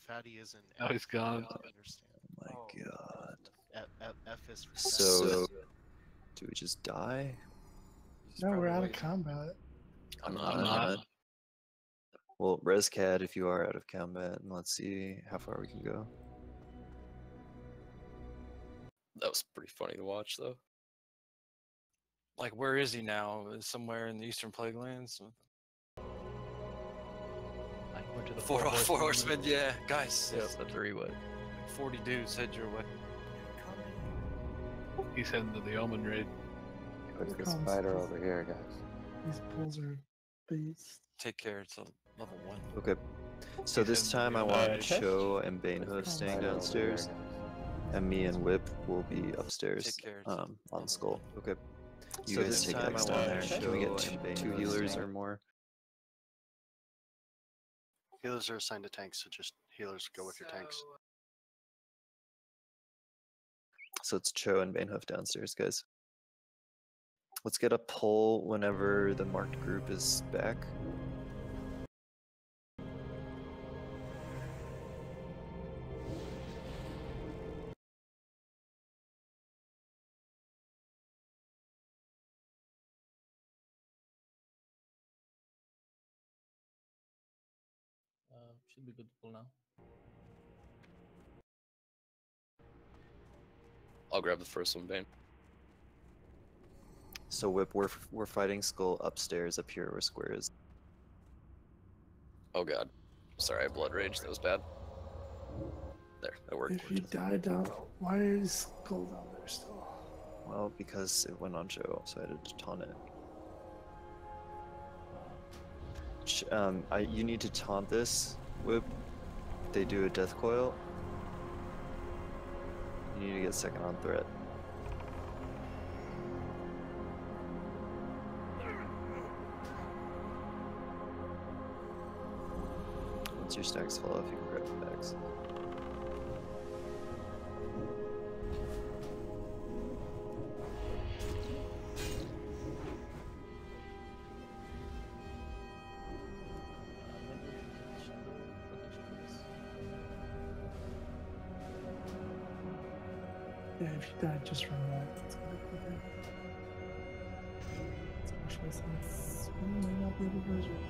Fatty is in Oh, he's gone. I don't understand. Oh my god. F is for So, do we just die? No, we're out of combat. I'm not. Well, ResCAD if you are out of combat, and let's see how far we can go. That was pretty funny to watch, though. Like, where is he now? Somewhere in the Eastern Plague Lands? I went to the Four horsemen, yeah. Guys, Yep, that's where he went. 40 dudes head your way. He's heading to the Omen raid. What's the spider over here, guys? These bulls are beasts. Take care, it's a level 1. Okay. So this time I want Cho and Banehoof staying downstairs, and me and Whip will be upstairs on Skull. Okay. You guys take Naxx down there. Can we get two healers or more? Healers are assigned to tanks, so just healers go with your tanks. So it's Cho and Banehoof downstairs, guys. Let's get a poll whenever the marked group is back. Should be good to pull now. I'll grab the first one, Bane. So Whip, we're fighting Skull upstairs up here where Square is. Oh god. Sorry, I blood rage. That was bad. There, that worked. If you die down, why is Skull down there still? Well, because it went on Cho, so I had to taunt it. You need to taunt this, Whip. They do a death coil. You need to get second on threat. Once your stacks fall off, you can grab the bags. Yeah, if you die just from that, it's gonna be quicker. Especially since we may not be able to resurrect.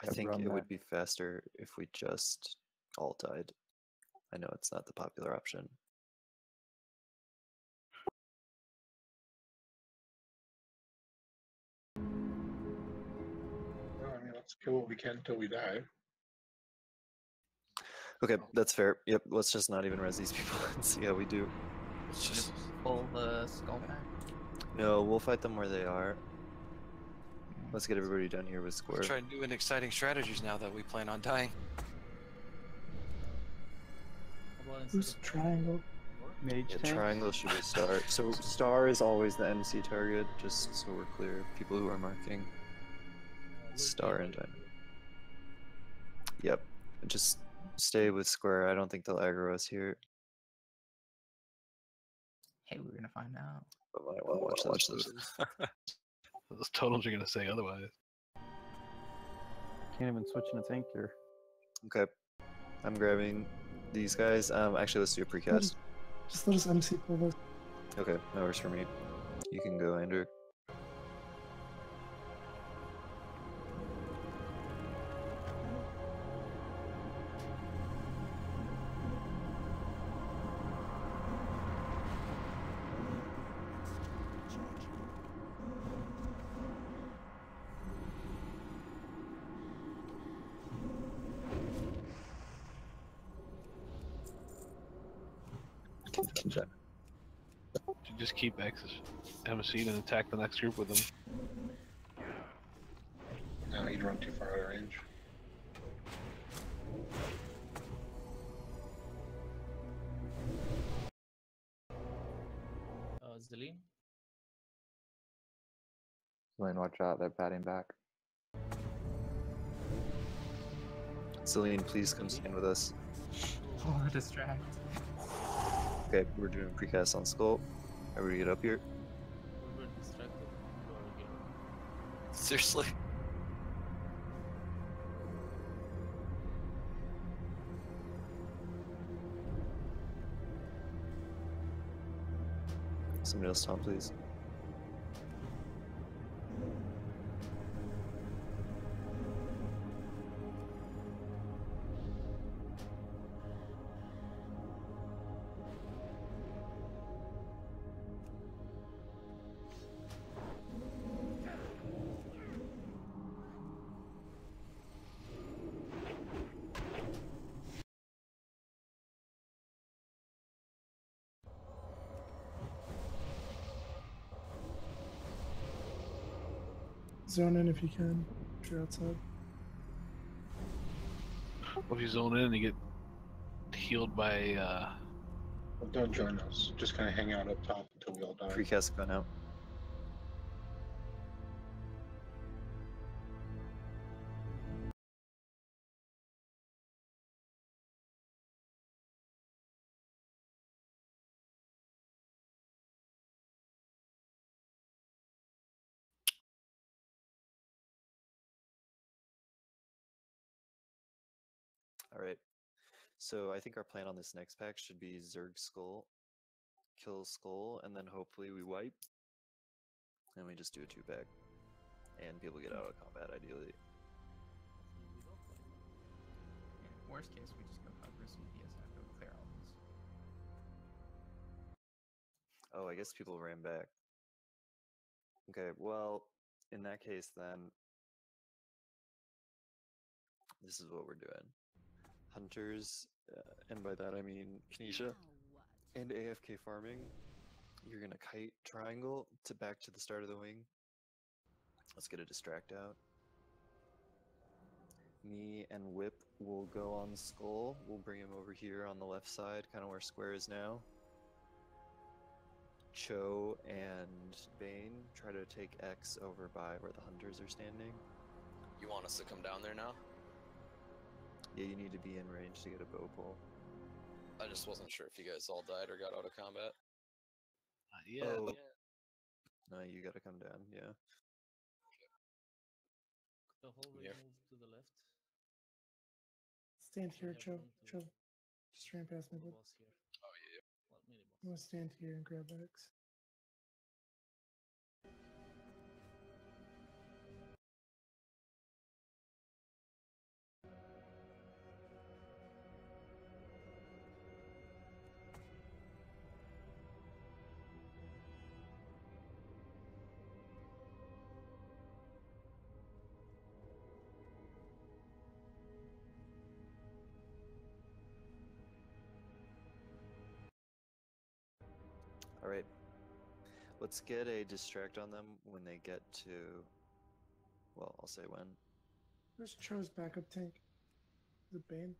I think it would be faster if we just all died. I know it's not the popular option. Well, I mean, let's kill what we can until we die. Okay, that's fair. Yep, let's just not even res these people and see how we do. Let's just pull the skull back. No, we'll fight them where they are. Let's get everybody down here with Square. Try new and exciting strategies now that we plan on dying. Who's triangle? Yeah, triangle should be star. So star is always the MC target, just so we're clear. People who are marking star and diamond. Yep, just stay with Square. I don't think they'll aggro us here. Hey, we're gonna find out. But might want to watch those. Those totals are gonna say otherwise. Can't even switch in a tank here. Okay, I'm grabbing these guys. Actually, let's do a precast. Just let us MC pull this. Okay, that works for me. You can go, Andrew. You just keep MC and attack the next group with them. No, he'd run too far out of range. Zeline? Lane, watch out, they're batting back. Celine, please come stand with us. Oh, distract. Okay, we're doing precast on Skull. Everybody get up here. We were distracted for a game. Seriously. Somebody else, Tom, please. Zone in if you can. If you're outside. What if you zone in and you get healed by Well, don't join us. Just kind of hang out up top until we all die. Precast going out. Alright. So I think our plan on this next pack should be Zerg Skull, kill Skull, and then hopefully we wipe. And we just do a 2-pack. And people get out of combat, ideally. In worst case, we just go cover some DS after we clear all this. Oh, I guess people ran back. Okay, well, in that case then, this is what we're doing. Hunters, and by that I mean Kinesia, and AFK farming. You're gonna kite triangle to back to the start of the wing. Let's get a distract out. Me and Whip will go on Skull. We'll bring him over here on the left side, kind of where Square is now. Cho and Bane try to take X over by where the hunters are standing. You want us to come down there now? Yeah, you need to be in range to get a bow pull. I just wasn't sure if you guys all died or got out of combat. yeah. Oh. No, you gotta come down, yeah. The whole ring Yeah. move to the left. Stand We here, have Joe. room to Joe. Just ran past me, mini bud. boss here. Oh yeah. Well, mini boss. I'm gonna stand here and grab X. Alright. Let's get a distract on them when they get to... Well, I'll say when. Where's Cho's backup tank? Is it Bane?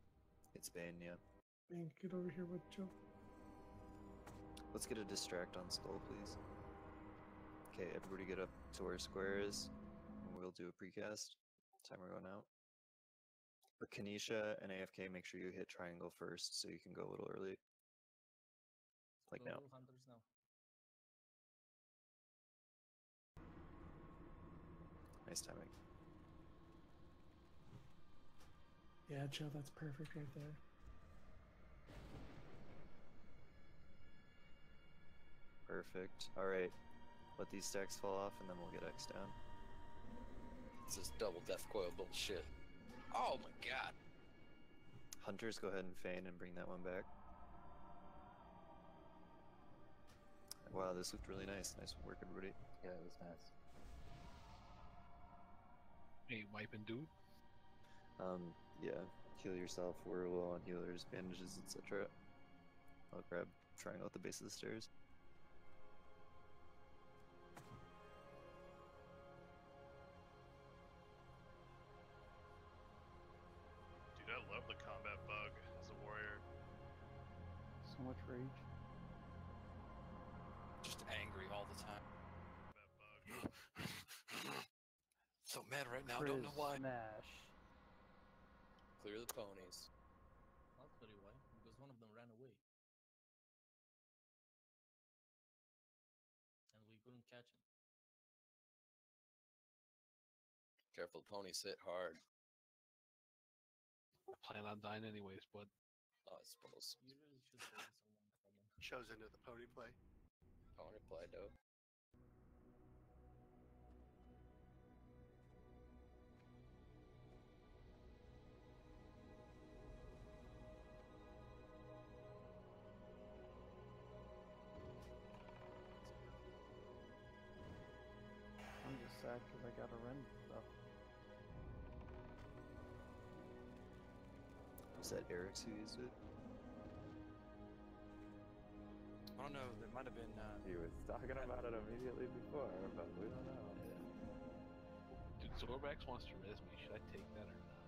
It's Bane, yeah. Bane, get over here with Joe. Let's get a distract on Skull, please. Okay, everybody get up to where Square is, and we'll do a precast. Timer going out. For Kinesia and AFK, make sure you hit triangle first so you can go a little early. Like Go now. hunters now. Nice timing. Yeah, Joe, that's perfect right there. Perfect. Alright. Let these stacks fall off and then we'll get X down. This is double death coil bullshit. Oh my god. Hunters, go ahead and feign and bring that one back. Wow, this looked really nice. Nice work, everybody. Yeah, it was nice. Hey, wiping dude. Yeah. Heal yourself. We're low on healers, bandages, etc. I'll grab triangle at the base of the stairs. Dude, I love the combat bug as a warrior. So much rage. Just angry all the time. Combat bug. mad right now. Don't know why. Smash. Clear the ponies. I'll tell you why. Because one of them ran away. And we couldn't catch him. Careful, ponies hit hard. I plan on dying anyways, but Oh, I suppose. You really should say to someone common. Shows into the pony play. Pony play dough. I'm just sad because I got a run stuff. Was that Eric's who used it? I don't know. There might have been. He was talking about it immediately before, but we don't know. dude, Zorbax wants to res me. Should I take that or not?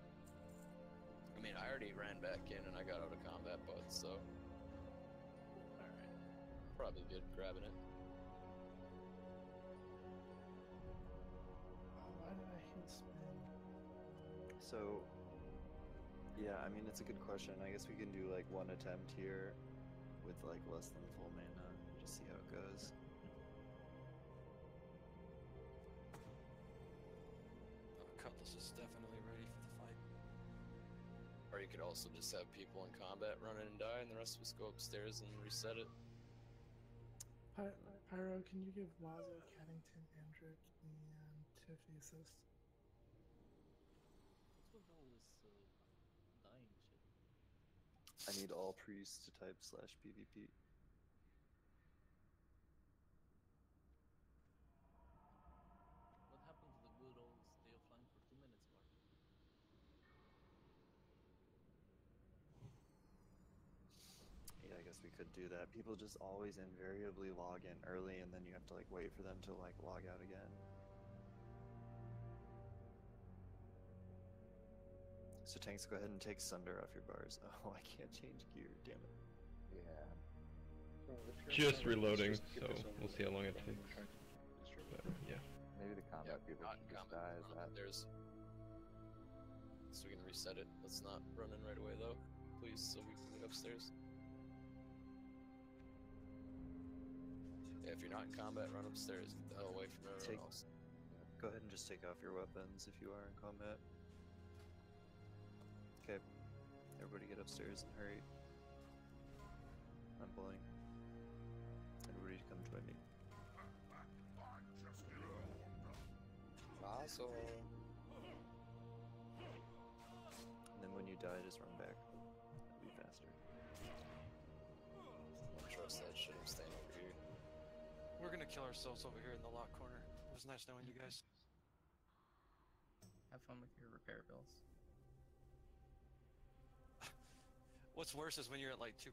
I mean, I already ran back in and I got out of combat, but so. Alright. Probably good grabbing it. Why did I hit spin? So, yeah, I mean, it's a good question. I guess we can do like one attempt here with like less than full mana, just see how it goes. Cutlass is definitely ready for the fight. Or you could also just have people in combat run in and die, and the rest of us go upstairs and reset it. Pyro, can you give Wazo, Caddington, Andric, and Tiffy assist? What's with all this dying shit? I need all priests to type /PvP. What happened to the good old stay offline for 2 minutes part? Yeah, I guess we could do that. People just always invariably log in early, and then you have to like wait for them to like log out again. So tanks, go ahead and take Sunder off your bars. Oh, I can't change gear, damn it. Yeah. Just reloading, so we'll see how long it takes. But, yeah. Maybe the combat people not can in just combat, die as run that. upstairs. So we can reset it. Let's not run in right away though, please, so we can get upstairs. Yeah, if you're not in combat, run upstairs. Get the hell away from everyone else. Go ahead and just take off your weapons if you are in combat. Okay, everybody get upstairs and hurry. I'm pulling. Everybody come join me. Awesome. And then when you die, just run back. That'll be faster. Don't trust that shit. I'm staying over here. We're gonna kill ourselves over here in the lock corner. It was nice knowing you guys. Have fun with your repair bills. What's worse is when you're at like 2%.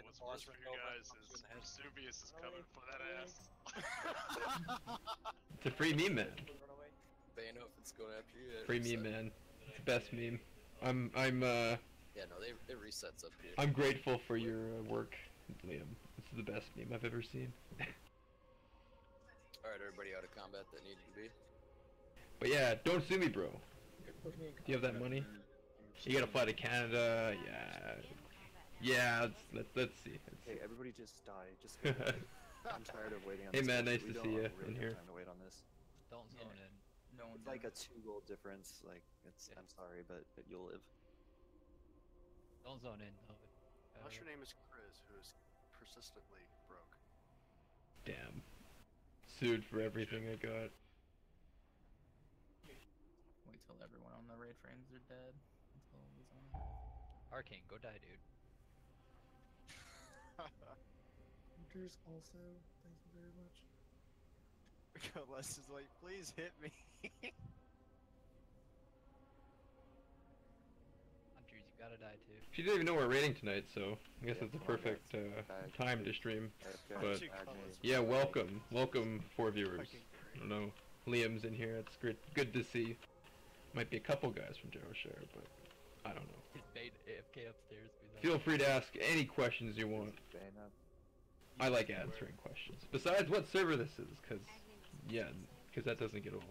What's worse for you guys is Vesuvius is coming for that ass. It's a free meme, man. They know if it's going after you. Free meme, man. It's the best meme. Yeah, no, it resets up here. I'm grateful for your work, Liam. This is the best meme I've ever seen. Alright, everybody out of combat that needed to be. But yeah, don't sue me, bro. Do you have that money? You gotta fly to Canada. Yeah. Let's see. Hey, everybody just die. Just go. I'm tired of waiting on Hey this. man, We nice to don't see you really in have here. Time to wait on this. Don't zone in. No one. It's like a 2-goal difference. Like, it's. I'm sorry, but you'll live. Don't zone in. Unless your name is Chris, who is persistently broke. Damn. Sued for everything I got. Wait till everyone on the raid frames are dead. Until we zone. Arcane, go die, dude. Winters also, thank you very much. Les is like, please hit me. Hunters, you gotta die too. She didn't even know we're raiding tonight, so I guess it's a perfect time to stream. But yeah, welcome, 4 viewers. I don't know, Liam's in here. It's great, good to see. Might be a couple guys from Share, but I don't know. He's bait AFK upstairs. Feel free to ask any questions you want. I like answering questions. Besides what server this is, because that doesn't get old.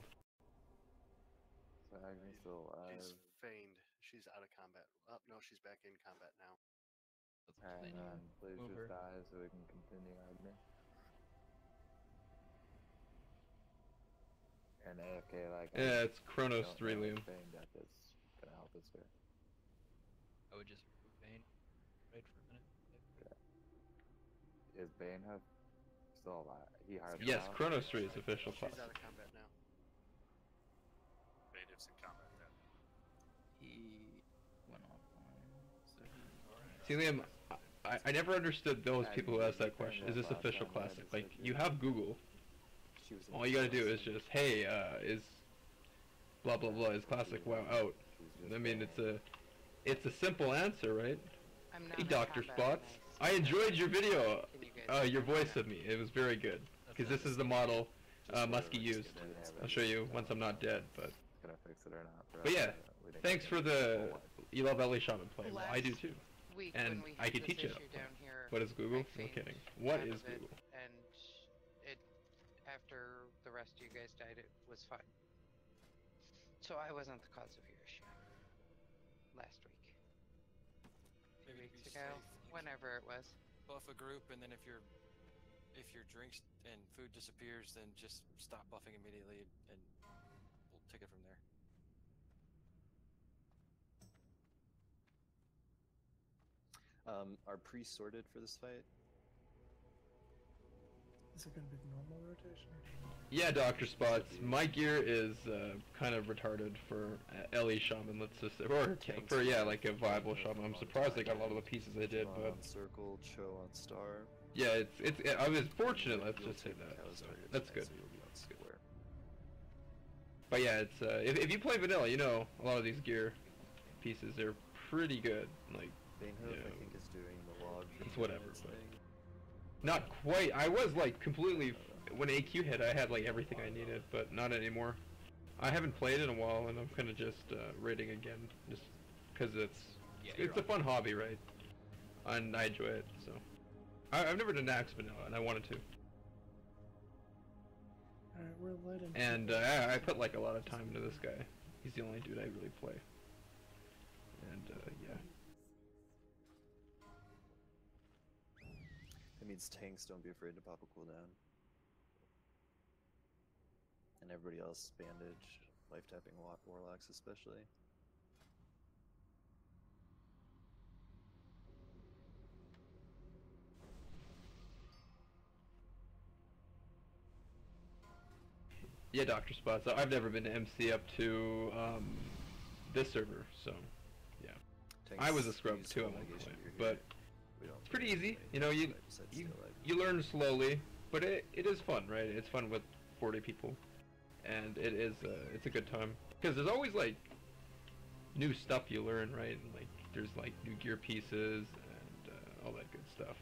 Agne's still alive. She's feigned. She's out of combat. Oh, no, she's back in combat now. Alright, man. Please Move just her. die so we can continue, Agni. And AFK, like. Yeah, it's Chronos don't 3, know if Liam. Bane death is gonna help us here. I would just remove Bane. Wait for a minute. Is Bane have still alive? He hired Yes, him out? Chronos 3 is official class. She's out of combat now. Natives in combat then. He went offline, so he. See, Liam, I never understood those people who asked that question. Is this official classic? Like, you have Google. All you gotta do is just, hey, is blah blah blah, is classic WoW out? I mean, it's a simple answer, right? I'm not Hey, in Dr. combat Spots. tonight, I enjoyed your video. Can you guys Your hear me voice now? of me. It was very good. Because this is the model Muskie used. I'll show you once I'm not dead, but. Gonna fix it or not? But yeah, we didn't thanks get for it. the. You love LA Shaman play. Well, I do Last too. Week And when we I had could this teach you. issue down here, What is Google? I No feigned kidding. What out is of it, Google? And it, after the rest of you guys died, it was fine. So I wasn't the cause of your issue. Last week. 2 Maybe weeks be ago, safe, you whenever it was. Buff a group, and then if your drinks and food disappears, then just stop buffing immediately, and we'll take it from there. Are priests sorted for this fight? Is it gonna be normal rotation? Yeah, Dr. Spots. My gear is kind of retarded for LE Shaman, let's just say. Or for, yeah, like a viable Shaman. I'm surprised they got a lot of the pieces they did, but. On circle, Cho on star. Yeah, I was fortunate, let's just say that. So that's good. So you'll be on square. But yeah, it's if you play vanilla, you know a lot of these gear pieces are pretty good. Like, Banehoof, you know, I think, is doing the log. it's whatever. But not quite. I was like completely when AQ hit, I had like everything I needed, but not anymore. I haven't played in a while, and I'm kind of just raiding again, just because it's a fun hobby, right? And I enjoy it. So I've never done Naxx vanilla, and I wanted to. Alright, we're lit And I put like a lot of time into this guy. He's the only dude I really play. And yeah. That means tanks don't be afraid to pop a cooldown. And everybody else bandage, life tapping warlocks especially. Yeah, Dr. Spots. I've never been to MC up to this server, so yeah. Tanks I was a scrub use too at one homologation point, gear but here. it's pretty easy. You know, you learn slowly, but it is fun, right? It's fun with 40 people, and it's a good time because there's always like new stuff you learn, right? And, like there's like new gear pieces and all that good stuff.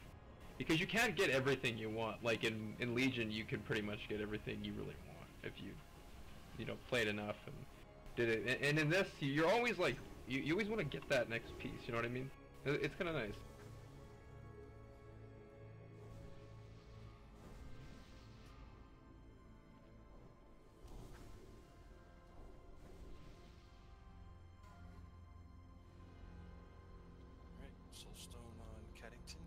Because you can't get everything you want. Like in Legion, you can pretty much get everything you really want if you know, played enough and did it. And in this, you're always like, you always want to get that next piece. You know what I mean? It's kind of nice. Alright, Soulstone on Caddington.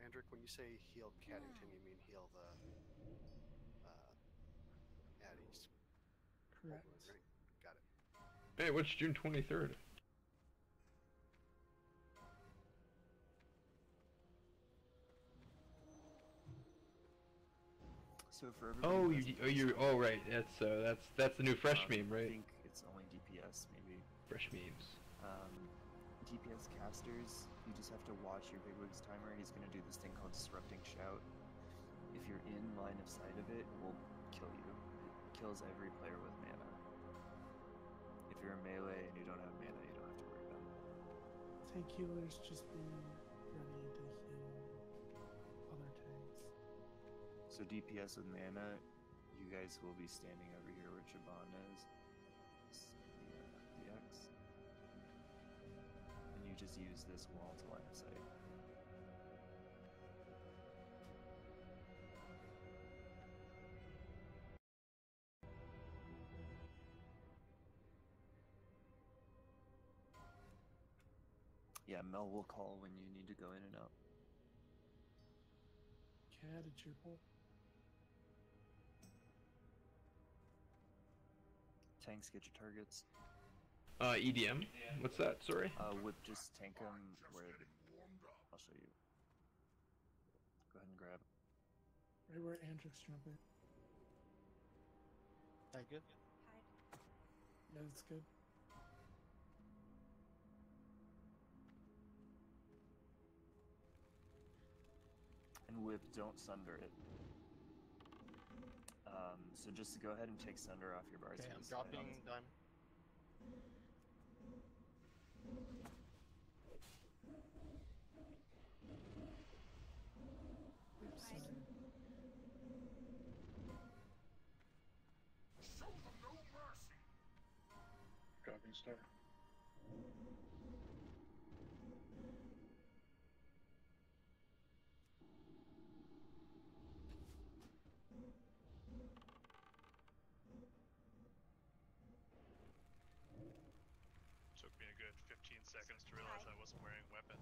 Andric, when you say heal Caddington, you mean heal the Addies. Correct. Right? Got it. Hey, what's June 23rd? So for Oh, everybody oh right. That's the new fresh meme, I right? think it's only DPS maybe. Fresh memes. DPS casters, you just have to watch your bigwig's timer. He's gonna do this thing called disrupting shout. If you're in line of sight of it, it will kill you. It kills every player with mana. If you're a melee and you don't have mana, you don't have to worry about it. Tank healers just be ready to heal other tanks. So DPS with mana, you guys will be standing over here where Shaman is. The X. And you just use this wall to line of sight. Yeah, Mel will call when you need to go in and out. Cat, it's your pull. Tanks, get your targets. EDM. What's that? Sorry. Whip, just tank them where. I'll show you. Go ahead and grab. Right where Andrix jump in. That good? Yeah, that's good. And Whip, don't sunder it. So just go ahead and take sunder off your bars. Okay, I'm dropping diamond. Dropping star. Took me a good 15 seconds to realize I wasn't wearing a weapon.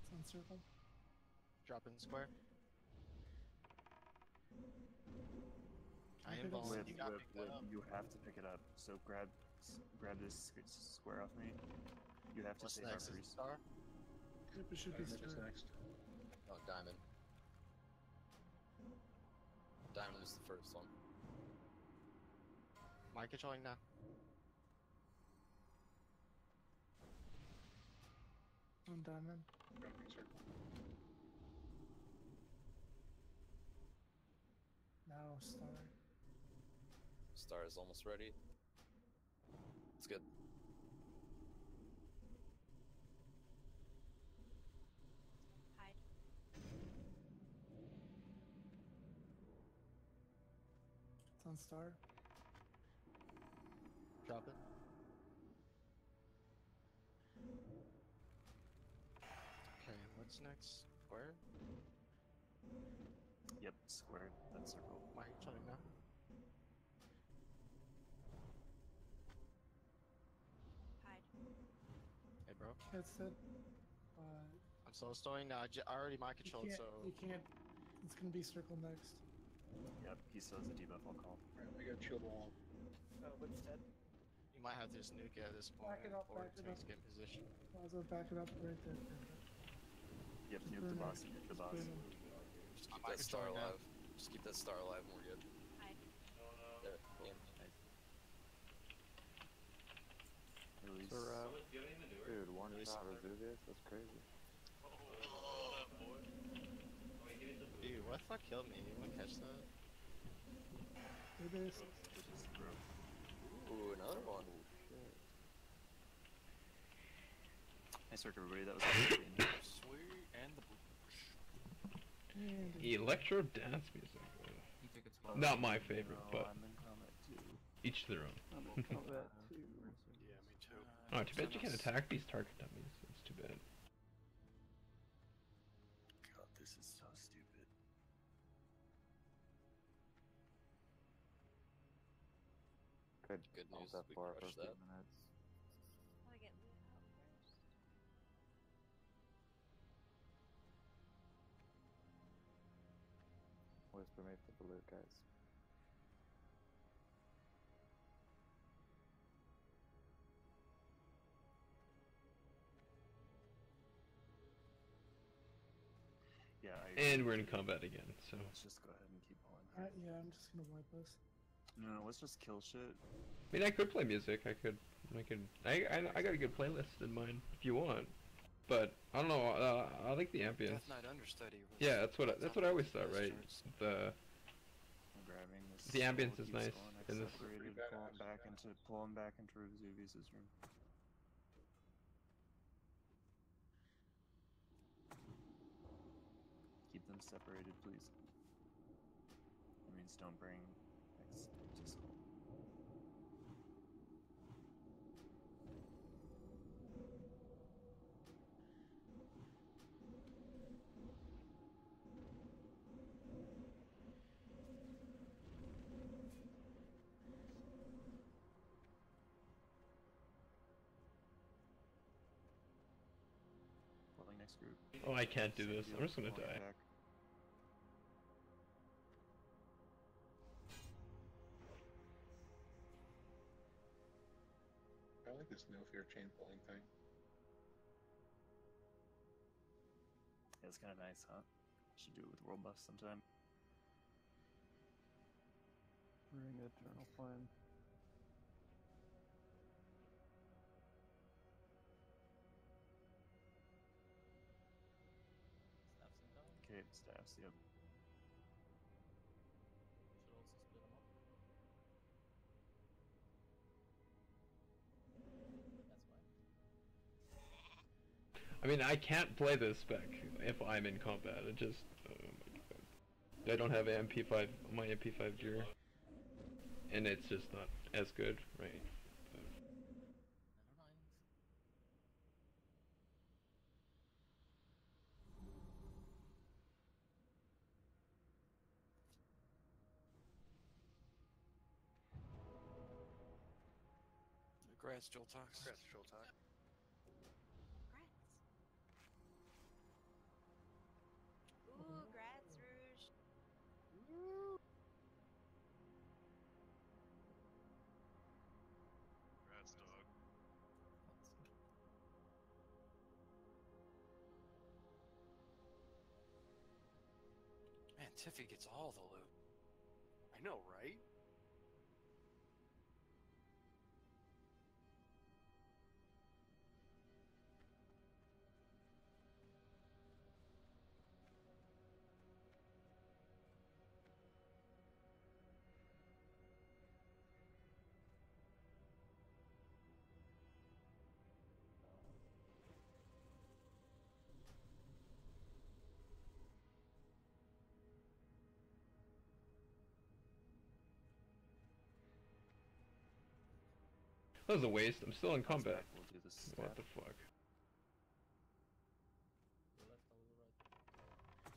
It's on circle. Drop in square. I am Whip, balling. You got Whip, picked that up. you have to pick it up. So grab this square off me. You have to What's save next? our Is it star? Yep, it should be Diamond is star. next. Oh, diamond. Diamond was the first one. Am I controlling now? On diamond. Dropping circle. Now star. Star is almost ready. It's good. Hide. It's on star. Drop it. Okay, what's next? Square? Yep, square. That circle. Am I controlling now? Hide. Hey, bro. Cat said. I'm slow starting now. I already mind You controlled, can't, so. you can't. It's gonna be circle next. Yep, he still has a debuff. I'll call. Alright, we got shield wall. What's dead? You might have to just nuke it at this point, Back it up, or back it tanks up. get in position. Also back it up right there. Yep, nuke the boss. Nuke the boss. Just keep that star alive. Just keep that star alive and we're good. Hide. There, aim. Release. Dude, one shot Vesuvius? That's crazy. Dude, what the fuck killed me? Anyone catch that? It is. Ooh, another one. Nice work, everybody. That was Sweet, and the Electro dance music. Not my favorite, but I'm in combat too. each their own. I'm in combat too. Yeah, me too. Oh, too bad you can't attack these target dummies. That's too bad. God, this is so stupid. Good news, we crushed that. I get loot out first. Whisper me for the loot, guys. Yeah, And we're in combat again, so. Let's just go ahead and keep pulling. Yeah, I'm just gonna wipe us. No, let's just kill shit. I mean, I could play music. I got a good playlist in mind if you want, but I don't know. I like the ambience. Death Knight understudy. Yeah, that's what I always thought. Right, I'm grabbing this. the ambience is keeps nice going, in this. separated, pulling back into Vesuvius' room. Keep them separated, please. That means don't bring X to skull. group. Oh, I can't do this. I'm just gonna die. Back. I like this no fear chain pulling thing. Yeah, it's kind of nice, huh? Should do it with world buff sometime. Bring Eternal Flame. Staffs incoming. Okay, staffs, yep. Should also split them up. That's fine. I mean, I can't play this spec if I'm in combat. It just, oh my god. I don't have MP5, my MP5 gear, and it's just not as good, right? Never mind. Congrats, Joltox. Congrats, Joltox. Grats. Ooh, grats, Rouge. Rats, dog. Man, Tiffy gets all the loot. I know, right? That was a waste. I'm still in combat. We'll do this. What the fuck? The left, I'll go right. Good like floor check.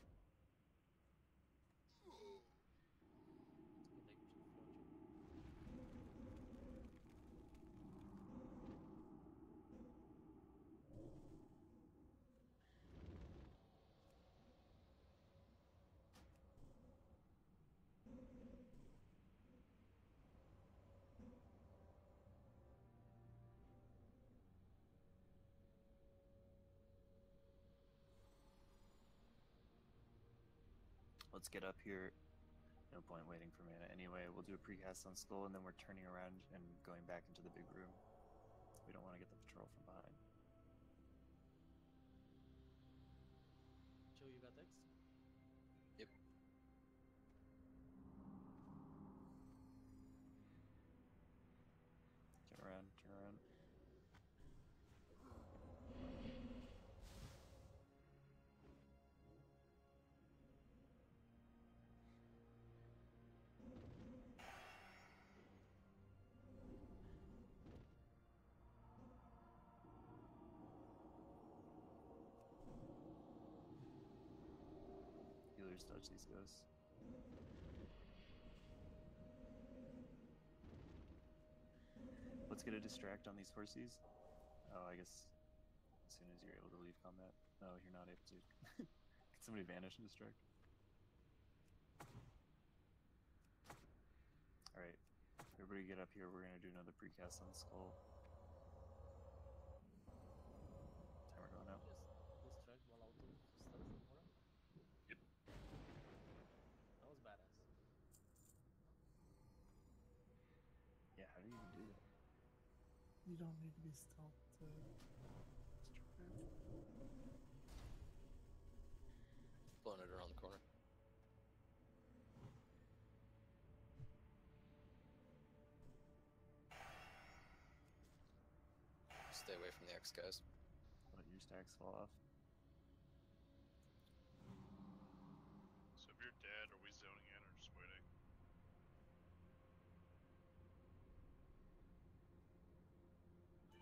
Let's get up here. No point waiting for mana anyway. We'll do a precast on Skull, and then we're turning around and going back into the big room. We don't want to get the patrol from behind. Joe, you got X? Yep. Turn around, turn around. Healers dodge these ghosts. Let's get a distract on these horsies. Oh, I guess as soon as you're able to leave combat. No, you're not able to. Can somebody vanish and distract? Alright. Everybody get up here. We're going to do another precast on Skull. Timer going up. Just distract while auto stuff. Alright. Yep. That was badass. Yeah, how do you even do that? You don't need to be stealth to distract. Blowing it around the corner. Stay away from the X guys. Let your stacks fall off. So if you're dead, are we zoning in or just waiting?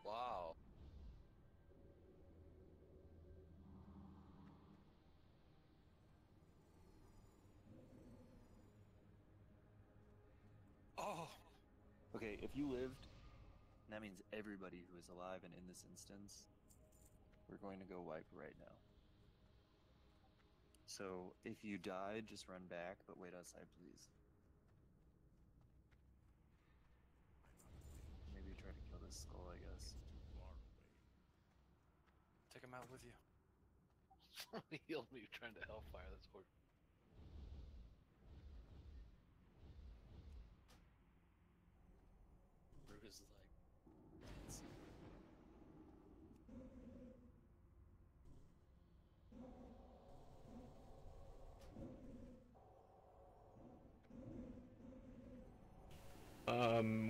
Wow. Oh! Okay, if you lived, that means everybody who is alive and in this instance, we're going to go wipe right now. So if you died, just run back, but wait outside, please. Maybe try to kill this skull, I guess. Take him out with you. He healed me trying to hellfire this horse. Root is like.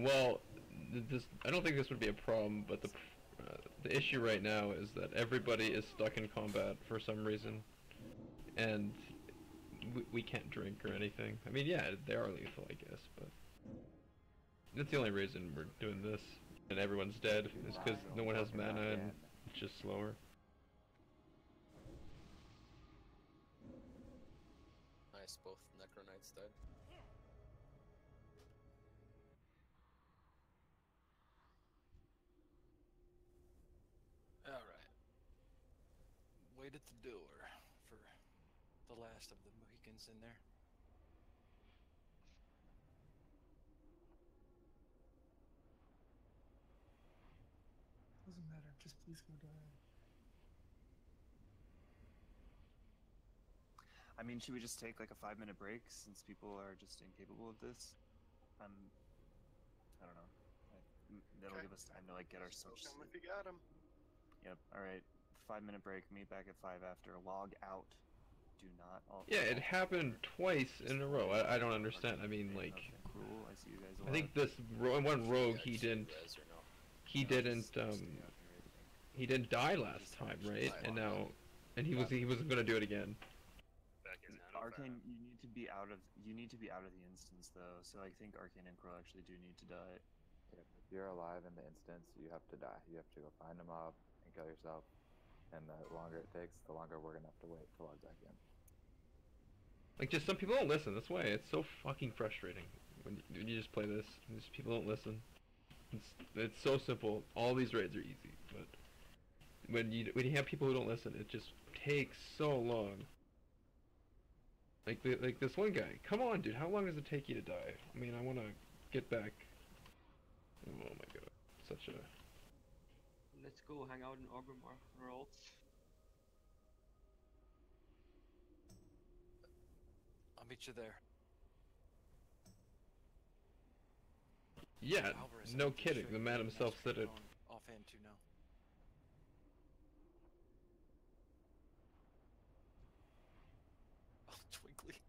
Well, I don't think this would be a problem, but the issue right now is that everybody is stuck in combat for some reason, and we can't drink or anything. I mean, yeah, they are lethal, I guess, but that's the only reason we're doing this, and everyone's dead, is because no one has mana and it's just slower. Nice, both Necro Knights died. Alright. Wait at the door for the last of the Mohicans in there. Doesn't matter, just please go die. I mean, should we just take like a 5-minute break since people are just incapable of this? I don't know. That'll give us time to like get our switch. If you got him. Yep. All right. 5-minute break. Meet back at 5 after. Log out. Do not. Yeah, it happened twice in a row. I don't understand. I mean, like, Cruel. I see you guys. I think this one rogue he didn't die last time, right? And now, and he wasn't gonna do it again. Arcane, you need to be out of the instance though. So I think Arcane and Crow actually do need to die. If you're alive in the instance, you have to die. You have to go find them up and kill yourself. And the longer it takes, the longer we're gonna have to wait to log back in. Like, just some people don't listen. That's why it's so fucking frustrating when you just play this. Just people don't listen. It's so simple. All these raids are easy, but when you have people who don't listen, it just takes so long. Like this one guy. Come on, dude. How long does it take you to die? I mean, I want to get back. Oh my god, such a. Let's go hang out in Orgrimmar or else. I'll meet you there. Yeah, no kidding. The man himself said it. Offhand too now. Oh, Twinkly.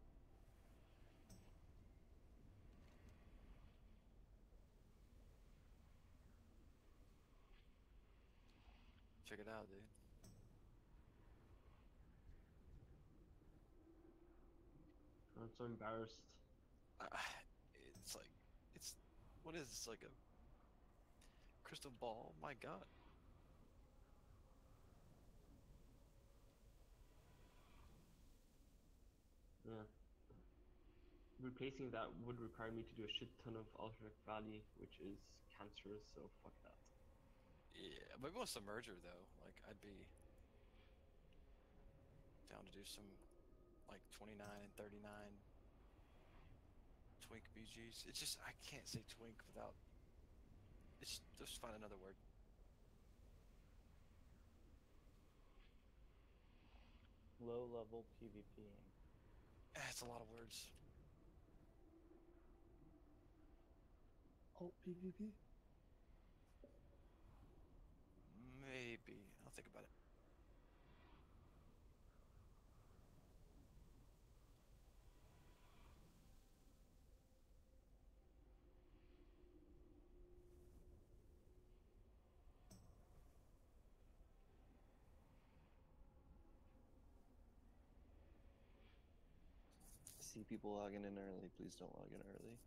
Check it out, dude. I'm so embarrassed. What is this, like a crystal ball? My god. Yeah. Replacing that would require me to do a shit ton of Alterac Valley, which is cancerous, so fuck that. Yeah, maybe with Submerger though. Like, I'd be down to do some, like, 29 and 39 twink BGs. It's just, I can't say twink without. Just find another word. Low level PvPing. It's a lot of words. Alt PvP? Maybe. I'll think about it. See people logging in early. Please don't log in early.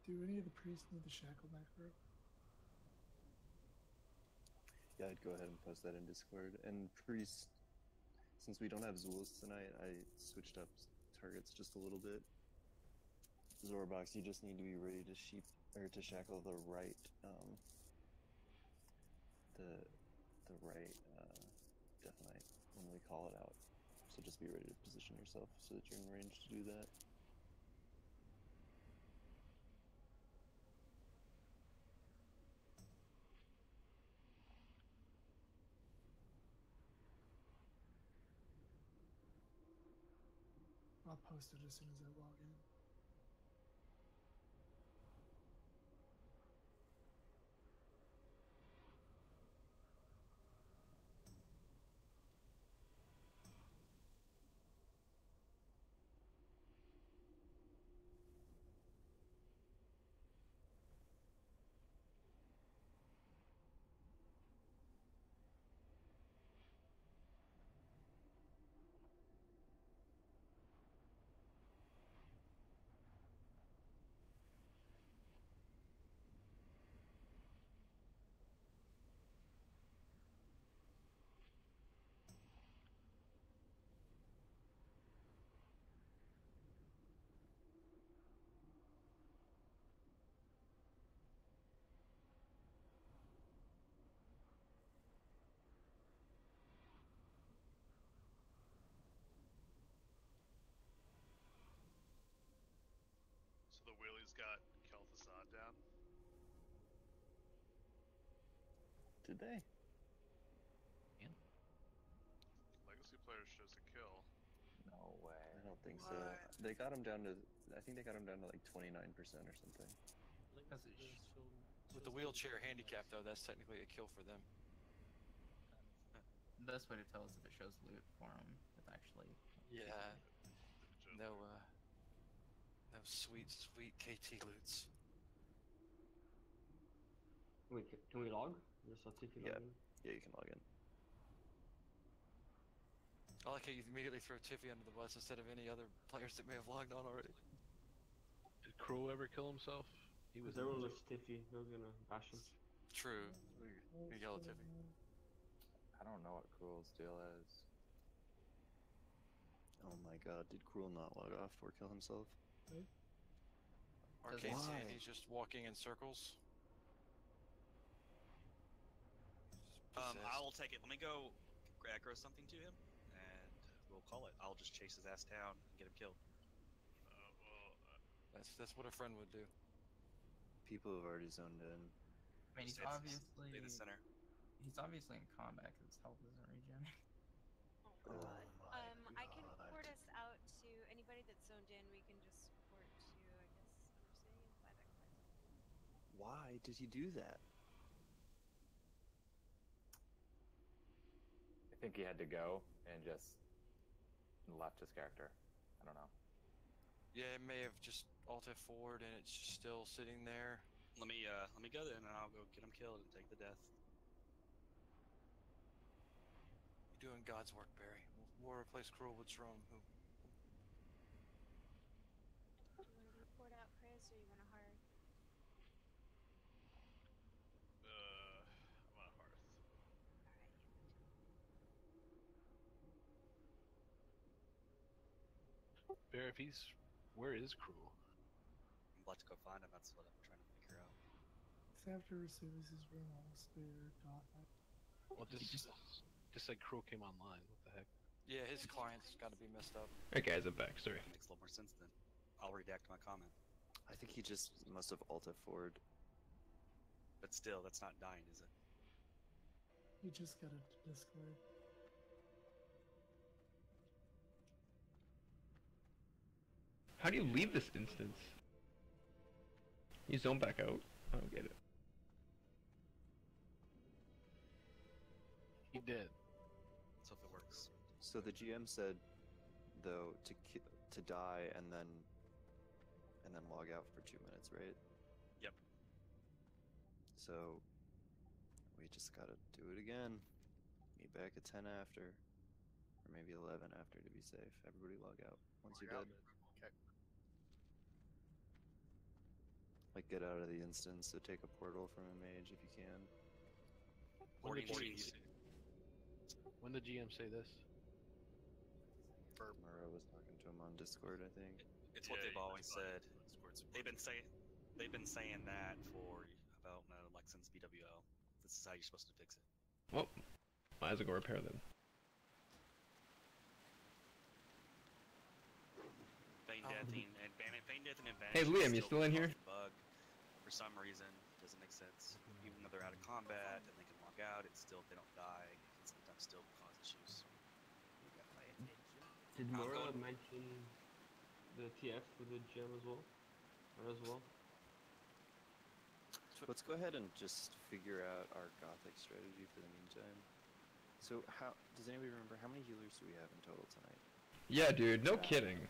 Do any of the priests need the shackle macro? Yeah, I'd go ahead and post that in Discord. And priest, since we don't have Zulus tonight, I switched up targets just a little bit. Zorbox, you just need to be ready to shackle the right, the right Death Knight when we call it out. So just be ready to position yourself so that you're in range to do that. I'll post it as soon as I log in. So the wheelie's got Kel'Thuzad down. Did they? Yeah. Legacy player shows a kill. No way. I don't think so. They got him down to, I think they got him down to like 29% or something. With the wheelchair handicap, though, that's technically a kill for them. The best way to tell us if it shows loot for them is actually. Yeah. No, no sweet, sweet KT loots. Wait, can we log? Just let's see if you log in. Yeah, you can log in. I like how you immediately throw Tiffy under the bus instead of any other players that may have logged on already. Did Crow ever kill himself? He was. Everyone was Tiffy. They were gonna bash him. True. We yell at Tiffy. I don't know what Cruel's deal is. Oh my god, did Cruel not log off or kill himself? Arcane saying he's just walking in circles. I will take it. Let me go aggro something to him, and we'll call it. I'll just chase his ass down and get him killed. That's what a friend would do. People have already zoned in. I mean, he's Stay obviously in the center. He's obviously in combat because his health isn't regenerating. I can port us out to anybody that's zoned in. We can just port to, I guess, Summer City and fly back. Why did he do that? I think he had to go and just left his character. I don't know. Yeah, it may have just alt forward and it's just still sitting there. Let me go then, and I'll go get him killed and take the death. You're doing God's work, Barry. We'll replace Cruel with Jerome, who... Do you want to report out, Chris, or you want to Hearth? I'm on Hearth. Bear, if he's... Where is Cruel? I'm about to go find him. That's what I'm trying to figure out. It's after Rasuvis' room, I'll spare Gotham. Well, just like Cruel came online. What the heck? Yeah, his client's got to be messed up. Alright guys, I'm back, sorry. Makes a little more sense then. I'll redact my comment. I think he just must have alt forward. But still, that's not dying, is it? You just got a Discord. How do you leave this instance? You zone back out? I don't get it. He did. So if it works. So the GM said, though, to die and then log out for 2 minutes, right? Yep. So we just gotta do it again. Meet back at 10 after, or maybe 11 after to be safe. Everybody log out once you're dead. Okay. Like get out of the instance, so take a portal from a mage if you can. When did, 40 when did GM say this? Mara was talking to him on Discord, I think. It's what they've always said. They've been saying that for about like since BWO. This is how you're supposed to fix it. Well, might as well go repair them. Feign death and advantage. Hey Liam, you still in here? Bug for some reason doesn't make sense. Even though they're out of combat and they can log out, it's still if they don't die, it can sometimes still cause issues. Did Mora mention the TF for the gem as well? Or as well? Let's go ahead and just figure out our Gothic strategy for the meantime. So how does anybody remember how many healers do we have in total tonight? Yeah, dude, no kidding.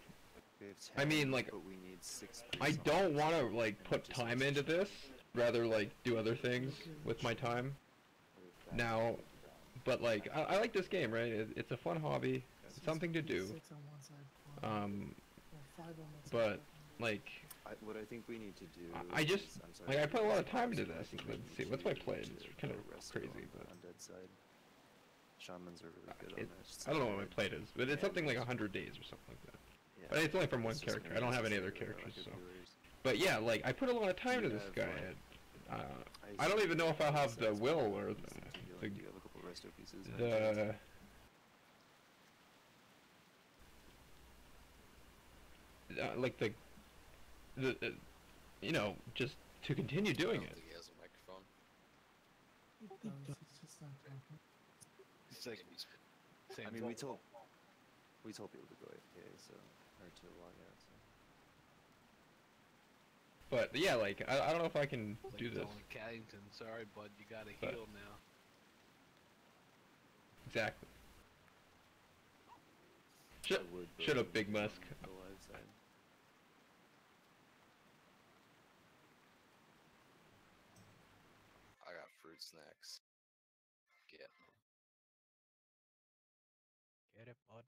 We have 10, I mean, like, but we need 6. I don't want to like put time into this. Rather, like, do other things with my time. Now, but like, I like this game, right? It's a fun hobby. It's something to do. 6 on one side, 4 on the other. 5 on the But like, what I think we need to do. I just is, I'm sorry, like I put a lot of time into I this. think Let's we see, need what's my to play? do It's kind of resto crazy, on but the undead side. Shamans are really good on this. I don't know what my plate is, but it's something like 100 days or something like that. Yeah. But it's only from one It's just character. gonna I don't be have any other necessary, characters, like, so. viewers. But yeah, like I put a lot of time to this guy. I don't even know if I'll have the will or the Do you have a couple resto pieces? like the you know, just to continue doing it. I don't think he has a microphone. It's just not talking. It's like, I mean, we told people to go AFK, so or to log out. So. But yeah, like I don't know if I can like do this. telling Caddington, sorry, bud, you gotta But- heal now. Exactly. I would, but Shut up, Big Musk. The live side. I got fruit snacks. Get 'em. Get it, bud.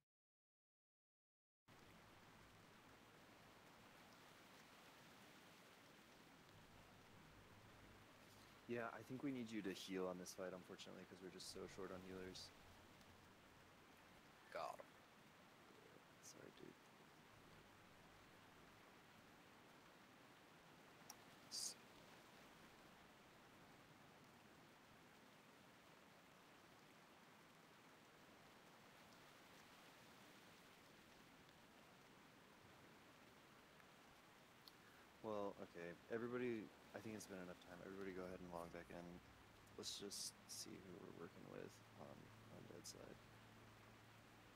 Yeah, I think we need you to heal on this fight, unfortunately, because we're just so short on healers. Got 'em. Sorry, dude. Well, okay. Everybody, I think it's been enough time. Everybody go ahead and log back in. Let's just see who we're working with on dead side.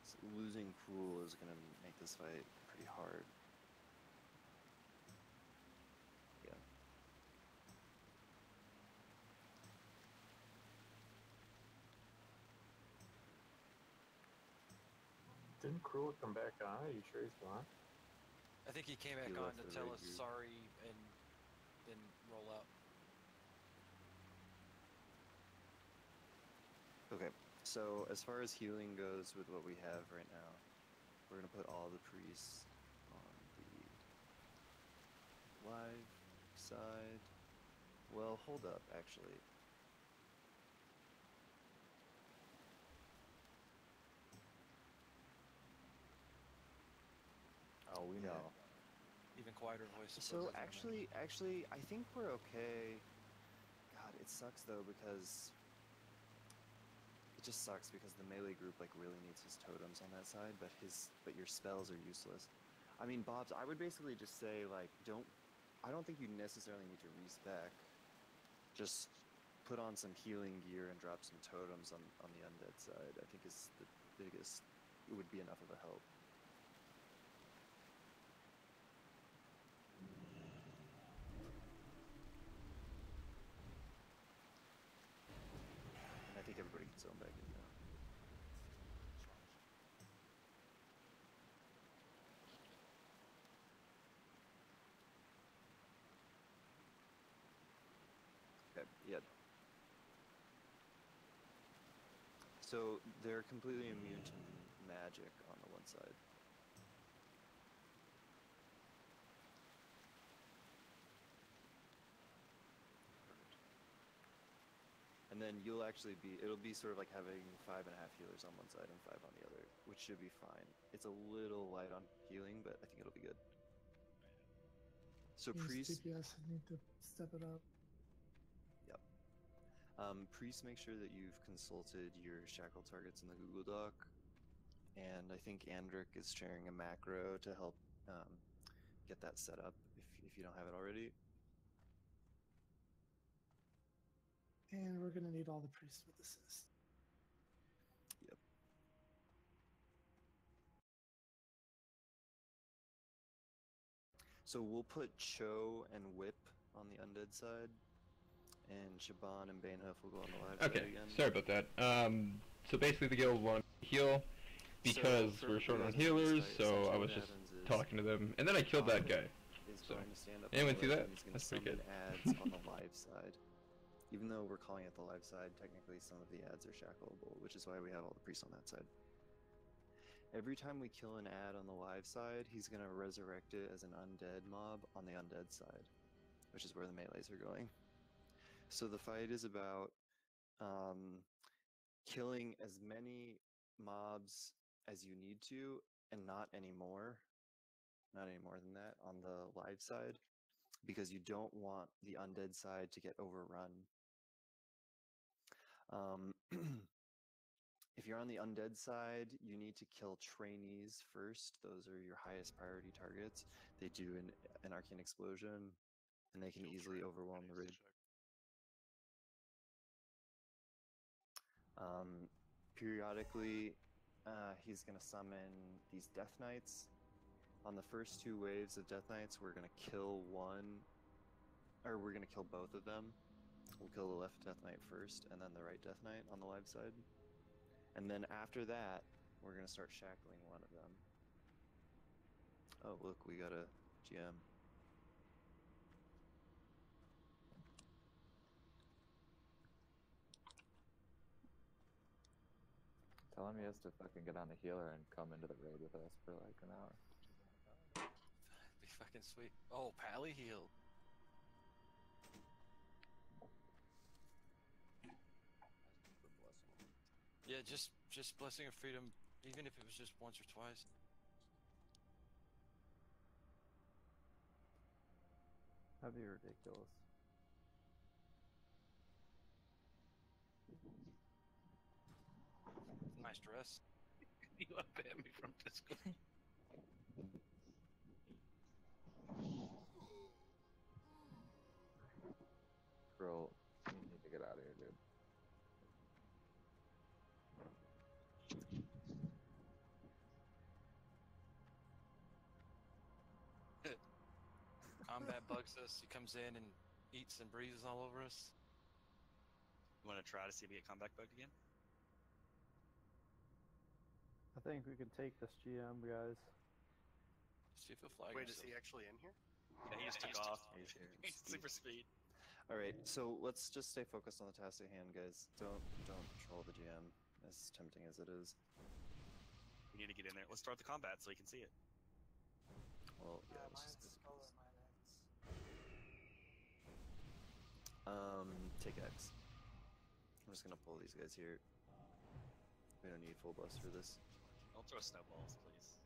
So losing Cruel is going to make this fight pretty hard. Yeah. Didn't Cruel come back on? Are you sure he's gone? I think he came back He on left to the tell raid us group. sorry and then roll out. Okay, so as far as healing goes with what we have right now, we're going to put all the priests on the live side. Well, hold up, actually. Oh, we Yeah. know. Even quieter voice. So actually, I think we're okay. God, it sucks though because it just sucks because the melee group like really needs his totems on that side, but your spells are useless. I mean, Bobs, I would basically just say like I don't think you necessarily need to respec. Just put on some healing gear and drop some totems on the undead side. I think is the biggest. It would be enough of a help. And I think everybody can zone back in now. Okay, yeah. So they're completely immune to magic on the one side. then you'll actually be, it'll be sort of like having 5.5 healers on one side and 5 on the other, which should be fine. It's a little light on healing, but I think it'll be good. So These priest, DPS need to step it up. yep. Priest, make sure that you've consulted your shackle targets in the Google Doc, and I think Andric is sharing a macro to help get that set up if you don't have it already. And we're gonna need all the priests with assist. Yep. So we'll put Cho and Whip on the undead side, and Shaban and Banehoof will go on the live side Okay, again. sorry about that. So basically the guild wanted to heal because we're short on healers, so I was just talking to them, and then I killed that guy. So, anyone see that? That's pretty good. Ads on the live side. Even though we're calling it the live side, technically some of the ads are shackleable, which is why we have all the priests on that side. Every time we kill an ad on the live side, he's going to resurrect it as an undead mob on the undead side, which is where the melees are going. So the fight is about killing as many mobs as you need to, and not any more than that on the live side, because you don't want the undead side to get overrun. If you're on the undead side, you need to kill trainees first. Those are your highest priority targets. They do an arcane explosion, and they can easily overwhelm the raid. Periodically, he's going to summon these Death Knights. On the first 2 waves of Death Knights, we're going to kill we're going to kill both of them. We'll kill the left Death Knight first, and then the right Death Knight on the live side. And then after that, we're going to start shackling one of them. Oh, look, we got a GM. Tell him he has to fucking get on the healer and come into the raid with us for like an hour. That'd be fucking sweet. Oh, Pally healed. Yeah, just blessing of freedom, even if it was just once or twice. That'd be ridiculous. Nice dress. You unban me from Discord. Girl, you need to get out of here, dude. Combat bugs us. He comes in and eats and breathes all over us. You want to try to see if we get comeback bug again? I think we can take this GM, guys. See if he'll flag Wait, is himself. he actually in here? Yeah, he just took off. He's super speed. All right, so let's just stay focused on the task at hand, guys. Don't troll the GM, as tempting as it is. We need to get in there. Let's start the combat so he can see it. Well, yeah, let's just take X. I'm just gonna pull these guys here. We don't need full buffs for this. Don't throw snowballs, please.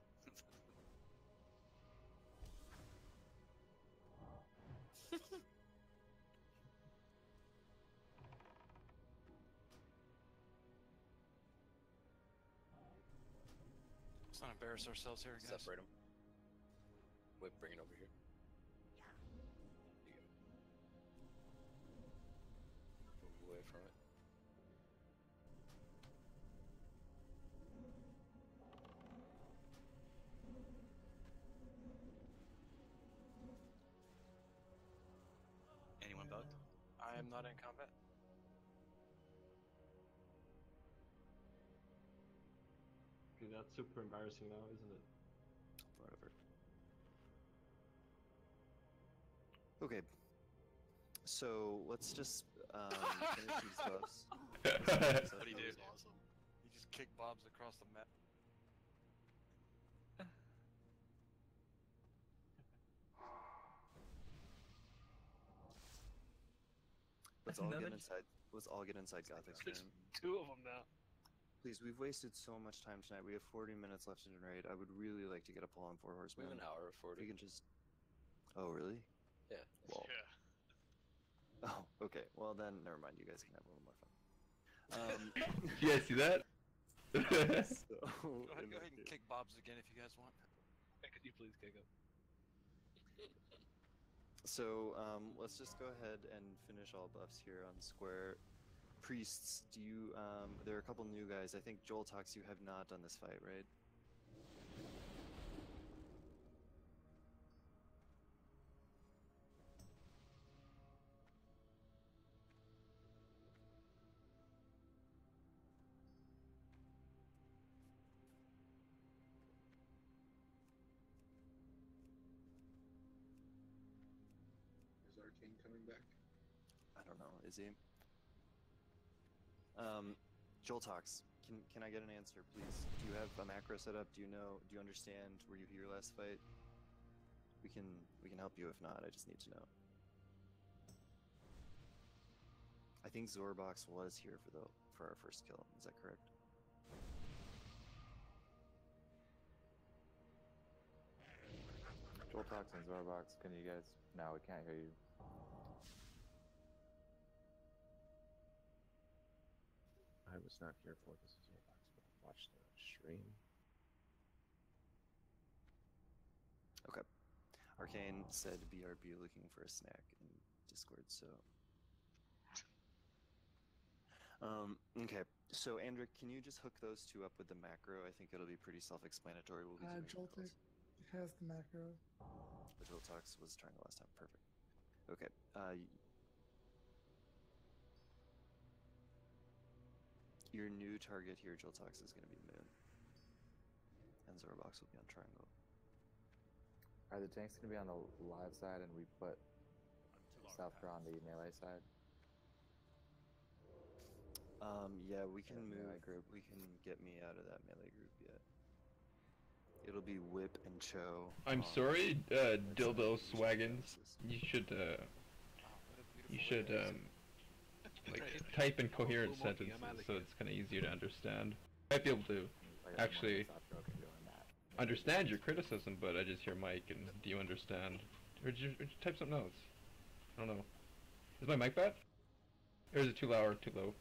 Let's not embarrass ourselves here, guys. Separate them. Wait, bring it over here. Move away from it. Anyone bugged? I am not in combat. Okay, that's super embarrassing now, isn't it? Whatever. Okay. So let's just finish these buffs. What do you do? Awesome. You just kick bobs across the map. Let's all get inside. Let's all get inside Gothic's There's room. 2 of them now. Please, we've wasted so much time tonight. We have 40 minutes left in raid. I would really like to get a pull on 4 We horsemen. have an hour of 40. We can just. Oh really? Yeah. Well. Yeah. Oh, okay. Well then, never mind. You guys can have a little more fun. You guys see that? So, Go ahead and kick Bob's again if you guys want. Could you please kick him? So, let's just go ahead and finish all buffs here on square. Priests, do you, there are a couple new guys. I think Joel Talks, you have not done this fight, right? Is Arcane coming back? I don't know. Is he? Joel Talks. Can I get an answer, please? Do you have a macro set up? Do you know? Do you understand? Were you here last fight? We can help you if not. I just need to know. I think Zorbox was here for our first kill. Is that correct? Joel Talks and Zorbox, can you guys? No, we can't hear you. I was not here for this Zorbox, but I watched the stream. Okay. Arcane said BRB looking for a snack in Discord, so. Okay. So, Andric, can you just hook those two up with the macro? I think it'll be pretty self-explanatory. We'll be doing Joltik has the macro. the Joel Talks was trying the last time. Perfect. Okay. Your new target here, Joel Talks, is going to be Moon. And Zorbox will be on Triangle. Are the tanks going to be on the live side and we put Southcross on the melee side? Yeah, we can move. We can get me out of that melee group yet. It'll be Whip and Cho. I'm sorry, Dildo Swaggins. You should like type in coherent sentences so it's kind of easier to understand. I might be able to actually understand your criticism, but I just hear Mike and do you understand? Or did you type something else? I don't know. Is my mic bad? Or is it too loud or too low?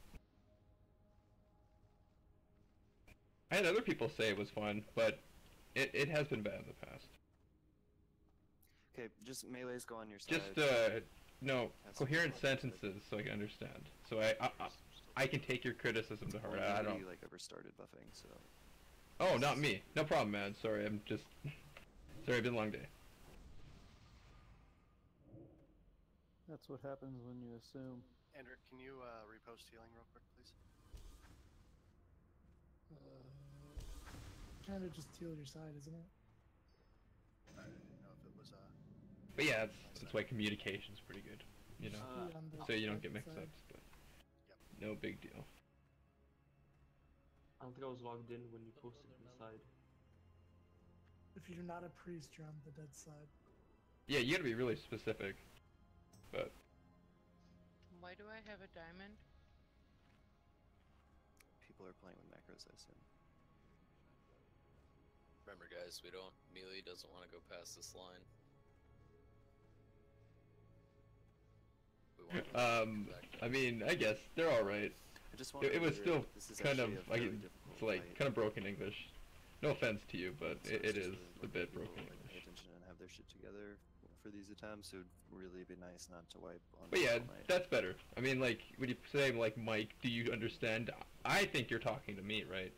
I had other people say it was fun, but it has been bad in the past. Okay, just melees go on your side. Just no coherent sentences so I can understand. So I can take your criticism to heart. I don't. Like ever started buffing, so. Oh, not me. No problem, man. Sorry, I'm just. Sorry, it's been a long day. That's what happens when you assume. Andrew, can you repost healing real quick, please? Kind of just heal your side, isn't it? I didn't know if it was But yeah, that's why communication's pretty good, you know, so you don't get mix-ups. But no big deal. I don't think I was logged in when you posted the side. If you're not a priest, you're on the dead side. Yeah, you gotta be really specific. But Why do I have a diamond? People are playing with macros, I assume. Remember, guys, melee doesn't want to go past this line. I mean, I guess they're all right. It was still kind of like it's like kind of broken English. No offense to you, but it is a bit broken English. Pay attention and have their shit together for these attempts. It would really be nice not to wipe on. But yeah, that's better. I mean, like when you say like Mike, do you understand? I think you're talking to me, right?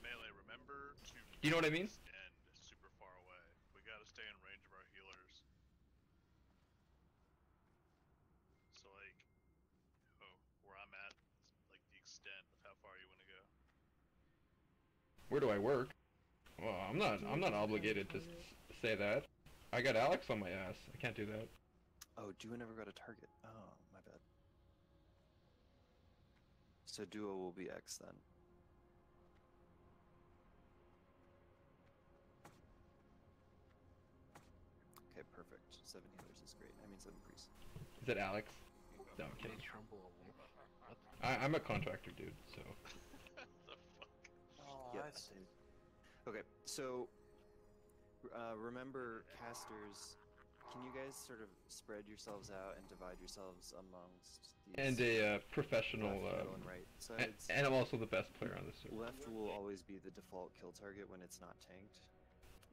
Melee, remember to. Do you know what I mean? Stand super far away. We gotta stay in range of our healers. So like, where I'm at, like the extent of how far you want to go. Where do I work? Well, I'm not obligated to say that. I got Alex on my ass. I can't do that. Oh, Duo never got a target. Oh, my bad. So Duo will be X then. Okay, perfect. 7 healers is great. I mean 7 priests. Is it Alex? No, I'm kidding. Trumbull. What? I'm a contractor, dude. So. Oh, Yep. I see. Okay, so remember, casters, can you guys sort of spread yourselves out and divide yourselves amongst these? And a professional. left, middle, and right sides. And I'm also the best player on this server. Left will always be the default kill target when it's not tanked,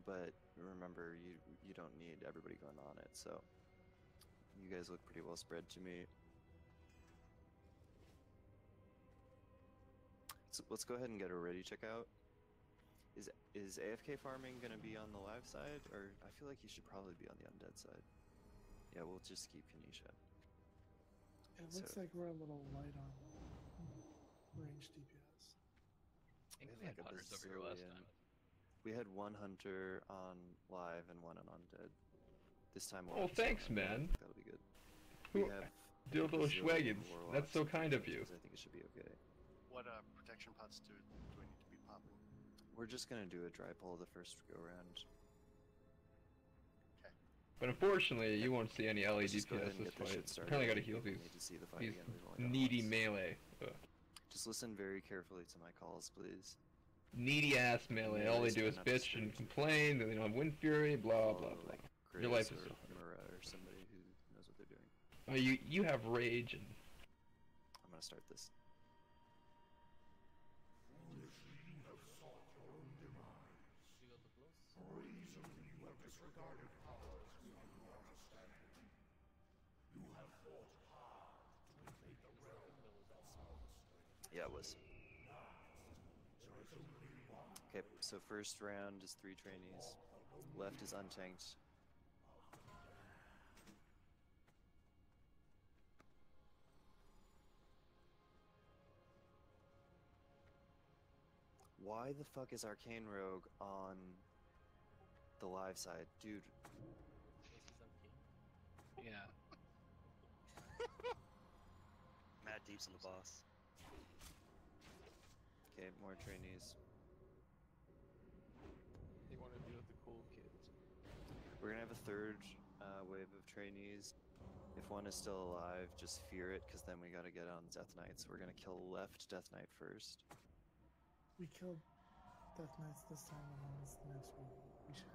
but remember, you don't need everybody going on it. So you guys look pretty well spread to me. So let's go ahead and get a ready check out. Is AFK farming gonna be on the live side, or I feel like he should probably be on the undead side. Yeah, we'll just keep Kanisha. It looks like we're a little light on range DPS. I think we had hunters over here last time. We had one hunter on live and one on undead. This time we'll Oh, have thanks, someone. man. That'll be good. Who- We have Dildo Brazilian Schwaggins. warlocks That's so and kind of you. I think it should be okay. What protection pots do we need to be popping? We're just gonna do a dry pull the first go round. But unfortunately, you won't see any LED Let's just go ahead DPS and this get this fight. shit started. Apparently, gotta heal We these need to see the fight again. We've only got needy once. melee. Ugh. Just listen very carefully to my calls, please. Needy ass melee. All they do is bitch and complain. That they don't have wind fury. Blah blah blah. Your life is so hard. or somebody who knows what they're doing. Oh, you have rage and. I'm gonna start this. Yeah, it was. Okay, so first round is 3 trainees. Left is untanked. Why the fuck is Arcane Rogue on the live side? Dude. Yeah. Mad Deep's on the boss. Okay, more trainees. They want to deal with the cool kids. We're gonna have a third wave of trainees. If one is still alive, just fear it, because then we gotta get on Death Knights. We're gonna kill left Death Knight first. We killed Death Knights this time, and then this next one we should.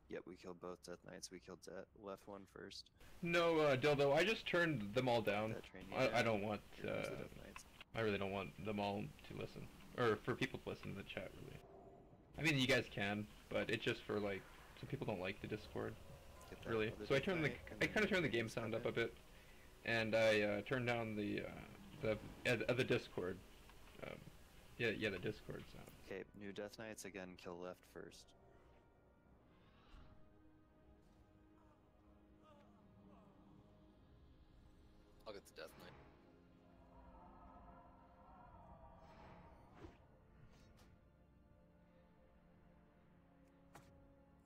Yep, we killed both Death Knights. We killed left one first. No, Dildo. I just turned them all down. I don't want. Here comes the Death Knights. I really don't want them all to listen, or for people to listen to the chat. Really. I mean, you guys can, but it's just for like some people don't like the Discord. Really. So I kind of turned the game sound up a bit, and I turned down the Discord. Yeah, the Discord sound. Okay, new Death Knights again. Kill left first. I'll get the Death Knight.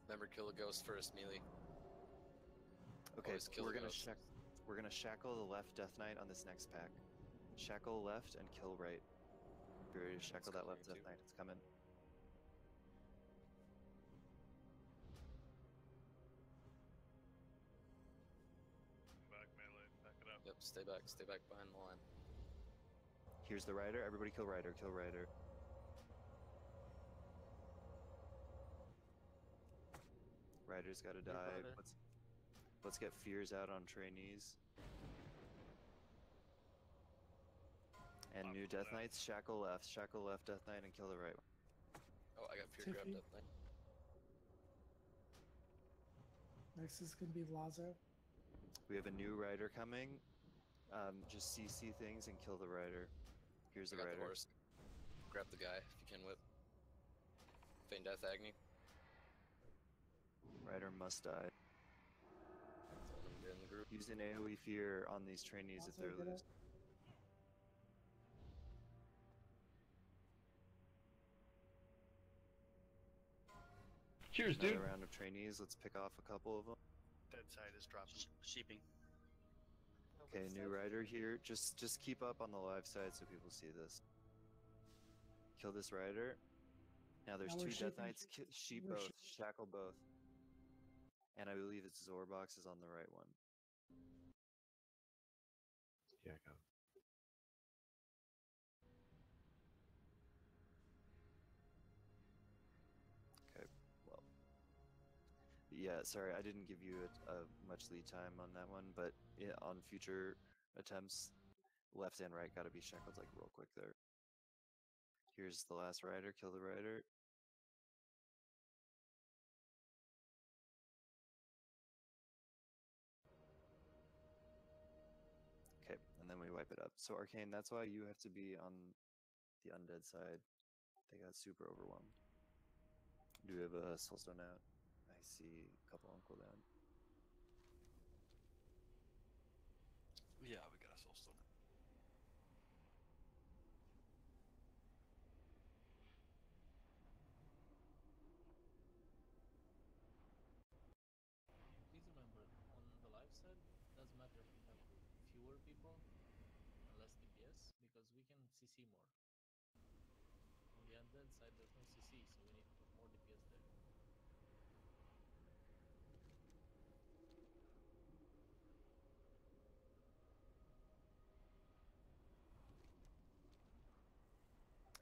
Remember, kill a ghost first, melee. Okay, Always kill we're a gonna ghost. we're gonna shackle the left Death Knight on this next pack. Shackle left and kill right. Be ready to shackle that left Death Knight. It's coming. Back melee, back it up. Yep, stay back behind the line. Here's the rider. Everybody kill rider. Kill rider. Rider's gotta die. rider. Let's get fears out on trainees. And new Death Knights, shackle left, Death Knight, and kill the right one. Oh, I got fear grab Tiffy. Death Knight. Next is gonna be Lazo. We have a new rider coming. Just CC things and kill the rider. Here's the I got rider. the horse. Grab the guy if you can whip. Feign Death Agony. Rider must die. Tell them to get in the group. Use an AoE fear on these trainees if they're Lazo, get loose. up. Cheers, Another dude. round of trainees. Let's pick off a couple of them. Dead side is dropping. Sheeping. Okay, new rider here. Just keep up on the live side so people see this. Kill this rider. Now there's Now we're 2 Death sheeping. Knights. Sheep We're both. Shackle both. And I believe it's Zorbox is on the right one. Yeah, I got it. Okay, well. Yeah, sorry, I didn't give you a much lead time on that one, but on future attempts, left and right gotta be shackled like real quick there. Here's the last rider, kill the rider. Okay, and then we wipe it up. So Arcane, that's why you have to be on the undead side. They got super overwhelmed. Do we have a soulstone out? I see a couple on cooldown. Yeah, we got a soulstone. Please remember, on the live side, doesn't matter if we have fewer people and less DPS, because we can CC more. On the undead side, there's no CC, so we need to put more DPS there.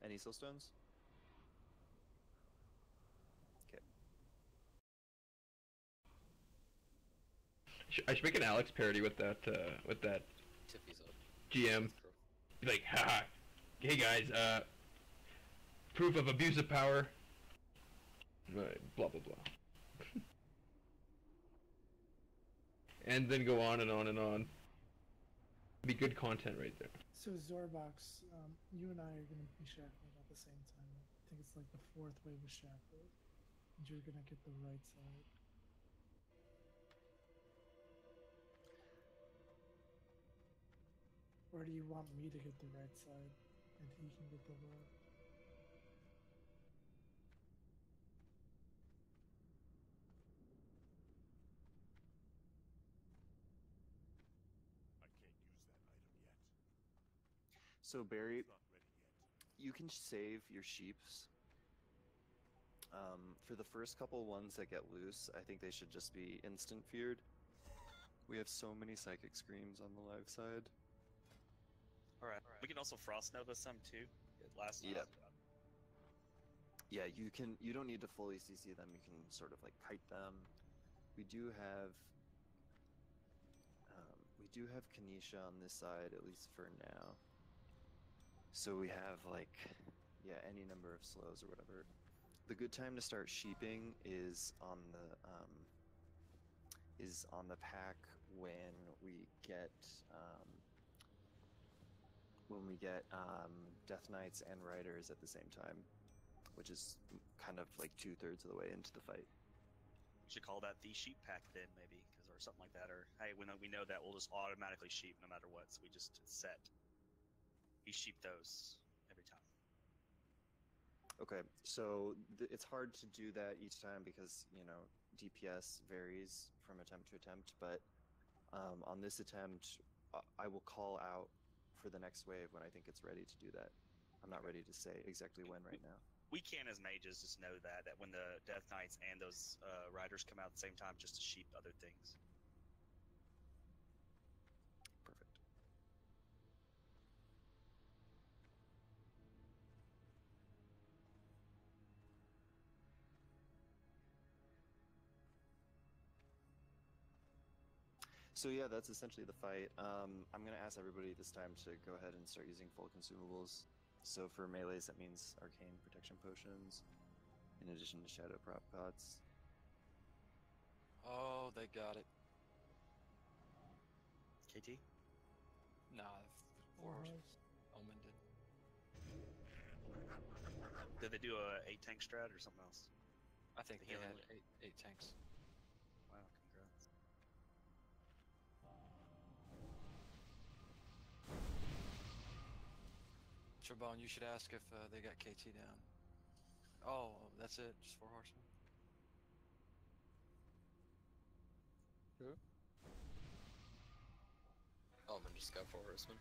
Any soulstones? Okay. I should make an Alex parody with that Tiffy's up. GM. Be like, haha, hey guys, proof of abuse of power. Blah blah blah. And then go on and on and on. Be good content right there. So Zorbox, you and I are going to be shackled at the same time. I think it's like the 4th wave of shackled. And you're going to get the right side. Or do you want me to get the right side and he can get the left? So Barry, you can save your sheeps. For the first couple ones that get loose, I think they should just be instant feared. We have so many psychic screams on the live side. Alright. We can also frost nova some too. It lasts. Yep. Yeah, you don't need to fully CC them, you can sort of like kite them. We do have Kanisha on this side, at least for now. So we have like, yeah, any number of slows or whatever. The good time to start sheeping is on the pack when we get Death Knights and Riders at the same time, which is kind of like 2/3 of the way into the fight. We should call that the sheep pack then, maybe, or something like that. Or hey, when we know that, we'll just automatically sheep no matter what. So we just set. You sheep those every time. Okay, so it's hard to do that each time because, you know, DPS varies from attempt to attempt, but on this attempt, I will call out for the next wave when I think it's ready to do that. I'm not ready to say exactly when right now. We can, as mages, just know that when the Death Knights and those Riders come out at the same time, just to sheep other things. Perfect. So yeah, that's essentially the fight. I'm going to ask everybody this time to go ahead and start using full consumables. So for melees, that means arcane protection potions, in addition to shadow prop pots. Oh, they got it. KT? Nah, four horses. Omen did. Did they do a 8 tank strat or something else? I think they had eight tanks. Wow, congrats. Trebone, you should ask if they got KT down. Oh, that's it? Just 4 horsemen? Who? Omen just got 4 horsemen.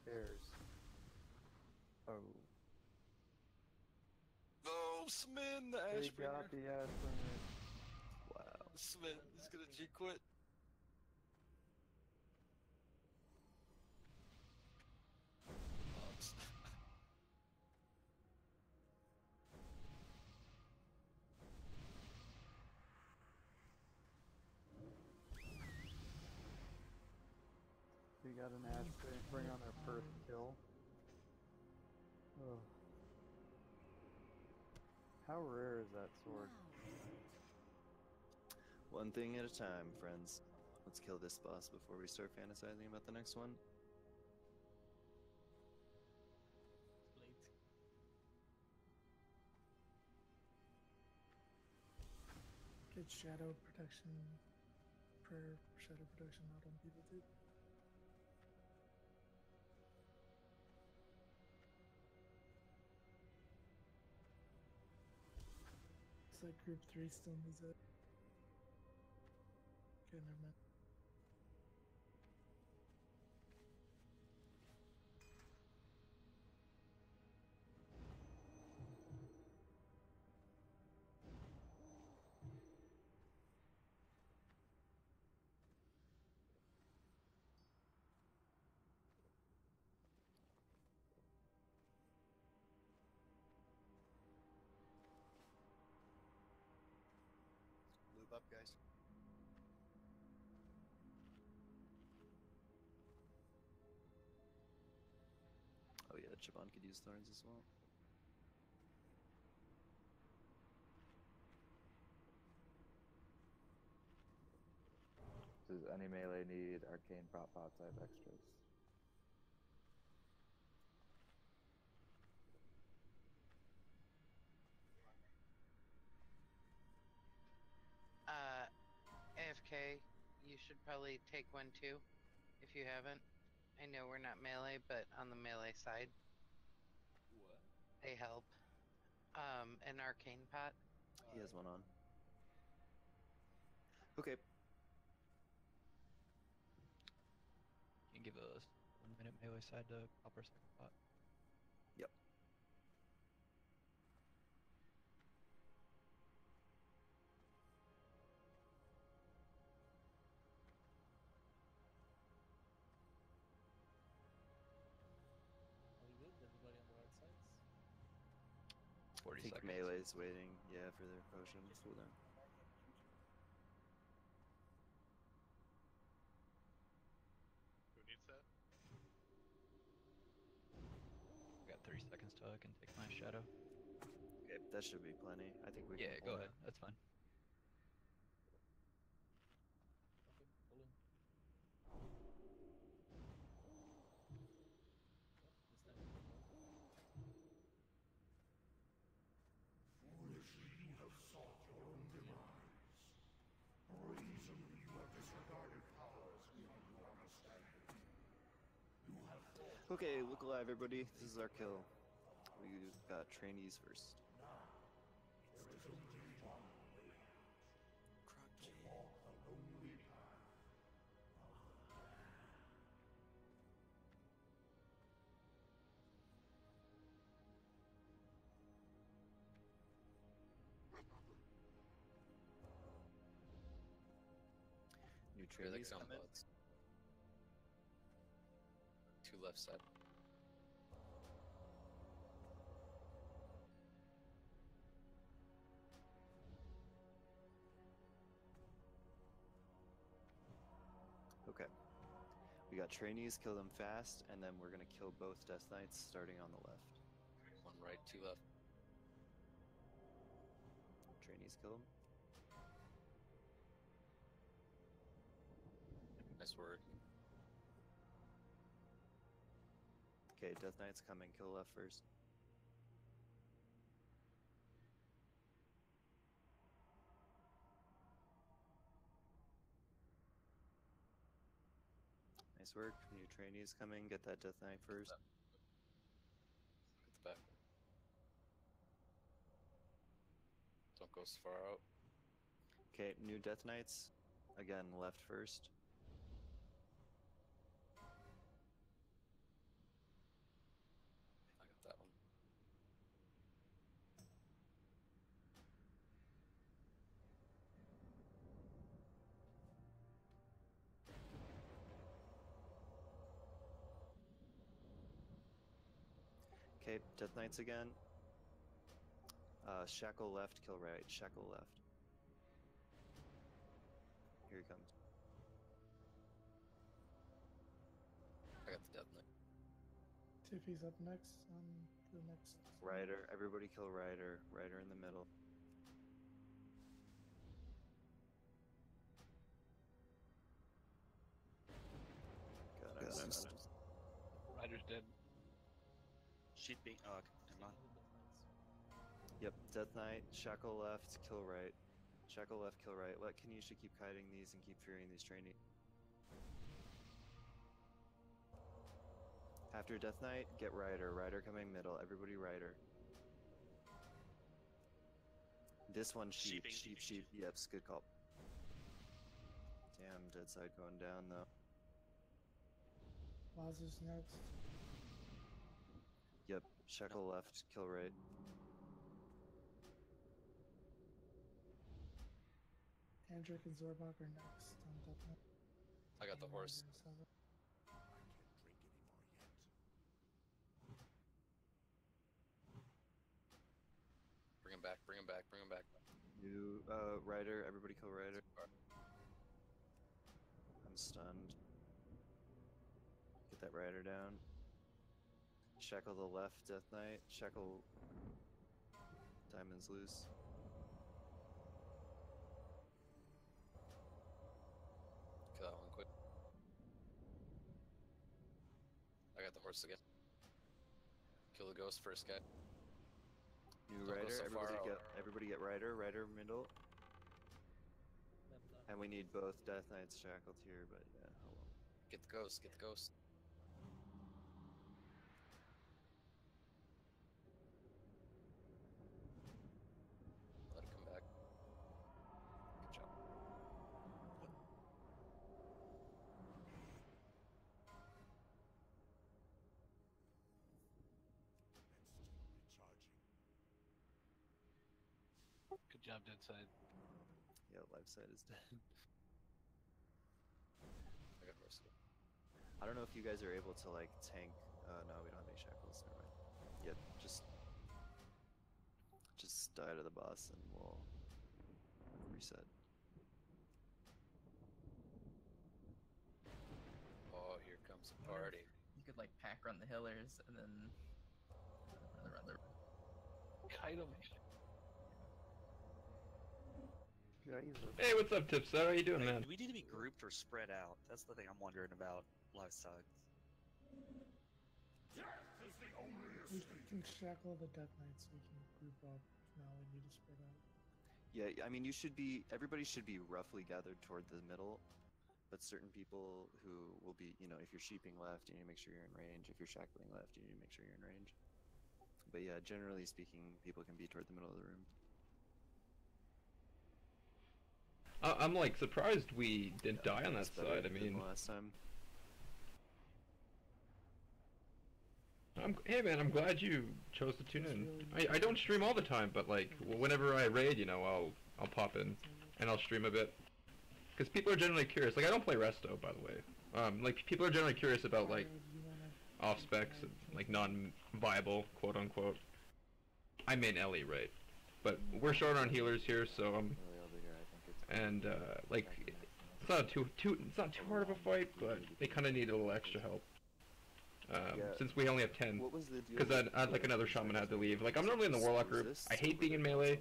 Bears. Oh. Oh, Smin, the They Ashbringer. got the Ashbringer. Wow. Smin is gonna G-quit. got an Ash bring on their first kill. Ugh. How rare is that sword? One thing at a time, friends. Let's kill this boss before we start fantasizing about the next one. Late. Get shadow protection, prayer shadow protection out on people too. It's like group 3 still needs it. Okay, never mind. Lube up, guys. Oh yeah, Shaman could use thorns as well. Does any melee need arcane prop pots? I have extras. AFK, you should probably take one too, if you haven't. I know we're not melee, but on the melee side, What? they help. An arcane pot. He has one on. Okay. You can give a 1 minute melee side to copper second pot. Yep. Are we good? Everybody on the right sides? 40 I think seconds. melee's waiting, yeah, for their potion cooldown. Who needs that? I got 30 seconds till I can take my shadow. Okay, that should be plenty. I think we can Yeah, pull go it. ahead. That's fine. Okay, pull in. Yep, this time you can move. Foolishly you have sought your own demise. Brazenly you have disregarded powers beyond your understanding. You have fought. Okay, look alive, everybody. This is our kill. We got trainees first. There is only one way out. To walk the lonely path of the damned. New Here they trainees come, come in. buds. 2 left side. Okay. We got trainees, kill them fast, and then we're gonna kill both Death Knights starting on the left. 1 right, 2 left. Trainees kill them. Nice work. Okay, Death Knights coming, kill left first. Nice work. New trainees coming, get that Death Knight first. Get the back. Don't go so far out. Okay, new Death Knights. Again, left first. I got that one. Okay, Death Knights again. Shackle left, kill right. Shackle left. Here he comes. Tiffy's up next on the next. Ryder, everybody kill Ryder. Ryder in the middle. Got him. Ryder's dead. Sheep being. Oh, okay, never mind. Yep, Death Knight, Shackle left, kill right. Shackle left, kill right. Let Kanisha keep kiting these and keep fearing these trainees. After Death Knight, get Ryder. Ryder coming middle. Everybody Ryder. This one sheep. Sheep. Yep, good call. Damn, dead side going down though. Lazarus next. Yep, Shackle left, kill right. Andric and Zorbok are next on Death Knight. I got the horse. Bring him back, bring him back, bring him back. You, Ryder, everybody kill Ryder. I'm stunned. Get that Ryder down. Shackle the left, Death Knight. Shackle Diamonds loose. Kill that one quick. I got the horse again. Kill the ghost first guy. New Don't go Ryder, so far out. everybody get Ryder. Ryder middle. And we need both Death Knights shackled here, but yeah, hold on. Get the ghost, get the ghost. Let it come back. Good job. Good job, dead side. Yeah, life side is dead. I got horse again. I don't know if you guys are able to like tank. No, we don't have any shackles. Never mind. Yep, just die to the boss and we'll reset. Oh, here comes a party. You could like pack run the healers and then run the Kite him. Hey, what's up, Tipset? How you doing, Like, man? do we need to be grouped or spread out? That's the thing I'm wondering about live sides. We can shackle the Death Knight so we can group up. Now we need to spread out. Yeah, I mean, everybody should be roughly gathered toward the middle, but certain people who will be, if you're sheeping left, you need to make sure you're in range. If you're shackling left, you need to make sure you're in range. But yeah, generally speaking, people can be toward the middle of the room. I'm like surprised we didn't die on that side. I mean, last time. Hey man, I'm glad you chose to tune in. I don't stream all the time, but like whenever I raid, I'll pop in and I'll stream a bit. Because people are generally curious. Like I don't play resto, by the way. Like people are generally curious about like off specs and like non-viable, quote unquote. I main Ellie, right? But we're short on healers here, so and like it's not too hard of a fight, but they kind of need a little extra help. Since we only have 10, because I'd like another shaman had to leave. Like I'm normally in the warlock group. I hate being in melee.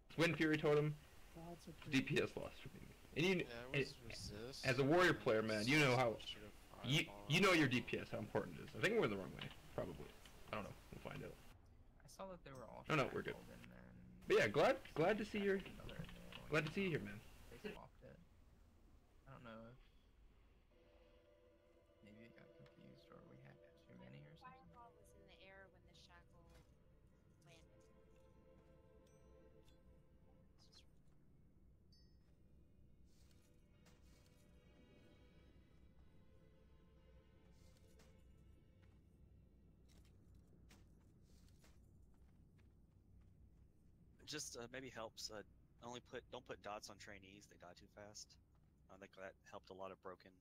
It's Wind Fury Totem. DPS lost for me. And as a warrior player, man, you know how you know your DPS how important it is. I think we're in the wrong way, probably. I don't know. We'll find out. I saw that they were all. No, we're good. But yeah, glad to see you here, man. They swapped it. I don't know if maybe it got confused or we had too many or something. Fireball was in the air when the shackle landed. Just maybe helps. Don't put dots on trainees. They die too fast. I think that helped a lot of broken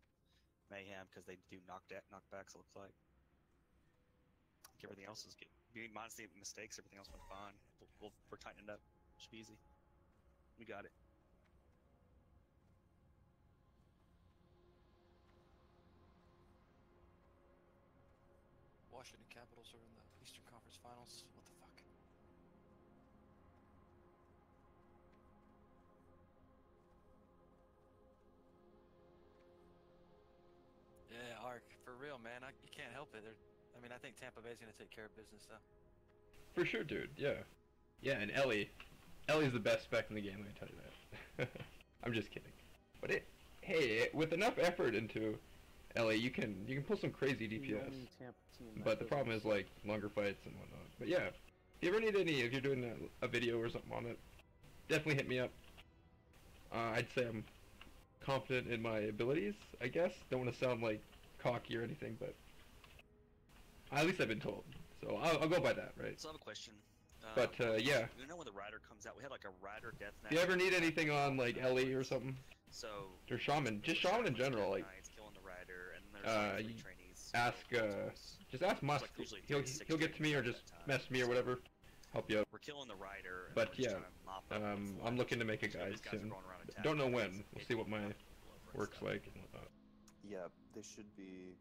mayhem because they do knockbacks. It looks like. Everything else is good. Minus the mistakes, everything else went fine. We're tightening up. Should be easy. We got it. Washington Capitals are in the Eastern Conference Finals. What the fuck? Yeah, Ark, for real, man. You can't help it. I mean, I think Tampa Bay's gonna take care of business, though. For sure, dude. Yeah. Yeah, and Ellie's the best spec in the game. Let me tell you that. I'm just kidding. But hey, with enough effort into Ellie, you can pull some crazy DPS. But the problem is like longer fights and whatnot. But yeah, if you ever need if you're doing a video or something on it, definitely hit me up. I'd say I'm confident in my abilities, I guess. Don't want to sound like cocky or anything, but at least I've been told. So I'll go by that, right? So I have a question. But yeah. You know when the rider comes out, we had like a rider deathmatch. If you ever need anything on like Ellie or something, so or Shaman, just Shaman in general, like killing the rider, and there's you trainees. ask just ask Musk. He'll get to me or just mess me or whatever. Help you out. We're killing the rider. But yeah, I'm looking to make a guide soon. Don't know when. We'll see what my work's like and whatnot. Yeah, they should be.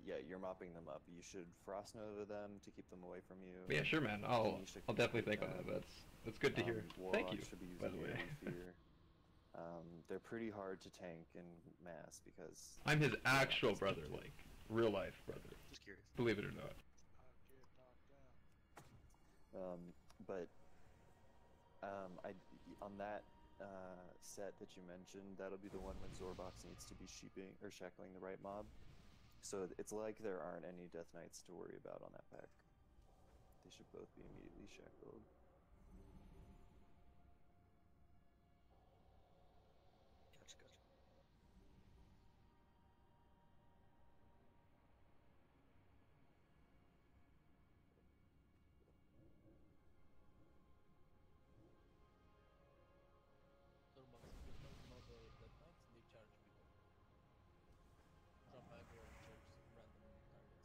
Yeah, you're mopping them up. You should frost nova them to keep them away from you. Yeah, sure, man. I'll definitely think on that. That's good to hear. Thank you. By the way. They're pretty hard to tank in mass because I'm his actual brother, like real life brother. Just curious. Believe it or not. But on that set that you mentioned, that'll be the one when Zorbox needs to be sheeping or shackling the right mob. So it's like there aren't any Death Knights to worry about on that pack. They should both be immediately shackled. Gotcha. Turbox, if you're talking about the Death Knights, they charge people. Drop aggro and charge random targets.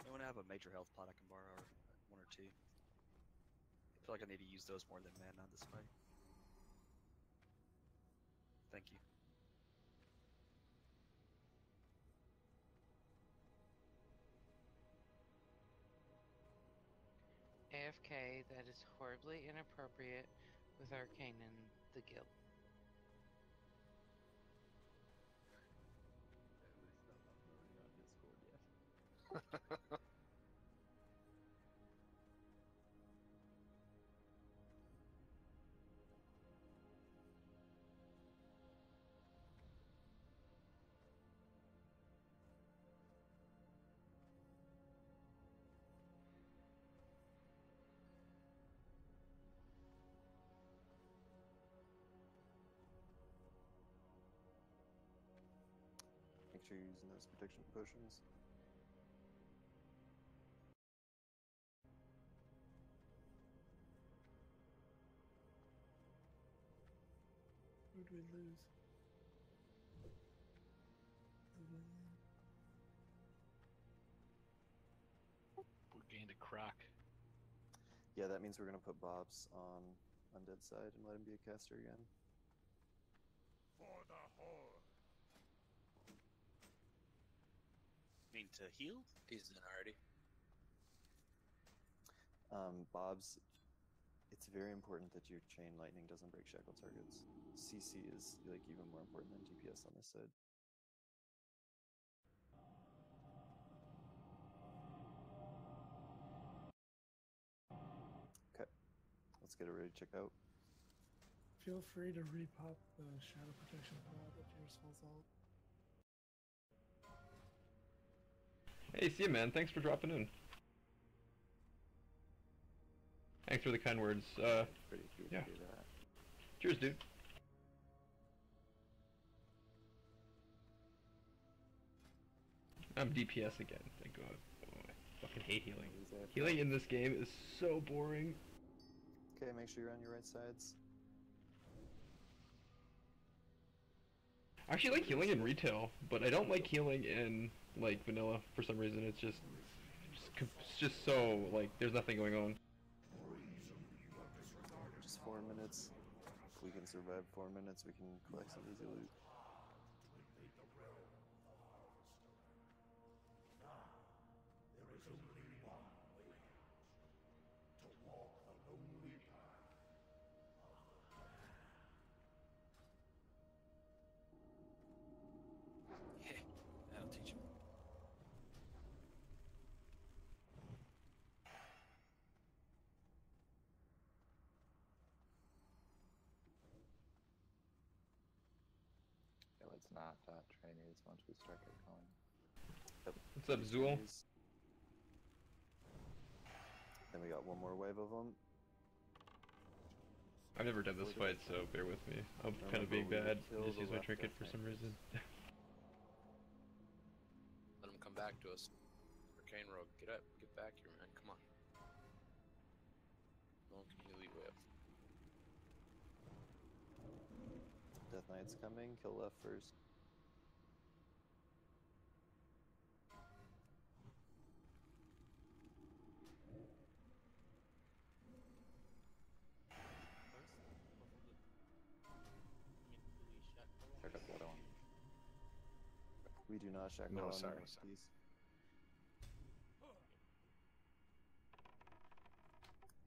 I want to have a major health pot I can borrow, or one or two. I feel like I need to use those more than mana this fight. Thank you. AFK, that is horribly inappropriate with Arcane in the guild. Make sure you're using those protection potions. Who'd we lose? We gained a crack. Yeah, that means we're gonna put Bobs on Undead side and let him be a caster again. For the Horde. Mean to heal? He's in already. Bob's, it's very important that your chain lightning doesn't break shackle targets. CC is like even more important than DPS on this side. Okay, let's get it ready to check out. Feel free to repop the shadow protection pod if yours falls out. Hey, see you, man. Thanks for dropping in. Thanks for the kind words. Pretty cool yeah. to do that. Cheers, dude. I'm DPS again, thank god. Oh, I fucking hate healing. Healing in this game is so boring. Okay, make sure you're on your right sides. I actually like healing in retail, but I don't like healing in, like, vanilla for some reason. It's just so, like, there's nothing going on. Just 4 minutes. If we can survive 4 minutes, we can collect some easy loot. There is only one way out. To walk the lonely path of the Yeah, that'll teach him. Yeah, let's not trainees once we start getting going. What's up, Zool? Then we got one more wave of them. I've never done this fight, so bear with me. I'm kind of being bad. I just use my trinket for some reason. Let him come back to us. Arcane Rogue, get up, get back here, man. Come on. No one can heal you way up. Death Knight's coming. Kill left first. Check up the other one. We do not shackle No, on sorry, these. sorry.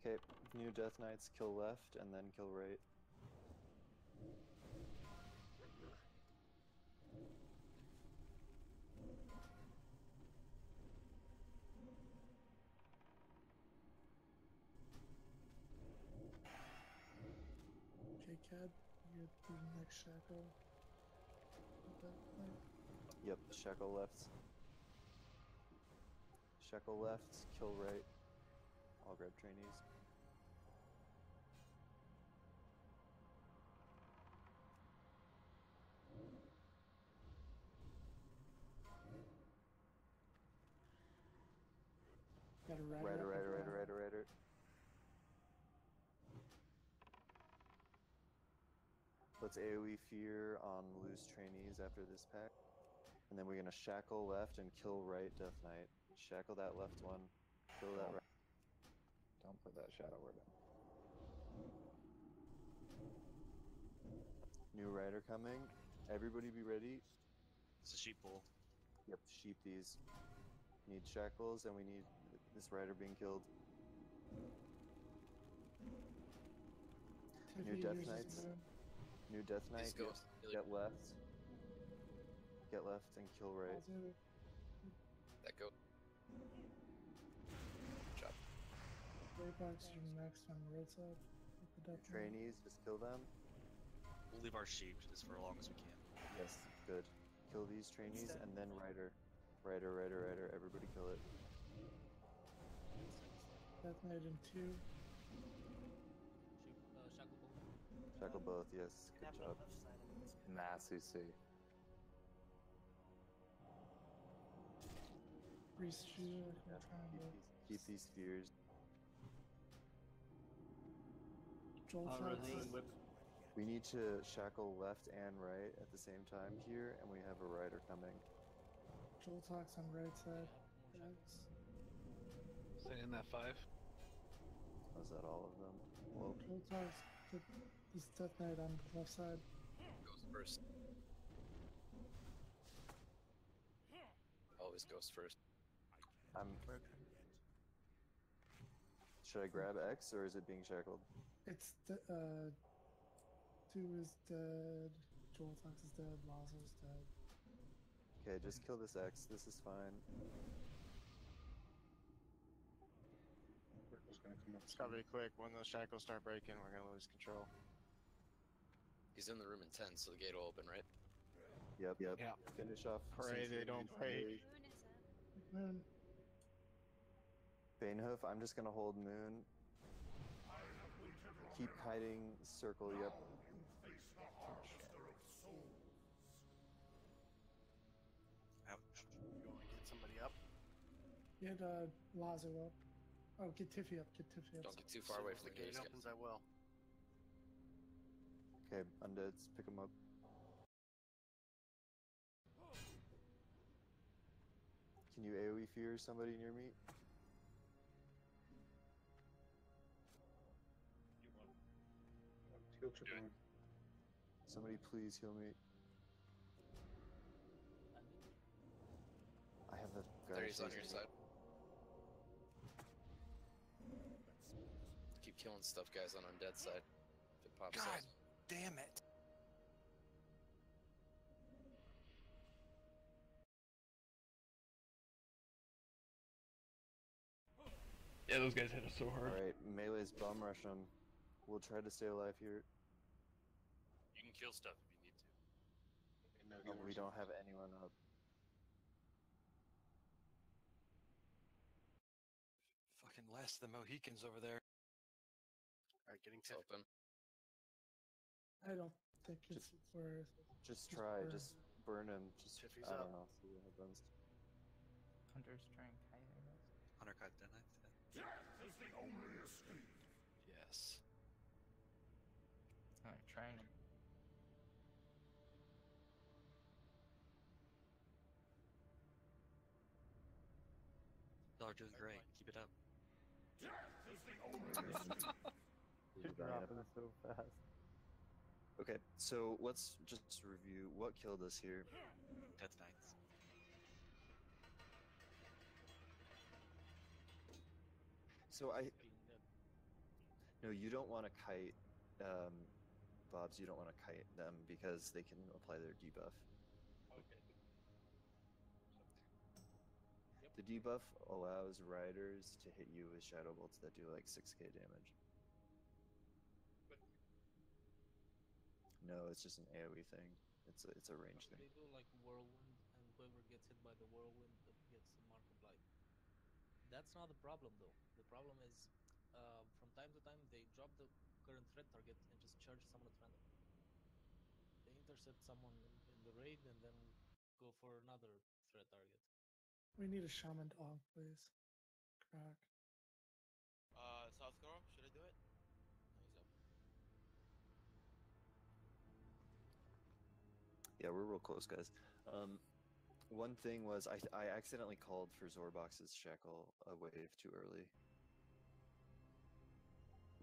Okay, new Death Knights, kill left and then kill right. Okay, Cad, you're the next shackle. Yep, shackle left. Shackle left, kill right. I'll grab trainees. Got a Rider. Let's AoE fear on loose trainees after this pack. And then we're gonna shackle left and kill right Death Knight. Shackle that left one. Kill that right. Don't put that shadow word in. New rider coming. Everybody be ready. It's a sheep pool. Yep, sheep these. Need shackles and we need this rider being killed. New Death Knights. New Death Knight. Get left. Get left and kill right. That go. Good job. Waybox are next on the right side. With the Death Knight. Trainees, just kill them. We'll leave our sheep just for as long as we can. Yes, good. Kill these trainees and then rider. Rider. Everybody kill it. Death Knight in 2. Shackle both, yes. Good job. Nah, CC. Priest Shield, I can try and Keep these spheres. Joel Fox. We need to shackle left and right at the same time here, and we have a rider coming. Joel Talks on right side. Stay in that 5. Was that all of them? Well, Joel Talks put this Death Knight on the left side. Goes first. Always goes first. Should I grab X or is it being shackled? It's 2 is dead. Joel Talks is dead. Lazo's dead. Okay, just kill this X. This is fine. It's gotta be quick. When those shackles start breaking, we're gonna lose control. He's in the room in 10, so the gate will open, right? Yep. Yeah. Finish off. Pray they don't break. Moon. Banehoof, I'm just gonna hold Moon. Keep kiting circle, yep. Ouch. Get Lazo up. Oh, get Tiffy up. Get Tiffy up. Don't get too far away from the gate caves. guys. opens, I will. Okay, undeads, pick them up. Can you AoE fear somebody near me? Heal triple one. Somebody please heal me. I have the guard. There he's on your side. Keep killing stuff, guys, on undead side. If it pops God up. damn it! Yeah, those guys hit us so hard. Alright, melee's bomb rush them. We'll try to stay alive here. You can kill stuff if you need to. Oh, we don't have anyone up. Fucking last of the Mohicans over there. Alright, getting It's open. I don't think it's worth. Just try, burn. just burn him. Just Tiffy's I up. don't know. See what happens. Hunters trying kite, I guess. Hunter kite dead knight. Death is the only escape. Yes. Alright, trying. Y'all are doing great. Keep it up. Death is the only escape. You're dropping so fast. Okay, so let's just review what killed us here. Death knights. So no, you don't want to kite, Bobs. You don't want to kite them because they can apply their debuff. Okay. The debuff allows riders to hit you with shadow bolts that do like 6k damage. No, it's just an AoE thing. It's a range thing. They do like whirlwind, and whoever gets hit by the whirlwind gets a mark of light. That's not the problem though. The problem is, from time to time they drop the current threat target and just charge someone at random. They intercept someone in the raid and then go for another threat target. We need a shaman dog, please. Crack. South Girl, should I do it? No, he's up. Yeah, we're real close, guys. One thing was I accidentally called for Zorbox's shackle a wave too early.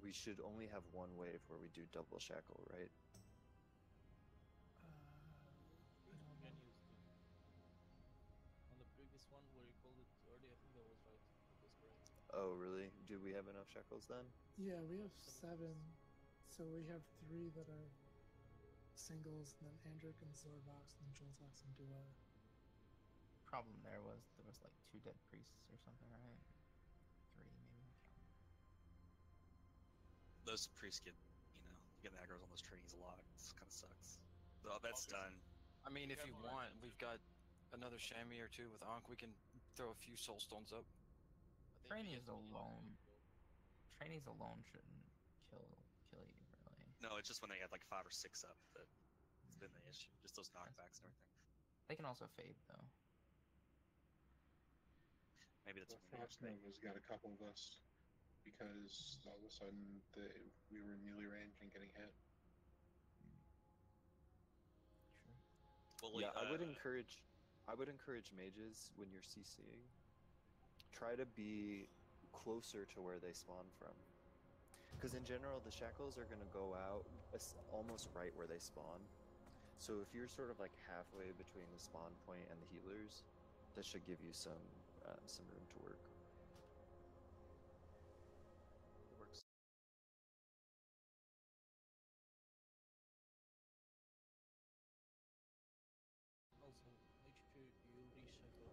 We should only have one wave where we do double shackle, right? On the previous one where you called it early, I think that was right. That was correct. Oh, really? Do we have enough shackles then? Yeah, we have 7. So we have 3 that are singles, and then Andric and Zorbox, and then Joltax and Dua. Problem there was like 2 dead priests or something, right? 3 maybe. Those priests get, get aggroes on those trainings a lot. It kind of sucks. So that's done. I mean, if you want, we've got another chamois or 2 with Ankh. We can throw a few soul stones up. Trainees alone shouldn't kill you really. No, it's just when they have like 5 or 6 up that it's been the issue. Just those knockbacks and everything. They can also fade though. Maybe that's Well, Frostgrove has got a couple of us because all of a sudden we were in melee range and getting hit. Well, Yeah, I would encourage mages when you're CCing. Try to be closer to where they spawn from, because in general the shackles are going to go out almost right where they spawn. So if you're sort of like halfway between the spawn point and the healers, that should give you some room to work. It works. Also, make sure you reshackle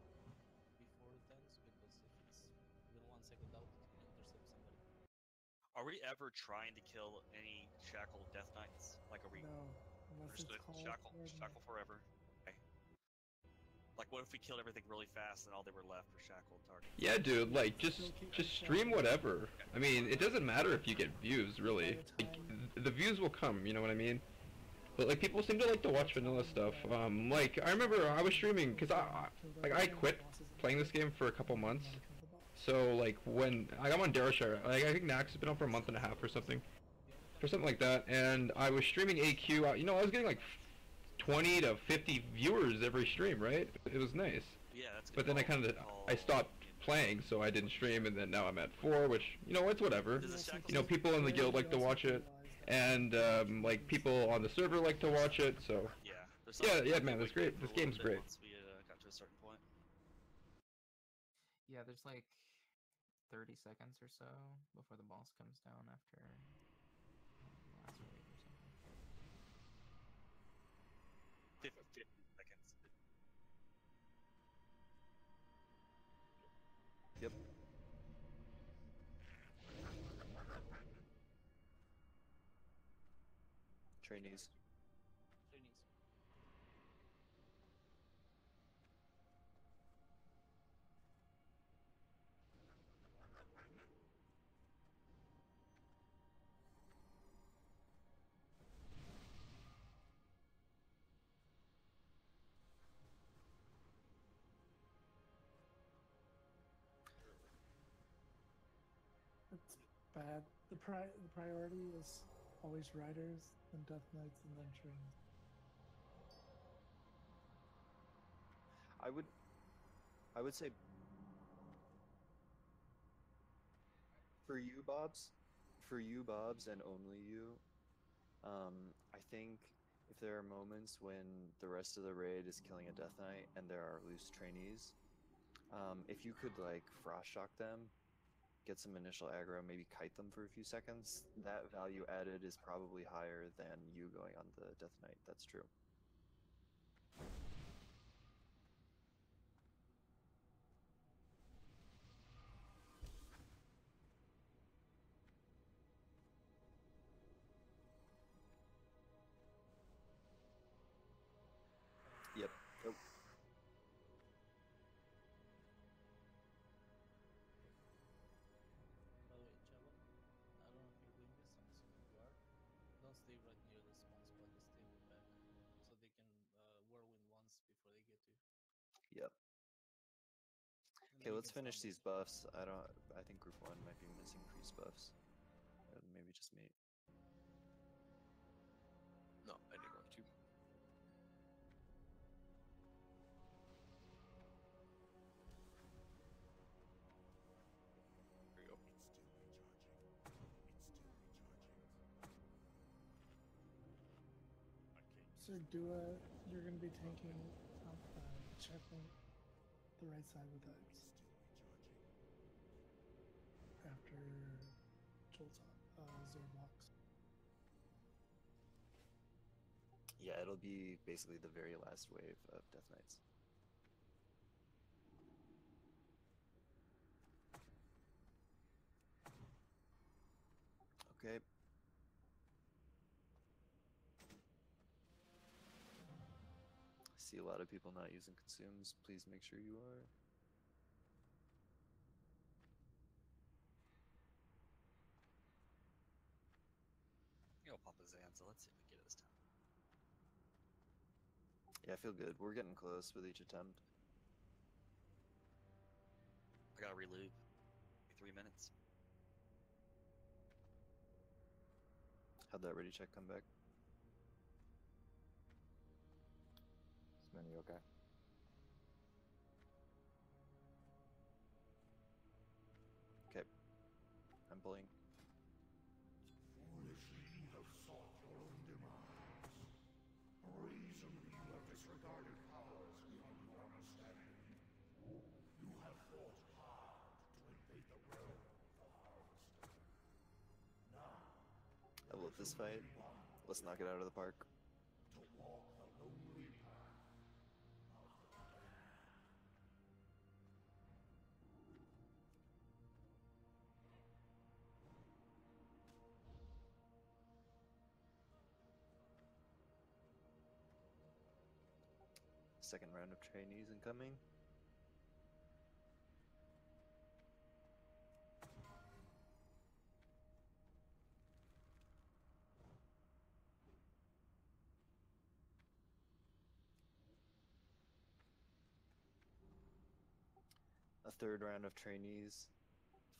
before it ends, because if it's even 1 second out, it can intercept somebody. Are we ever trying to kill any shackle death knights? Like, are we? No, unless it's Understood. called Shackle forever. Okay. Like, what if we killed everything really fast and all they were left were shackled targets? Yeah, dude, like, just stream whatever. I mean, it doesn't matter if you get views, really. Like, the views will come, you know what I mean? But, like, people seem to like to watch vanilla stuff. Like, I remember I was streaming, because I quit playing this game for a couple months, So like when I'm on Darashare, like I think Naxx has been up for a month and a half or something, like that, and I was streaming AQ. You know, I was getting like 20 to 50 viewers every stream, right? It was nice. Yeah, that's good. But then I stopped playing, so I didn't stream, and then now I'm at 4, which, you know, it's whatever. You know, people in the guild like to watch it, and like people on the server like to watch it, so. Yeah, man, it's great. This game's great. Once we got to a certain point. Yeah, there's like 30 seconds or so before the boss comes down after the last wave or something. 50 seconds. Yep. Trainees. It's bad. The priority is always riders, then death knights, and then trains. I would say for you, Bobs, and only you. I think if there are moments when the rest of the raid is killing a death knight and there are loose trainees, if you could like frost shock them, get some initial aggro, maybe kite them for a few seconds, that value added is probably higher than you going on the death knight. That's true. Yep. Oh. By the way, Chavo, I don't know if you're doing this, I'm assuming you are. Don't stay right near the spawn spot, just stay in the back. So they can whirlwind once before they get to you. Yep. And Okay, then you let's can finish stun these buffs. I think group 1 might be missing priest buffs. Maybe just me. No, I need one too. There you go. So Dua, you're going to be tanking checkmate the right side with ice. After Jolt's Zerg blocks. Yeah, it'll be basically the very last wave of Death Knights. Okay. I see a lot of people not using consumes. Please make sure you are. You know, Papa Zanza, let's see if we get it this time. Yeah, I feel good. We're getting close with each attempt. I gotta reloop. 3 minutes. How'd that ready check come back? Smin, you okay? Okay. I'm pulling. Foolishly you have sought your own demise. Brazenly you have disregarded powers beyond your understanding. You have fought hard to invade the realm of the Harvester. Now, I love this fight. Let's knock it out of the park. to walk the lonely path of the damned. Second round of trainees incoming. A third round of trainees,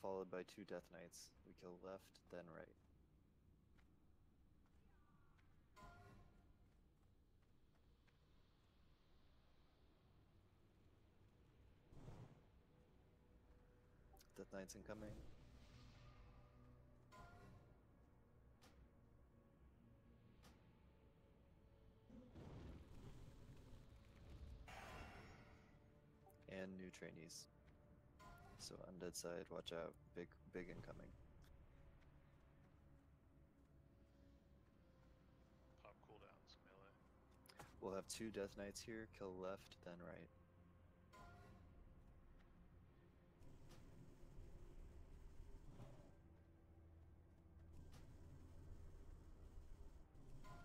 followed by 2 Death Knights. We kill left, then right. Death Knights incoming. And new trainees. So undead side, watch out. Big incoming. Pop cooldowns, melee. We'll have 2 Death Knights here. Kill left, then right.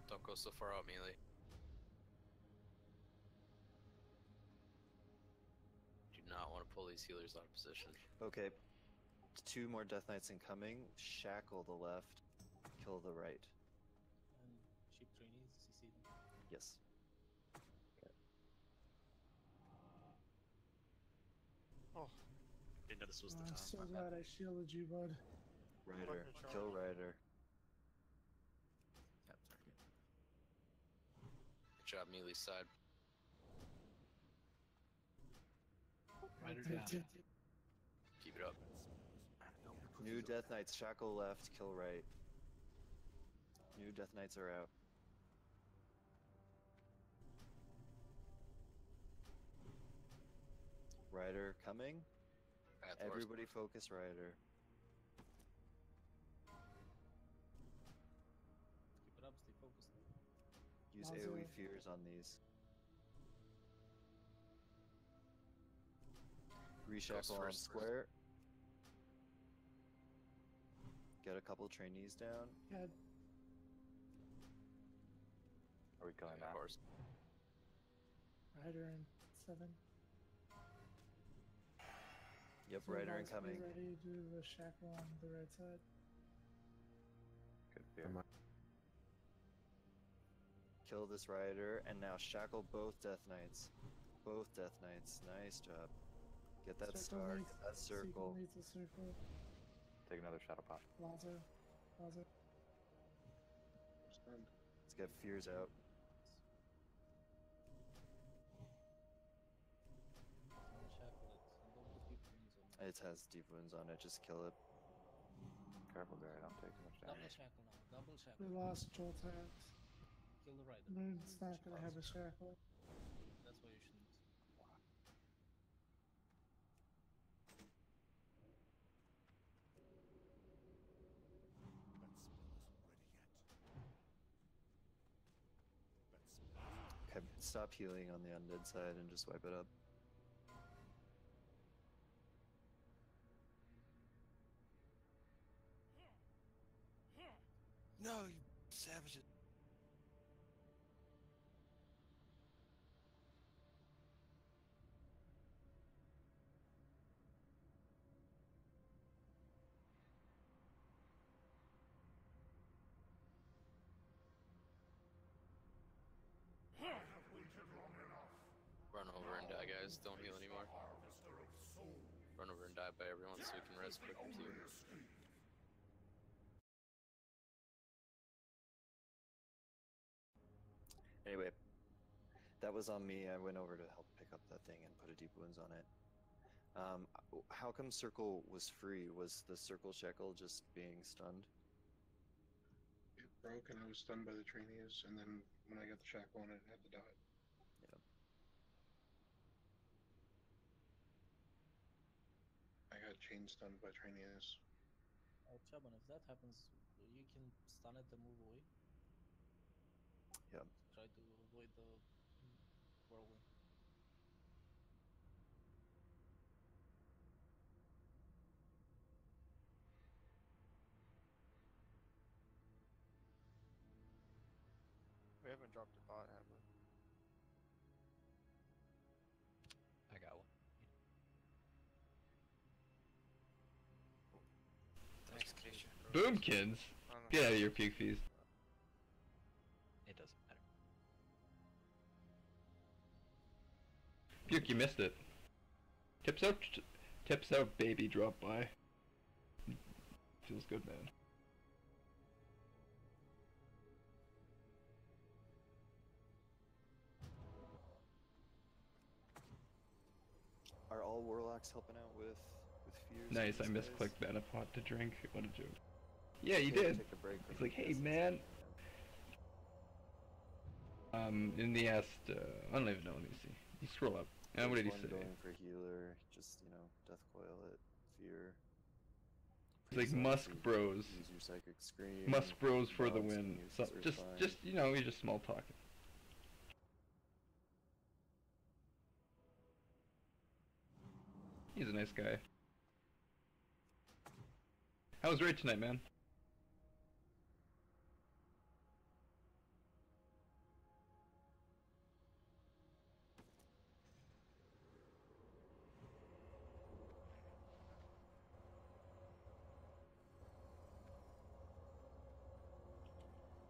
Don't go so far out, melee. Do not want to pull these healers out of position. Okay. 2 more Death Knights incoming. Shackle the left. Kill the right. And sheep trainees, CC them. Yes. Oh. Didn't know this was the I'm time. so glad I shielded you, bud. Rider. Kill Rider. Yep, target. Good job, melee side. Rider down. Keep it up. New Death Knights. Shackle left. Kill right. New Death Knights are out. Rider coming. Everybody focus Rider. Keep it up, stay focused. Use Mazel. AoE fears on these. Reshackle on square. Get a couple trainees down. Yeah. Are we killing that? Horse. Rider in 7. Yep, So Rider guys, be incoming. ready to do the shackle on the right side. Good fear. Kill this Rider, and now shackle both Death Knights. Both Death Knights. Nice job. Get that star. Get that circle. Needs a circle. Take another shadow pop. Plaza. Plaza. Let's get fears out. Shackle it. And don't put deep wounds on it. It has deep wounds on it. Just kill it. Careful, Barry. Don't take too much Double damage. shackle now. Double shackle. We lost Jolt Hands. Kill the rider. Moon's not gonna have a shackle. That's why you shouldn't. Okay, stop healing on the undead side and just wipe it up. No, you savages. Run over and die, guys. Don't heal anymore. Run over and die by everyone so we can rest quicker too. Anyway, that was on me. I went over to help pick up that thing and put a deep wounds on it. How come circle was free? Was the circle shackle just being stunned? It broke and I was stunned by the trainees, and then when I got the shackle on it, it had to die. Yeah. I got chain stunned by trainees. Shaman, if that happens, you can stun it and move away. Yeah. Try to avoid the whirlwind. We haven't dropped a bot, have we? I got one. Thanks, Christian. Boomkins! Get out of your pig feast. It doesn't matter. Puke, you missed it. Tips out. Tips out, baby, drop by. Feels good, man. Are all warlocks helping out with fears? Nice, I these days? misclicked Banapot to drink. What a joke. Yeah, you Okay, did. take a break It's from like, hey, this. man. In the asked, I don't even know. Let me see. You scroll up. What did he There's say? one going for healer, just, you know, death coil it, fear. It's like Priest Musk obviously Bros. Use your psychic scream. Musk Bros for the dogs can win. use So, Surge Bind. just you know, you're just small talking. He's a nice guy. How was raid tonight, man?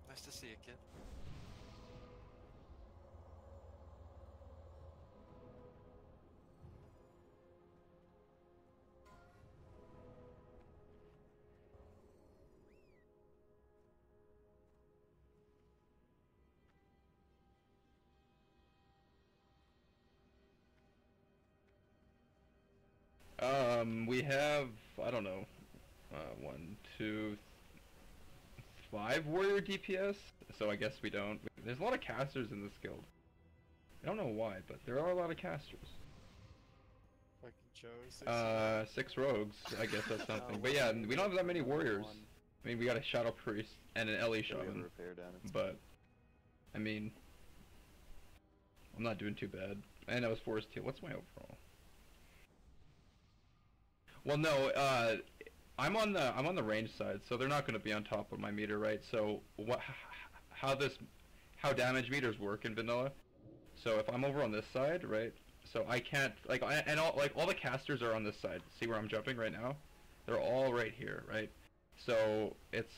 Nice to see you, kid. We have, I don't know, 1, 2, 5 warrior DPS, so I guess we don't. There's a lot of casters in this guild. I don't know why, but there are a lot of casters. Fucking Joe. 6 rogues, I guess that's something. But yeah, we don't have that many warriors. I mean, we got a Shadow Priest and an LE Shaman, but, I mean, I'm not doing too bad. And I was forced to. What's my overall? Well, no, I'm on the range side, so they're not going to be on top of my meter, right? So how damage meters work in vanilla? So if I'm over on this side, right? So I can't all the casters are on this side. See where I'm jumping right now? They're all right here, right? So it's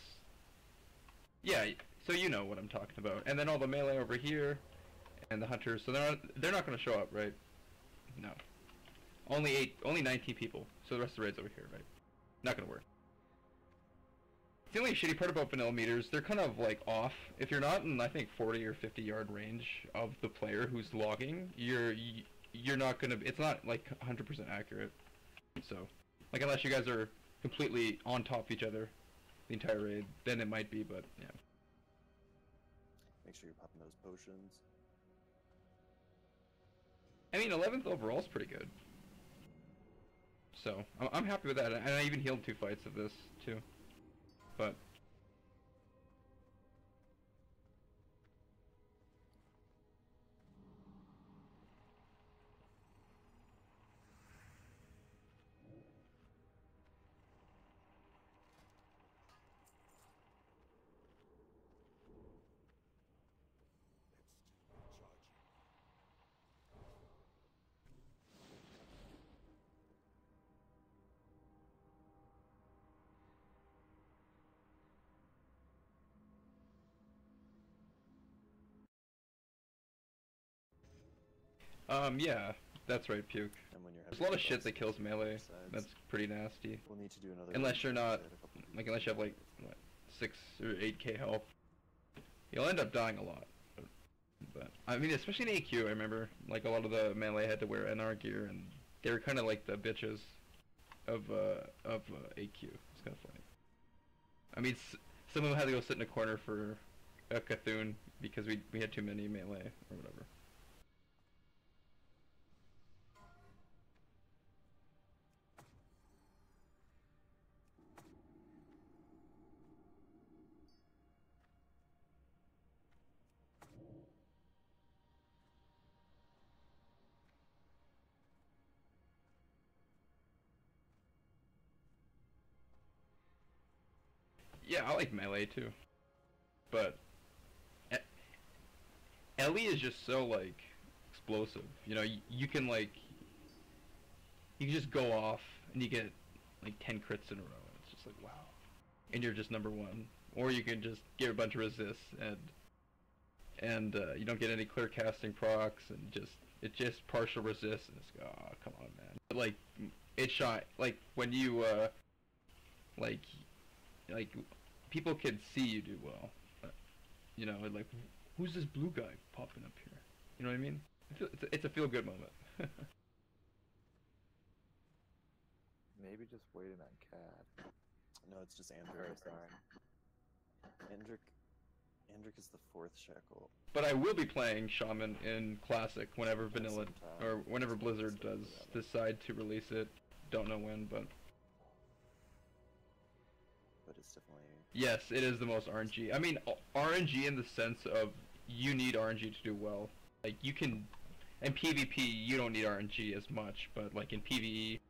so you know what I'm talking about. And then all the melee over here, and the hunters. So they're not going to show up, right? No. Only 19 people, so the rest of the raid's over here, right? Not gonna work. The only shitty part about vanilla meters, they're kind of like off. If you're not in, I think, 40 or 50 yard range of the player who's logging, you're not gonna. It's not like 100% accurate. So, like unless you guys are completely on top of each other the entire raid, then it might be. But yeah. Make sure you're popping those potions. I mean, 11th overall is pretty good. So, I'm happy with that, and I even healed 2 fights of this, too. But... yeah, that's right, Puke. There's a lot of shit that kills melee. That's pretty nasty. We'll need to do another unless you're not, like, unless you have, like, what, 6 or 8k health. You'll end up dying a lot. But, I mean, especially in AQ, I remember, like, a lot of the melee had to wear NR gear, and they were kind of like the bitches of AQ. It's kind of funny. I mean, some of them had to go sit in a corner for a Cthulhu because we had too many melee, or whatever. Yeah, I like melee too, but Ellie is just so like explosive. You know, you can like you can just go off and you get like 10 crits in a row. And it's just like wow, and you're just number 1. Or you can just get a bunch of resists and you don't get any clear casting procs and it's just partial resist and it's oh come on man. But, like it shine like when you like people can see you do well. You know, like who's this blue guy popping up here? You know what I mean? It's a feel good moment. Maybe just waiting on Cad. No, it's just Andrew. Or, sorry. Andric is the 4th Shackle. But I will be playing Shaman in Classic whenever Vanilla or whenever Blizzard does decide to release it. Don't know when, but it's definitely. Yes, it is the most RNG. I mean, RNG in the sense of you need RNG to do well. Like you can, in PvP you don't need RNG as much, but like in PvE,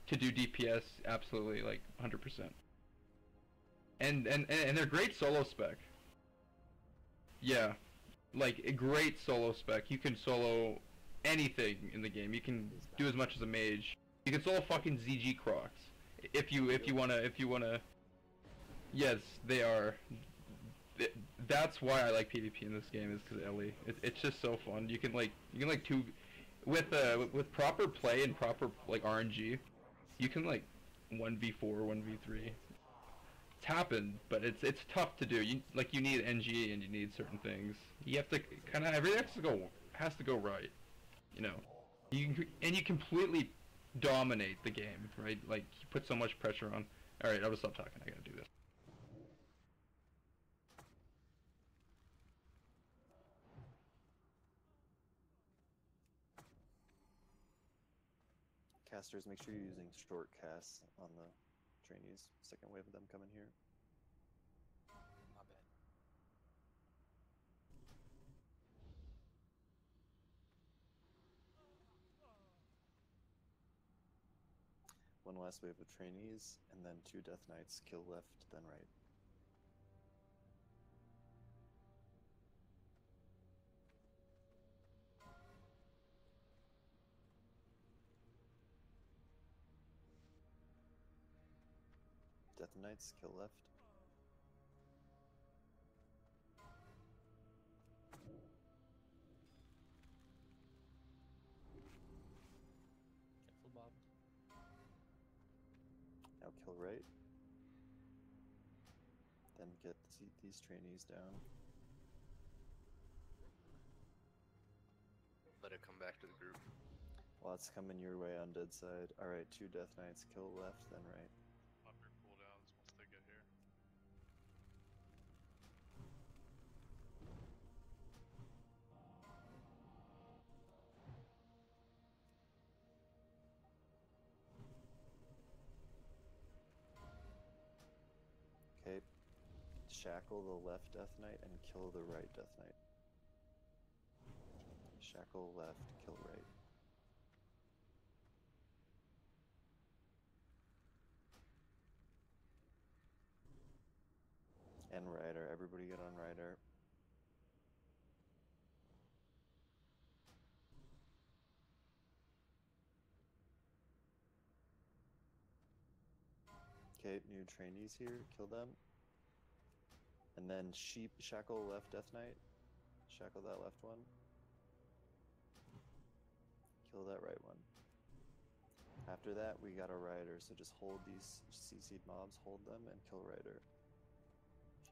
to do DPS, absolutely, like 100%. And they're great solo spec. Yeah, like a great solo spec. You can solo anything in the game. You can do as much as a mage. You can solo fucking ZG Crocs if you wanna. Yes, they are. That's why I like PvP in this game, is because Ellie. It's just so fun. You can like two with proper play and proper like RNG. You can like 1v4, 1v3. It's happened, but it's tough to do. You need NG and you need certain things. You have to kind of everything has to go right. You know, you completely dominate the game, right? Like you put so much pressure on. All right, I'll just stop talking. I gotta do this. Casters, make sure you're using short casts on the trainees. Second wave of them coming here. My bad. One last wave of trainees, and then 2 Death Knights, kill left, then right. Death Knights, kill left. Careful, Bob. Now kill right. Then get these trainees down. Let it come back to the group. Lots coming your way on dead side. Alright, 2 Death Knights, kill left, then right. Pop your cooldowns once they get here. Okay. Shackle the left Death Knight and kill the right Death Knight. Shackle left, kill right. And Rider, everybody get on Rider. Okay, new trainees here, kill them. And then shackle left Death Knight. Shackle that left one. Kill that right one. After that, we got a Rider, so just hold these CC'd mobs, hold them, and kill Rider.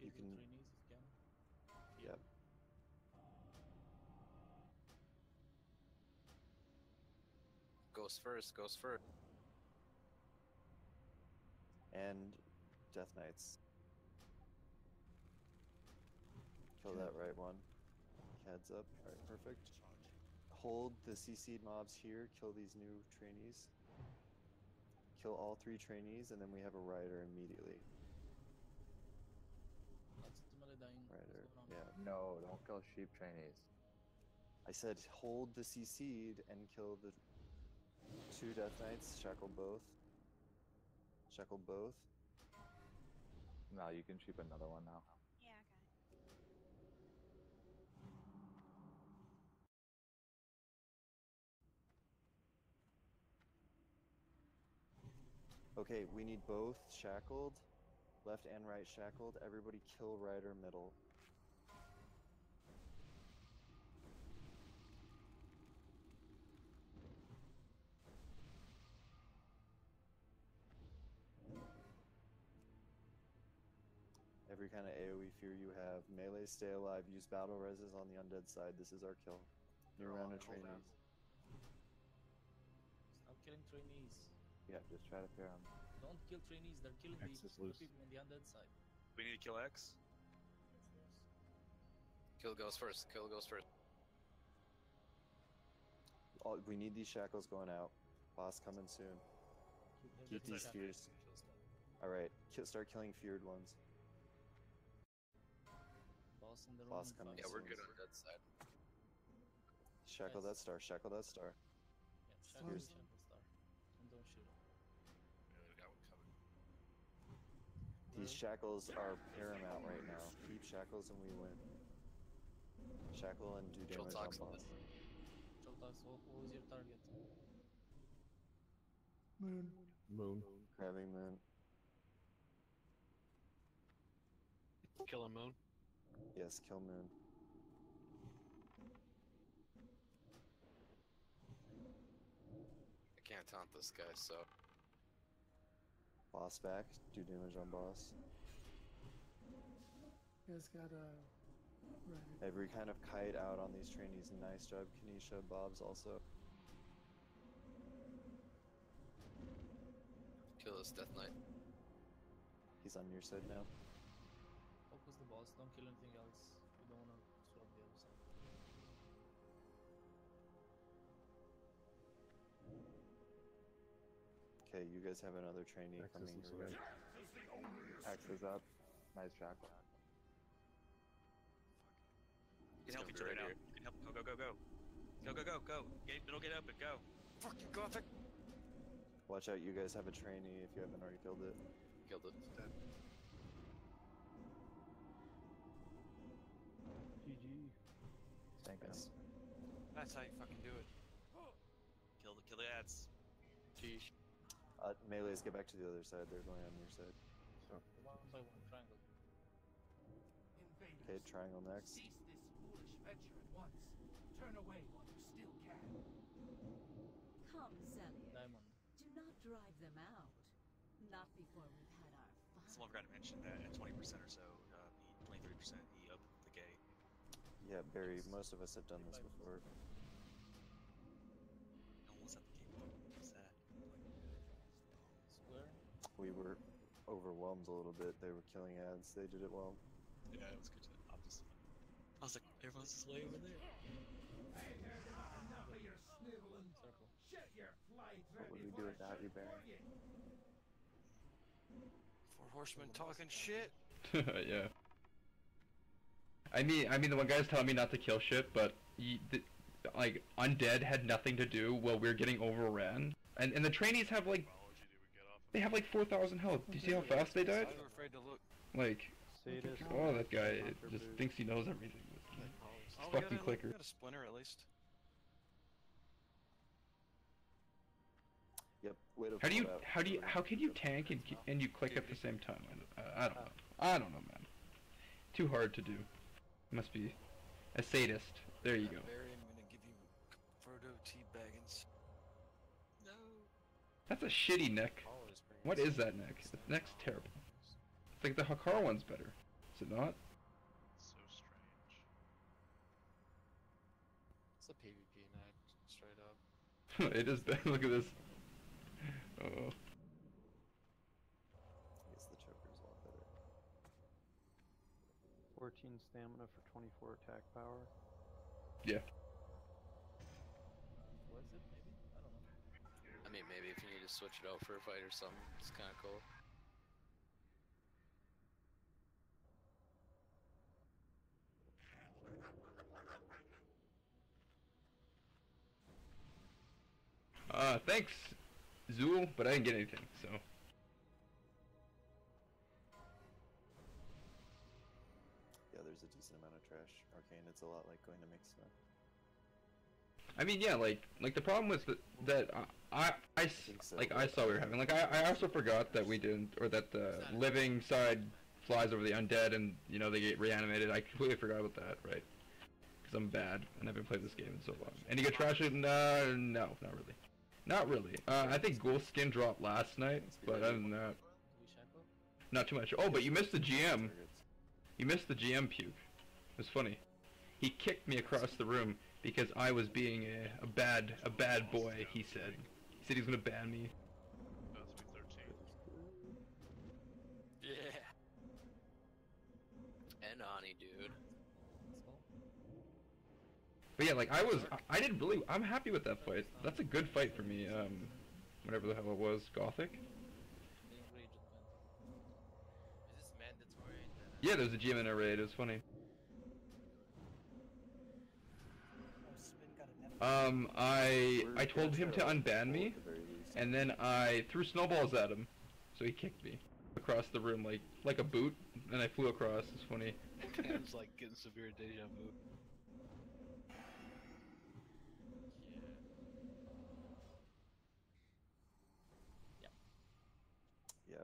You can. Trainees if you can. Yep. Goes first. And Death Knights. Kill that right one. Heads up. Alright, perfect. Hold the CC'd mobs here. Kill these new trainees. Kill all 3 trainees, and then we have a Rider immediately. Somebody dying. Rider, What's going on? yeah. No, don't kill sheep trainees. I said hold the CC'd and kill the 2 Death Knights. Shackle both. Shackle both. No, you can sheep another one now. Yeah, I got it. Okay, we need both shackled. Left and right shackled. Everybody kill Rider middle. kind of AoE fear you have. Melee, stay alive, use battle reses on the undead side. This is our kill. New round of trainees. Stop killing trainees. Yeah, just try to fear them. Don't kill trainees, they're killing X the is loose. people on the undead side. We need to kill X. Kill goes first. Kill goes first. We need these shackles going out. Boss coming soon. Keep these fears. Alright, start killing feared ones. Boss in the room. Boss coming Yeah, we're soon. good on that side. Shackle that star, shackle that star. Yeah, shackle Here's- star. And don't shoot him. Yeah, we got one coming. These shackles are paramount right now. Keep shackles and we win. Shackle and do Control damage on toxin. boss. Choltax, what was your target? Moon. Moon. Grabbing moon. Kill a moon. Yes, kill moon. I can't taunt this guy, so Boss back, do damage on boss. You guys got a. Right. Every kind of kite out on these trainees. Nice job, Kanisha. Bob's also. kill this Death Knight. He's on your side now. Focus the boss, don't kill anything else. You don't wanna swap the other side. Okay, you guys have another trainee Nexus coming is your way. Axe is up. Nice shackle. You can help each other out. You can help. Go, go, go, go. Go, go, go, go. It'll get open. Go. Fucking gothic. Watch out, you guys have a trainee if you haven't already killed it. Killed it. Dead. GG. Thank you. That's how you fucking do it. Kill the ads. Sheesh. Melees, get back to the other side. They're going on your side. One by one, triangle. Okay, triangle next. Cease this foolish venture at once. Turn away while you still can. Come, Zelia. Diamond. Do not drive them out. Not before we've had our fun. Someone forgot to mention that at 20% or so, 23%, he opened the gate. Yeah, Barry, most of us have done this before. No one was at the gate. What was that? Square. We were overwhelmed a little bit. They were killing ads. They did it well. Yeah, it was good. I was like, everyone's just way over there. Enough of your sniveling. Circle. Shut your flight. What would we do without you, Barry? Four horsemen talking shit. Yeah. I mean, the one guy's telling me not to kill shit, but like undead had nothing to do while we were getting overran, and the trainees have like, they have like 4,000 health. Do you see how fast they died? I'm afraid to look. Like, oh, that guy just thinks he knows everything. Oh, Fucking we clicker. got a splinter at least. Yep. Way to How do you pull it out. how can you tank and you click at the same time? I don't know. I don't know, man. Too hard to do. Must be a sadist. There you go. Barry, I'm gonna give you Frodo T. Baggins. No. That's a shitty neck. What is that neck? The neck's terrible. It's like the Hakar one's better. Is it not? So strange. It's a PvP neck, straight up. It is bad. Look at this. Oh. I guess the choker's a lot better. 14 stamina for 24 attack power. Yeah. Was it maybe? I don't know. I mean, maybe if you need to switch it out for a fight or something, it's kind of cool. Thanks, Zool, but I didn't get anything, so. Yeah, there's a decent amount of trash. Arcane, it's a lot like going to mix now. I mean, yeah, like the problem was that I saw we were having, like, I also forgot that we didn't, or that the living side flies over the undead and, you know, they get reanimated. I completely forgot about that, right? Because I'm bad, and I haven't played this game in so long. And you get trash it? No, not really. Not really. I think Ghoul Skin dropped last night, but other than that, not too much. Oh, but you missed the GM. You missed the GM puke. It was funny. He kicked me across the room because I was being a bad boy. He said he was gonna ban me. That's me 13. Yeah. And Ani, dude. But yeah, like I did really. I'm happy with that fight. That's a good fight for me. Whatever the hell it was, Gothic. Is this mandatory? Yeah, there was a GM in a raid. It was funny. I told him to unban me, and then I threw snowballs at him, so he kicked me across the room like a boot, and I flew across. It's funny. Cam's like getting severe deja vu. Yeah,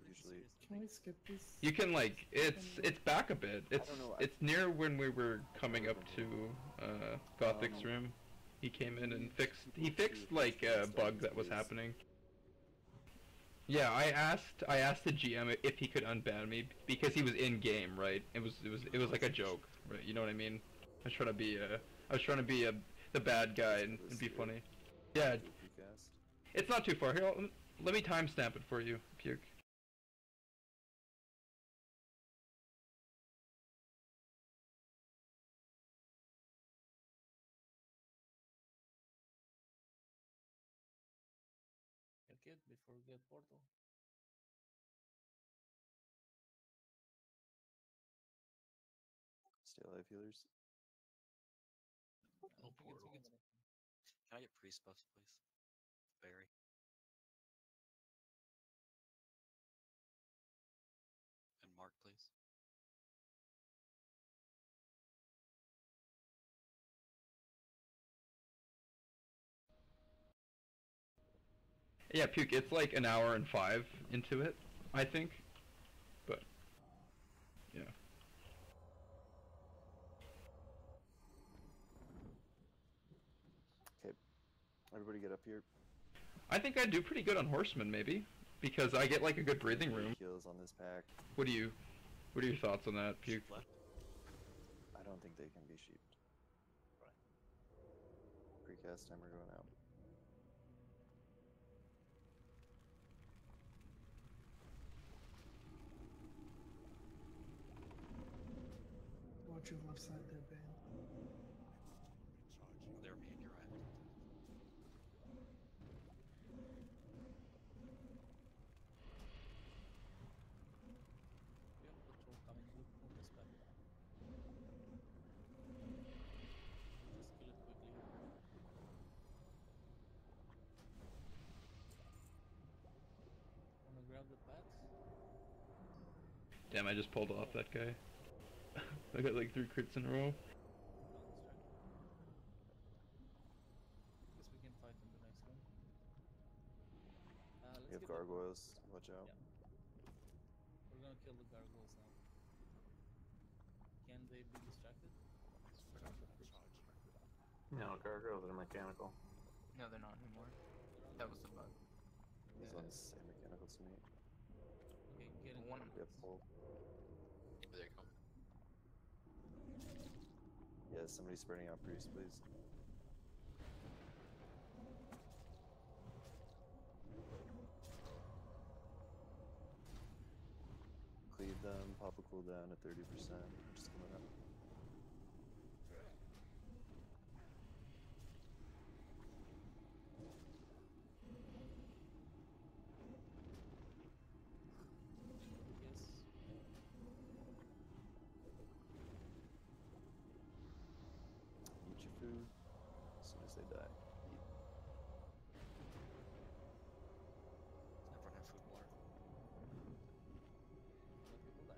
usually. Can we skip this? You can it's back a bit. It's near when we were coming up to Gothic's room. He came in and fixed like a bug that was happening. Yeah, I asked the GM if he could unban me because he was in game, right? It was like a joke, right? You know what I mean? I was trying to be the bad guy and be funny. Yeah. It's not too far. Here, let me timestamp it for you, Puke. Kid before we get portal. Stay alive, healers. No portal. Can I get priest buffs, please? Barry. And Mark, please. Yeah, Puke, it's like an hour and 5 into it, I think. But, yeah. Okay, everybody get up here. I think I do pretty good on Horseman, maybe. Because I get like a good breathing room. Heals on this pack. What are your thoughts on that, Puke? I don't think they can be sheeped. Precast timer going out. Watch your left side there, Ben. They're me and you're right. We have patrol coming. Look on this back. Just kill it quickly. Wanna grab the pets? Damn, I just pulled off that guy. I got like 3 crits in a row. Guess we can fight in the next room. Let's We have get gargoyles. Watch out. Yeah. We're gonna kill the gargoyles now. Can they be distracted? No, gargoyles are mechanical. No, they're not anymore. That was the bug. These ones say mechanical to me. Okay, get in. One. Yep, pull. There you go. Yeah, somebody spreading out priest, please. Cleave them, pop a cooldown at 30%. Just coming up. Yes. Eat your food as soon as they die. Eat. Everyone have food and water. Let people die.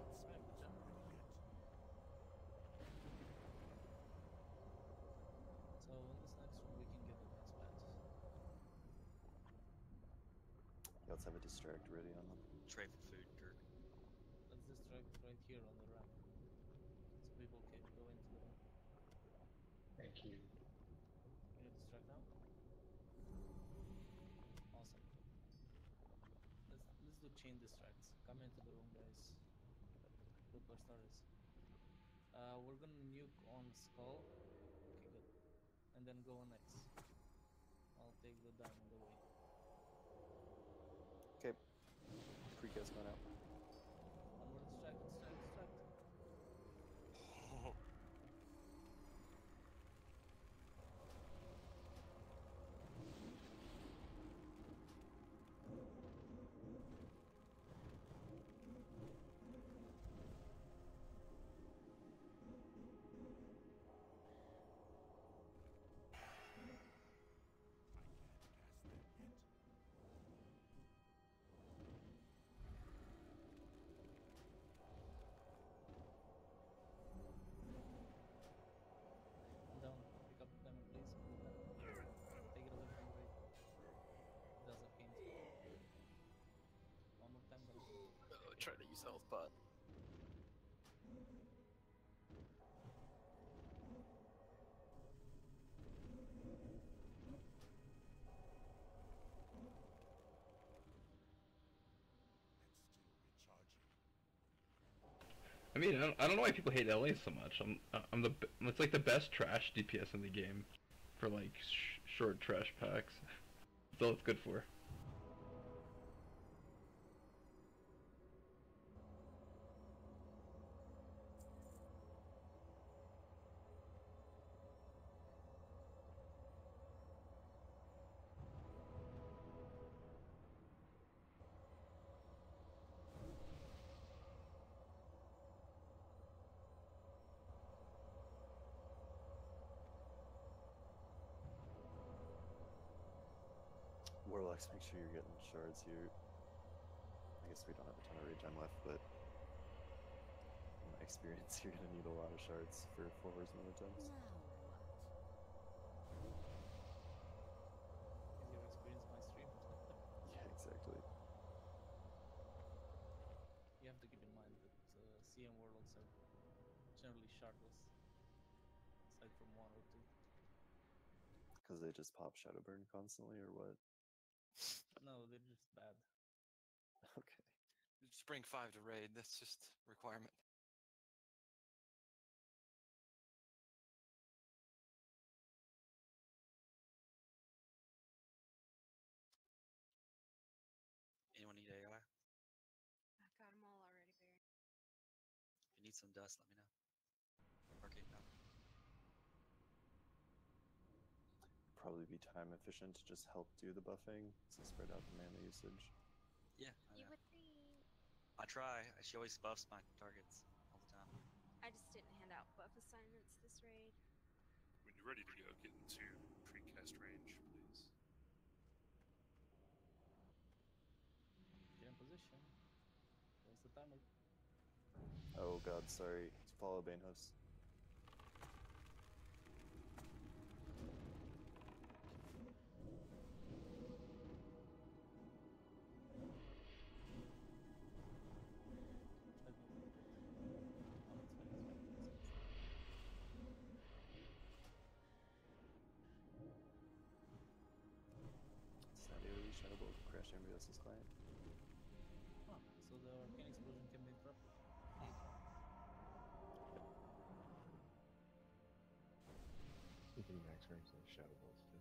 Alright, good job. So in this next room we can get advanced pets. Yeah, let's have a distract ready on them. Trade for food, Kirk. Let's distract right here on the ramp. So people can go into the room. Thank you. to chain distracts. Come into the room, guys. Good where star is. We're gonna nuke on skull. Okay, good. And then go on X. I'll take the diamond away. Okay. Precast going out. One more distract. Down. Pick up the diamond, please. Take it away from the raid. It does arcane spell. One more time, guys. Try to use health pot. I mean, I don't know why people hate LA so much. It's like the best trash DPS in the game, for like short trash packs. That's all it's good for. Warlocks, make sure you're getting shards here. I guess we don't have a ton of rage time left, but in my experience, you're gonna need a lot of shards for 4 horsemen attempts. Is your experience my stream? Yeah, exactly. You have to keep in mind that CM warlocks are generally shardless, aside from 1 or 2. Because they just pop Shadowburn constantly, or what? No, they're just bad. Okay. Just bring 5 to raid. That's just a requirement. Anyone need AI? I've got them all already, Barry. If you need some dust, let me know. Arcane now. Probably be time efficient to just help do the buffing to spread out the mana usage. Yeah, You would think. I try. She always buffs my targets all the time. I just didn't hand out buff assignments this raid. When you're ready to go, get into precast range, please. Get in position. Where's the timer? Oh god, sorry. Follow Banehouse. Snap AoE Shadowbolt to crash everybody else's client. Huh, so the arcane explosion can be interrupted. You can max range those shadow bolts too.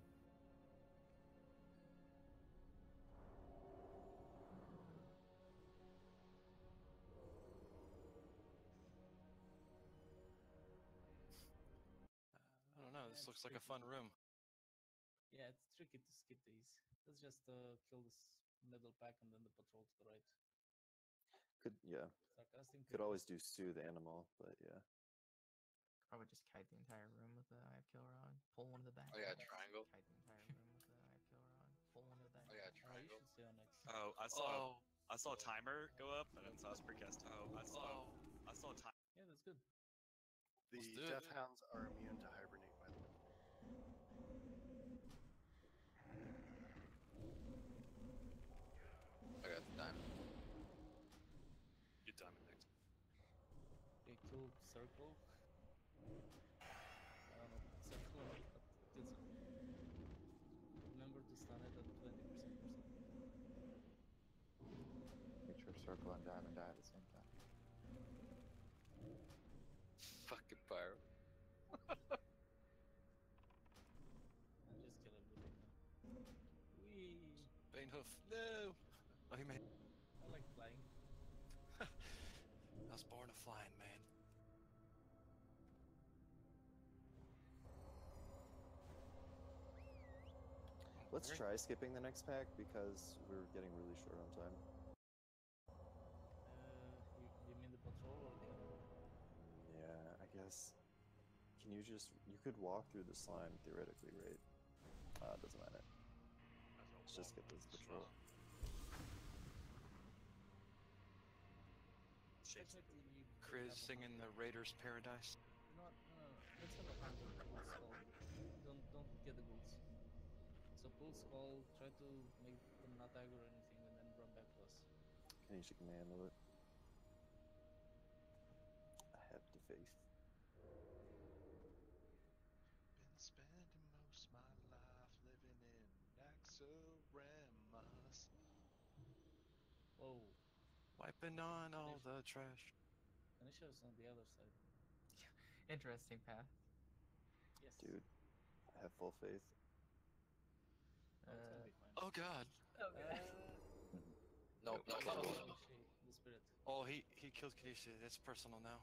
I don't know. This looks like a fun room. Yeah, it's tricky to skip these. Let's just kill this middle pack and then the patrol to the right. Yeah. Sarcastic Could always do soothe animal, but yeah. Probably just kite the entire room with the eye of kill rod. Pull one to the back. Oh yeah, triangle. Kite the entire room with the eye of kill rod. Pull one to the back. Oh yeah, You triangle. should stay on X. Oh, I saw a timer go up, and then so I was precast. I saw a timer. Yeah, that's good. The Death Hounds are immune to hibernate, by the way. I got the diamond. Get diamond next. Okay, kill circle. I don't know, circle or not, but kill circle. Remember to stun it at 20% or something. circle and diamond die at the same time. Fucking pyro. And just kill everything now. Wee! Banehoof, no! Oh, he made. I like flying. I was born a flying man. Let's try skipping the next pack because we're getting really short on time. You mean the patrol or the other one? Yeah, I guess. Can you just... You could walk through the slime, theoretically, right? It doesn't matter. Let's just skip this patrol. Technically, you could Chris have a singing the Raiders Paradise. You know what? No. Let's have a hunter pull skull. Don't get the ghouls. So pull skull, try to make them not aggro or anything, and then run back to us. Kanisha can handle it. I have the faith. Been spending most my life living in Naxx. Whoa. Wiping on all the trash. Kanisha's on the other side. Interesting path. Yes. Dude, I have full faith. Oh, it's gonna be fine. Oh god. Oh god. Nope, not Oh, possible. the spirit. Oh, he killed Kadisha. That's personal now.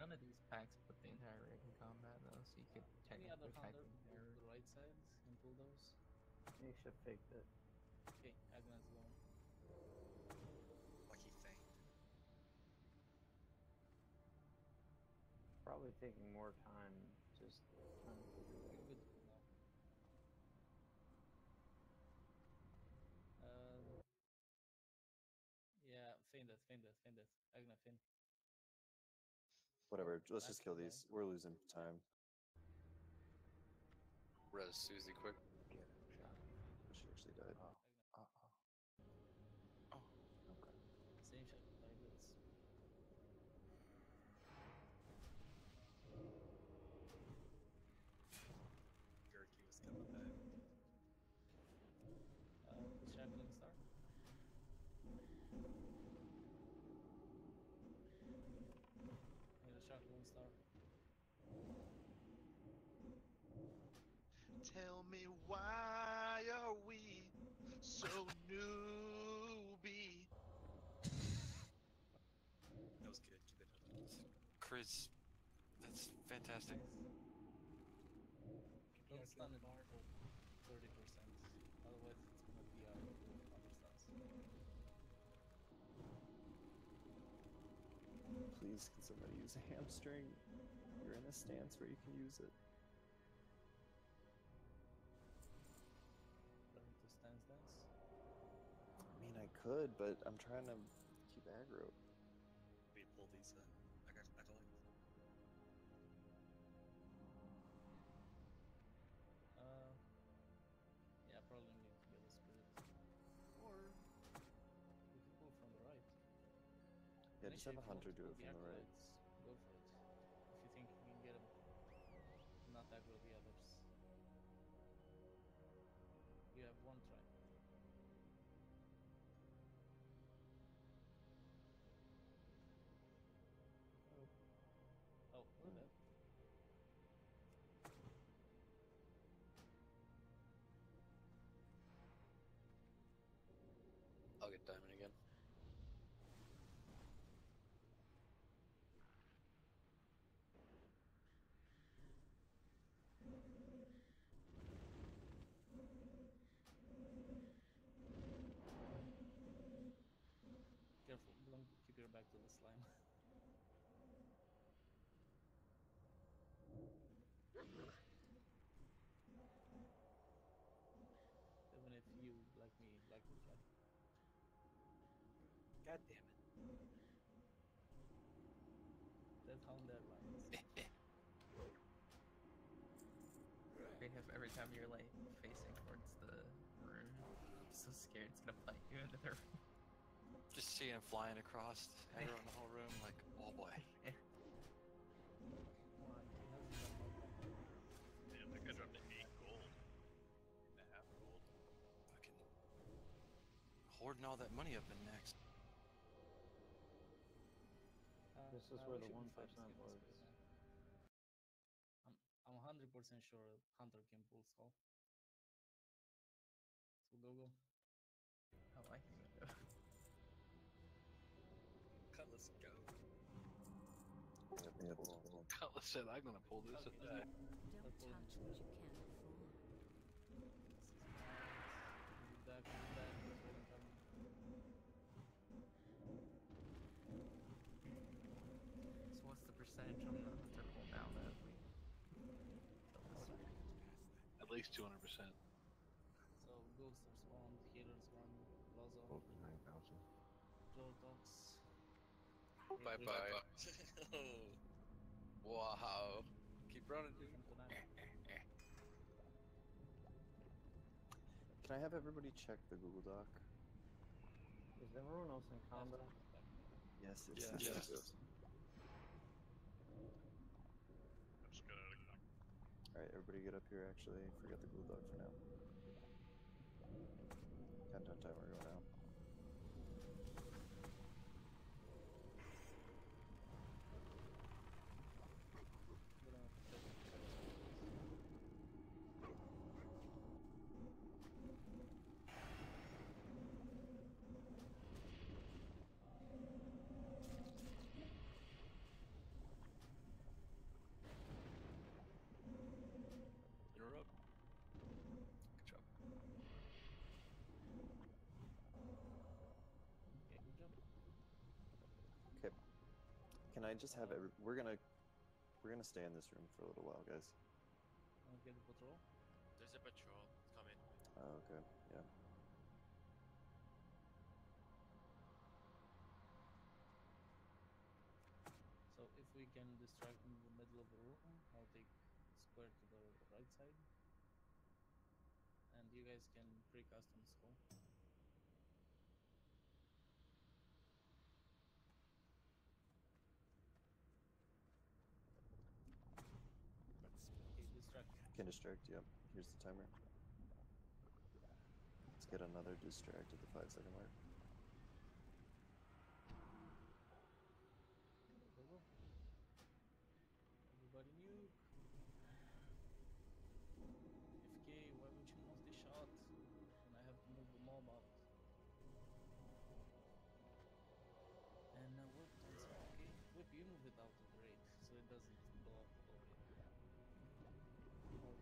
None of these packs put the entire rig in combat though, so you could Any other technically kite hunter the entire to the right side and pull those? Nisha faked it. Okay, Agnes going. Like he faint. Probably taking more time just trying to figure it out. Good now. Yeah, feint it. Agna, feint. Whatever, let's That's just kill fine. these. We're losing time. Res Susie quick. She actually died. Oh. Okay. Same shot like this. Jerky was coming back. Shackling star. Need a shackling star. Tell me why are we so newbie? That was good. Keep it up. Chris, that's fantastic. Don't stun it for 30%. Otherwise, it's gonna be out of counter stuns. Please, can somebody use a hamstring? You're in a stance where you can use it. Learn to stance dance. I mean, I could, but I'm trying to keep aggro. We pull these acolytes. Yeah, probably need to get a spirit. Or we can pull from the right. Yeah, just have a hunter do it from the right. Go for it. If you think you can get him, not aggro the others. You have one try. Oh, look at that. I'll get diamond again. Careful, don't keep your back to the slime. Even if you, like me, like to try. God damn it. Dead hound their lines. Every time you're like facing towards the room, I'm so scared it's gonna bite you into the room. Just seeing him flying across, everyone in the whole room, like, oh boy. Damn, that guy dropped to 8 gold. 8.5 gold. Fucking hoarding all that money up in Naxx. This is where the 1% was. I'm 100% sure Hunter can pull skull. So go. I like him to go. Cutlass, go. Cutlass said, I'm gonna pull this and die. Don't touch what you can't afford. So what's the percentage on the hunter cooldown that we kill this thing? At least 200%. So ghosts are spawned, healers spawned, Lazo, Over 9,000. Jortox. Bye bye. Wow. Keep running, dude. Can I have everybody check the Google Doc? Is everyone else in combat? Yes, it's Yeah. yes. I just got out of Alright, everybody get up here actually. Forget the Google Doc for now. Countdown timer going out. You're up. Good job. Okay, good job. Okay. Can I just have we're gonna stay in this room for a little while, guys. Okay, the patrol. There's a patrol coming. Oh, okay. Yeah. So if we can distract in the middle of the room, I'll take square to the right side. And you guys can precast on skull. Okay, distract. Can distract, yep. Here's the timer. Let's get another distract at the 5-second mark. Go. Everybody nuke. FK, why would you multi-shot when I have to move the mob out? And whip once, okay? Whip, you move it out of the raid, so it doesn't blow up the whole raid. Or,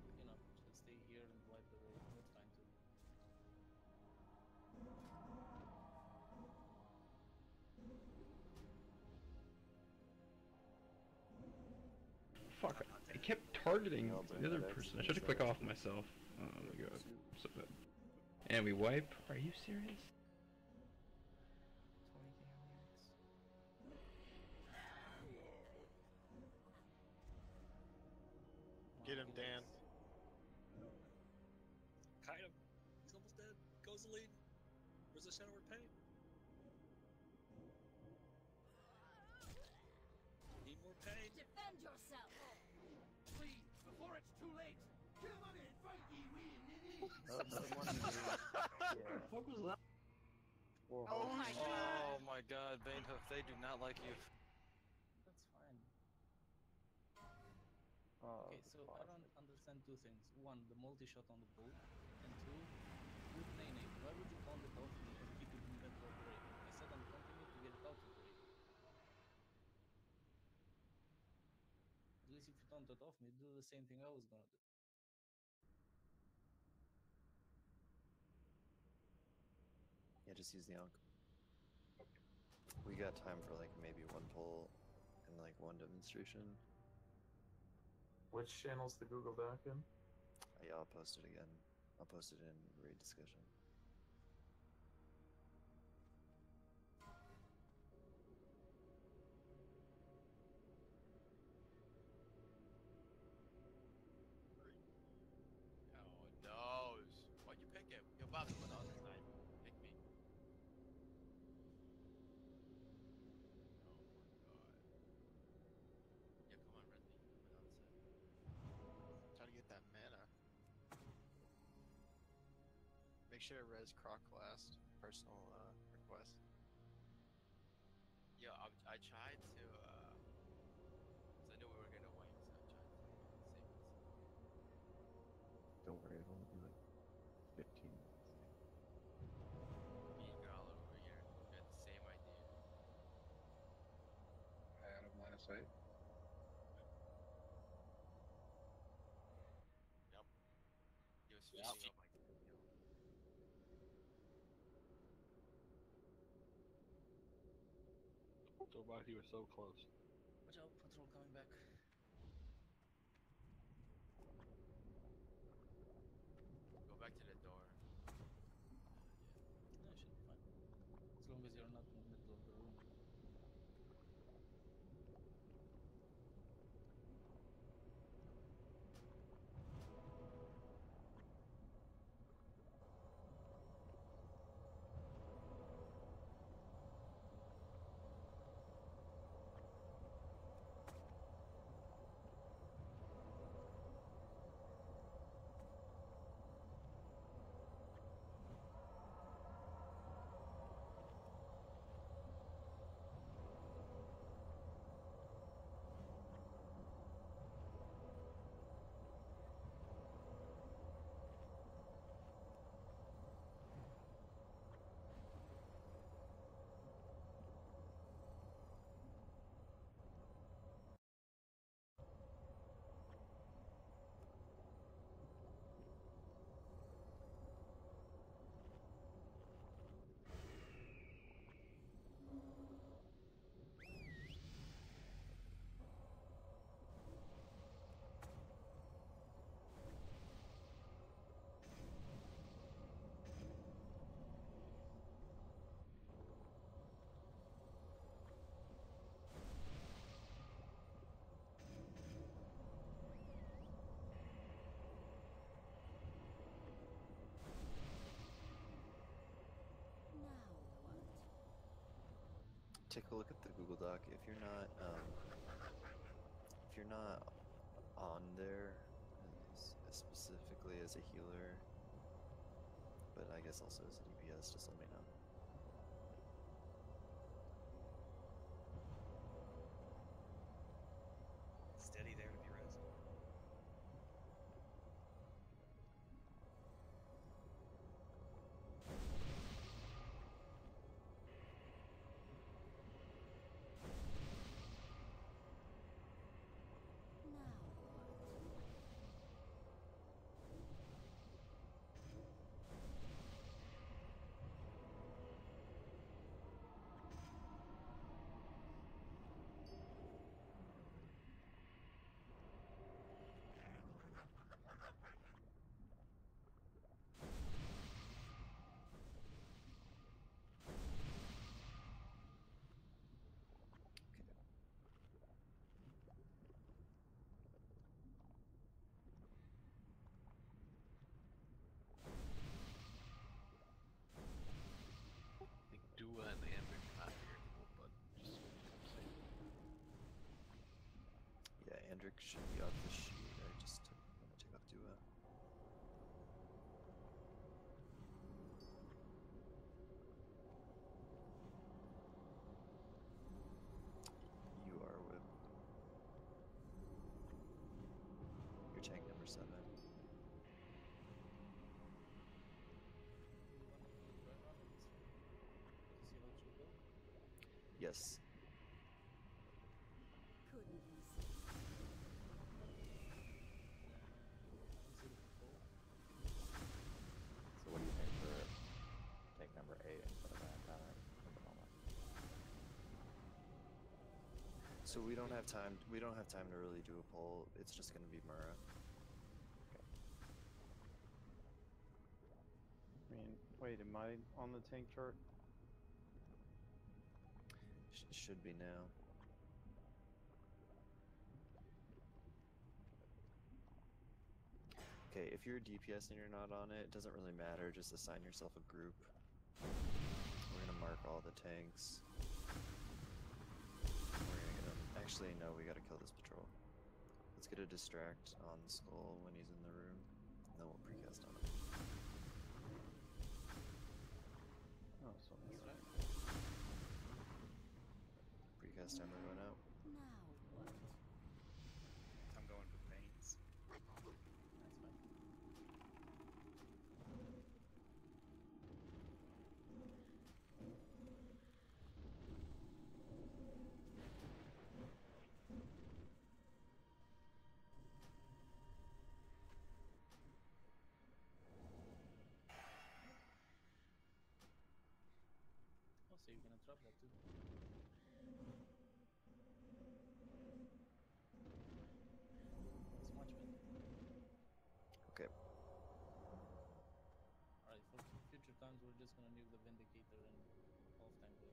just stay here and wipe the raid, that's fine too. Fuck, I kept targeting the other person. I should have clicked off myself. Oh my god. So bad. And we wipe? Are you serious? 20k on the X. Get him, Dan. Kite him. He's almost dead. Goes the lead. Where's the Shadow Pay? Need more pain. Defend yourself! Please, before it's too late, come on in, fight ye, we What the fuck was that? Oh my god, Banter, they do not like you. That's fine. Oh, Okay, so I don't understand two things. One, the multi-shot on the bull, and two, with Nene, why would you count it off me and keep it in the middle of the raid? I said I'm counting it to get it out of the raid. At least if you taunt it off me, do the same thing I was gonna do. Yeah, just use the Ankh. We got time for like maybe one poll and like one demonstration. which channel's the Google Doc in? Yeah, I'll post it again. I'll post it in raid discussion. Oh no! Why'd you pick him? Yo, Bobby, what else tonight? Pick me. Yeah, come on, Redley. Try to get that mana. Make sure to res Croc last. Personal request. Yo, I tried to sight. Yep. He was Yeah. shooting up like, Dobach, you were so close. Watch out, patrol coming back. go back to the door. Yeah, should be fine. As long as you're not in the middle of the room. Take a look at the Google Doc. If you're not on there specifically as a healer, but I guess also as a DPS, just let me know. Steady there to be res. I think Dua and Andric are not here, but just saying. Yeah, Andric should be off the sheet. I just want to take off Dua. You are Whip. You're tank number 7. You want to join on it? To see how it should go? Yes. Couldn't be I don't see the patrol. So what do you think for tank number 8 instead of banter at the moment? So we don't have time. We don't have time to really do a poll. It's just going to be Mura. I mean, wait, am I on the tank chart? Should be now. Okay, if you're a DPS and you're not on it, it doesn't really matter. Just assign yourself a group. We're gonna mark all the tanks. We're gonna get them. Actually, no, we gotta kill this patrol. Let's get a distract on Skull when he's in the room, and then we'll precast on him. Oh, so that's right. Precast timer went out. Now what? I'm going for paints. That's fine. trap that too. It's much better. Okay. Alright, for future times, we're just gonna nuke the Vindicator and off time the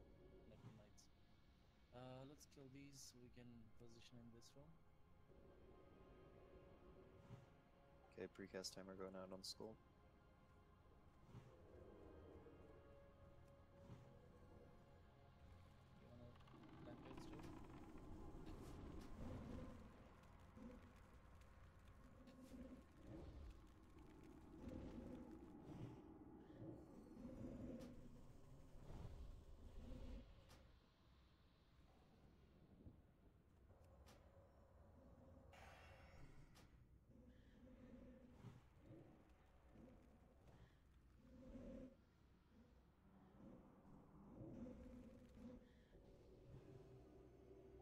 Necro Knights. Let's kill these so we can position in this room. Okay, precast timer going out on skull. You wanna plant kites too?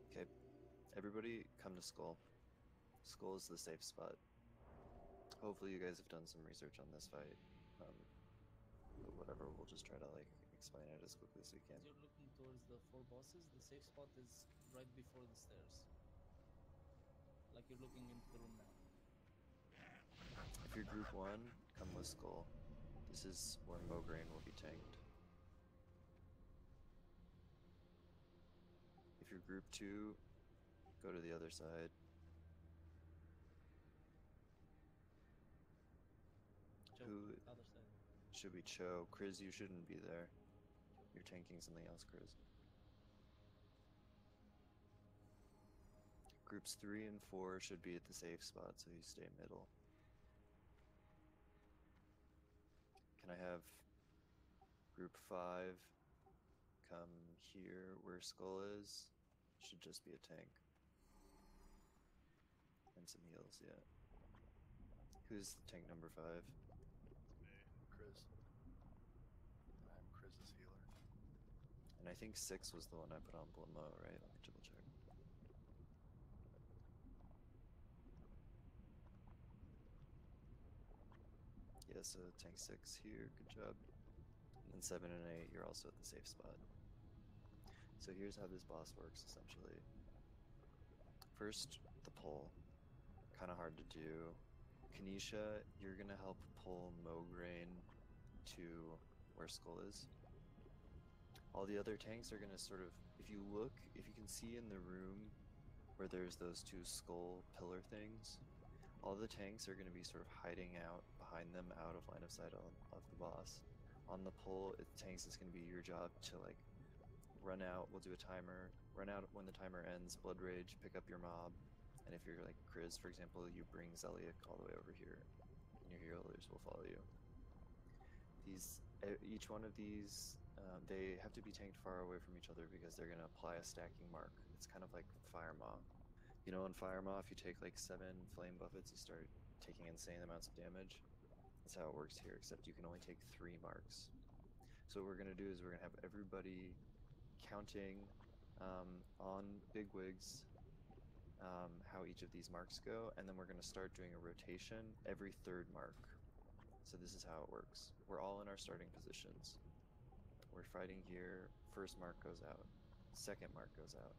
Okay, everybody come to skull. Skull is the safe spot. Hopefully you guys have done some research on this fight. But whatever, we'll just try to like explain it as quickly as we can. As you're looking towards the 4 bosses, the safe spot is right before the stairs. Like you're looking into the room now. If you're group 1, come with skull. This is where Mograine will be tanked. If you're group 2, go to the other side. Who Other side. should we Cho? Kriz, you shouldn't be there. You're tanking something else, Kriz. Groups 3 and 4 should be at the safe spot, so you stay middle. Can I have group 5 come here where skull is? Should just be a tank. And some heals, yeah. Who's the tank number 5? Kriz. I'm Kriz's healer. And I think 6 was the one I put on Blamo, right? Let me double check. Yeah, so tank 6 here, good job. And then 7 and 8, you're also at the safe spot. So here's how this boss works, essentially. First, the pull. Kind of hard to do. Kanisha, you're gonna help pull Mograine to where skull is. All the other tanks are gonna sort of, if you look, if you can see in the room where there's those 2 skull pillar things, all the tanks are gonna be sort of hiding out behind them, out of line of sight of the boss. On the pull, tanks is gonna be your job to like run out. We'll do a timer. Run out when the timer ends. Blood rage. Pick up your mob. And if you're like Kriz, for example, you bring Zeliek all the way over here, and your healers will follow you. Each one of these, they have to be tanked far away from each other because they're gonna apply a stacking mark. It's kind of like Fire Maw. You know, in Fire Maw, if you take like 7 flame buffets, you start taking insane amounts of damage. That's how it works here, except you can only take 3 marks. So what we're gonna do is we're gonna have everybody counting on bigwigs how each of these marks go, and then we're going to start doing a rotation every 3rd mark. So this is how it works. We're all in our starting positions. We're fighting here. 1st mark goes out. 2nd mark goes out.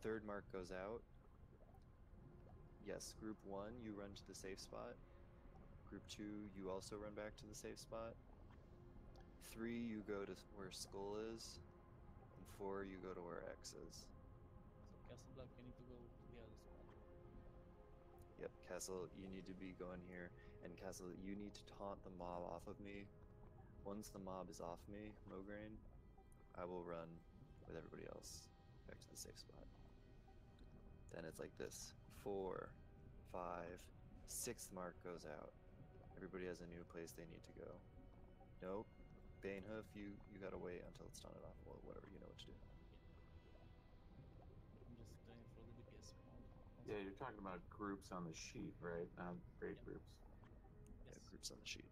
3rd mark goes out. Yes, group 1, you run to the safe spot. Group 2, you also run back to the safe spot. 3, you go to where skull is. And 4, you go to where X is. So Castle Black, you need to go to the other spot. Yep, Castle, you need to be going here. And Castle, you need to taunt the mob off of me. Once the mob is off me, Mograine, I will run with everybody else back to the safe spot. Then it's like this. 4, 5, 6th mark goes out. Everybody has a new place they need to go. Nope. Banehoof, you gotta wait until it's taunted off. Well, whatever, you know what to do. I'm just doing it for the DPS. Yeah, you're talking about groups on the sheet, right? Not raid groups. Yeah, groups on the sheet.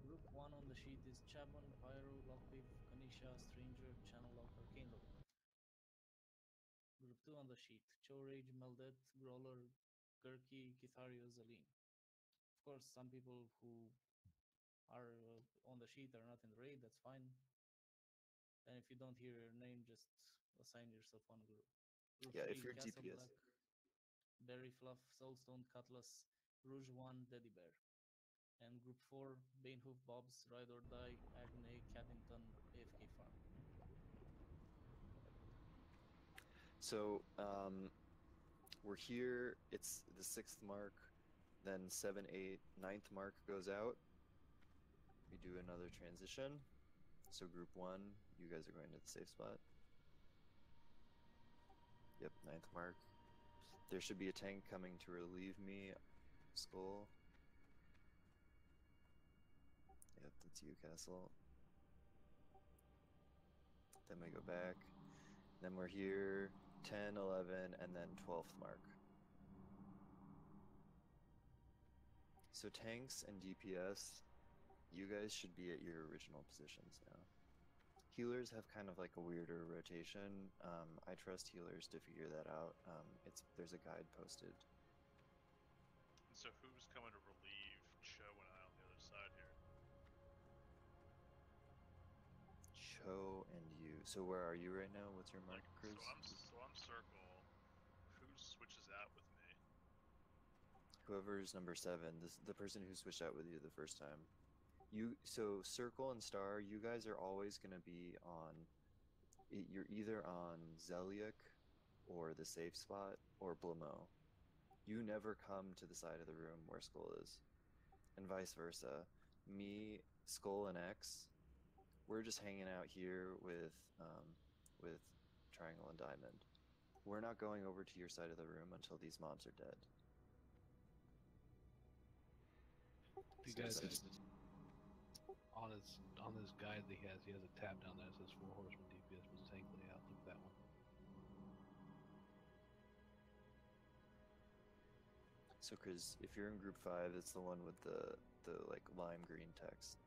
Group 1 on the sheet is Shaman, Pyro, Lockpick, Kanisha, Stranger, Channel Lock, Arcane Lock. Group 2 on the sheet, Cho Rage, Meldet, Brawler, Gurki, Kithario, Zaleen. Of course, some people who are on the sheet are not in the raid, that's fine. And if you don't hear your name, just assign yourself one group. Group Yeah, 3, if you're Castle DPS. Black, Berry Fluff, Soulstone, Cutlass, Rouge 1, Teddy Bear. And Group 4, Banehoof, Bobs, Ride or Die, Agne, Caddington, AFK Farm. So we're here. It's the 6th mark, then 7, 8, 9th mark goes out. We do another transition. So group 1, you guys are going to the safe spot. Yep, 9th mark. There should be a tank coming to relieve me. Skull. Yep, that's you, Castle. Then we go back. Then we're here, 10, 11, and then 12th mark. So tanks and DPS, you guys should be at your original positions now. Healers have kind of like a weirder rotation. I trust healers to figure that out. There's a guide posted. And so who's coming to relieve Cho and I on the other side here? Cho and you. So where are you right now? What's your mark, Cruz? So I'm circle. Who switches out with me? Whoever's number 7, the person who switched out with you the first time. So circle and star, you guys are always going to be on. You're either on Zeliek or the safe spot or Blamo. You never come to the side of the room where Skull is, and vice versa. Me, Skull, and X, we're just hanging out here with Triangle and Diamond. We're not going over to your side of the room until these mobs are dead. If you guys on his guide that he has a tab down there that says 4 Horsemen DPS plus tank layout. Look at that one. So, Chris, if you're in group 5, it's the one with the like lime green text.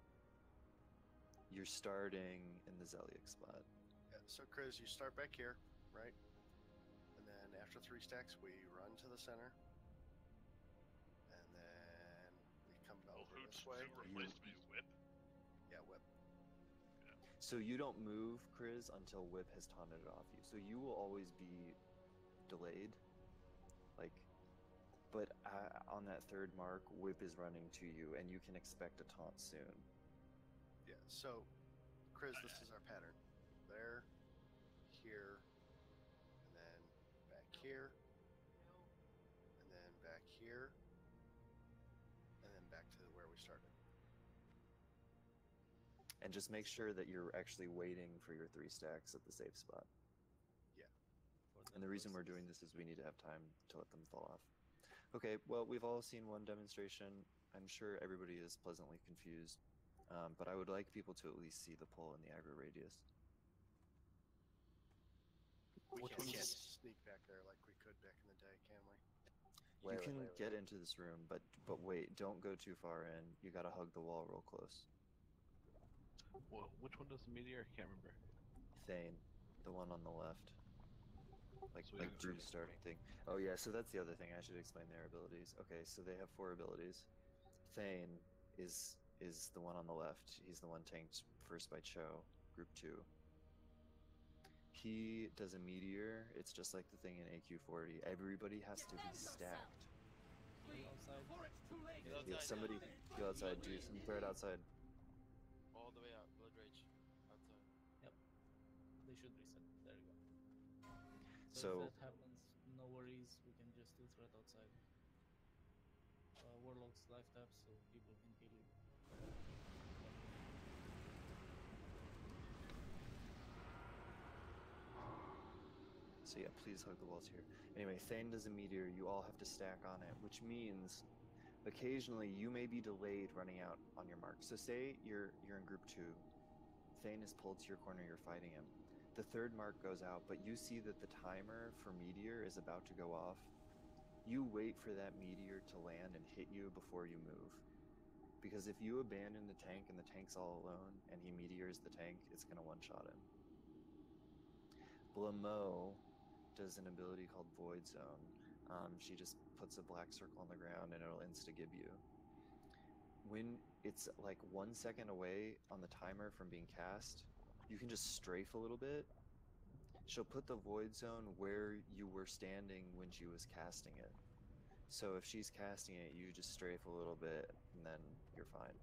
You're starting in the Zeliek spot. Yeah, so Chris, you start back here, right? And then after 3 stacks, we run to the center. And then we come over this way. Who replaced me? Whip? Yeah, Whip. Yeah. So you don't move, Chris, until Whip has taunted it off you. So you will always be delayed. But on that 3rd mark, Whip is running to you, and you can expect a taunt soon. Yeah, so, Chris, this is our pattern. There, here, and then back here, and then back here, and then back to where we started. And just make sure that you're actually waiting for your 3 stacks at the safe spot. Yeah. And the reason we're doing this is we need to have time to let them fall off. Okay, well, we've all seen one demonstration. I'm sure everybody is pleasantly confused, but I would like people to at least see the pull in the aggro radius. We can't sneak back there like we could back in the day, can we? You can get into this room, but wait, don't go too far in. You gotta hug the wall real close. Well, which one does the meteor? I can't remember. Thane, the one on the left. Like Drew's starting thing. Oh yeah, so that's the other thing. I should explain their abilities. Okay, so they have 4 abilities. Thane is the one on the left. He's the one tanked first by Cho, group 2. He does a meteor. It's just like the thing in AQ40. Everybody has to be stacked. Outside. Yeah, somebody go outside, do some throw it outside. All the way out, Blood Rage. Outside. Yep. They should reset. There you go. So if that happens, no worries. We can just do threat outside. Warlock's life taps, so people can heal you. So yeah, please hug the walls here. Anyway, Thane does a meteor. You all have to stack on it, which means occasionally you may be delayed running out on your mark. So say you're in group 2. Thane is pulled to your corner. You're fighting him. The 3rd mark goes out, but you see that the timer for meteor is about to go off. You wait for that meteor to land and hit you before you move. Because if you abandon the tank and the tank's all alone and he meteors the tank, it's going to one-shot him. Blamo does an ability called Void Zone. She just puts a black circle on the ground and it'll insta-gib you. When it's like 1 second away on the timer from being cast, you can just strafe a little bit. She'll put the void zone where you were standing when she was casting it. So if she's casting it, you just strafe a little bit, and then you're fine.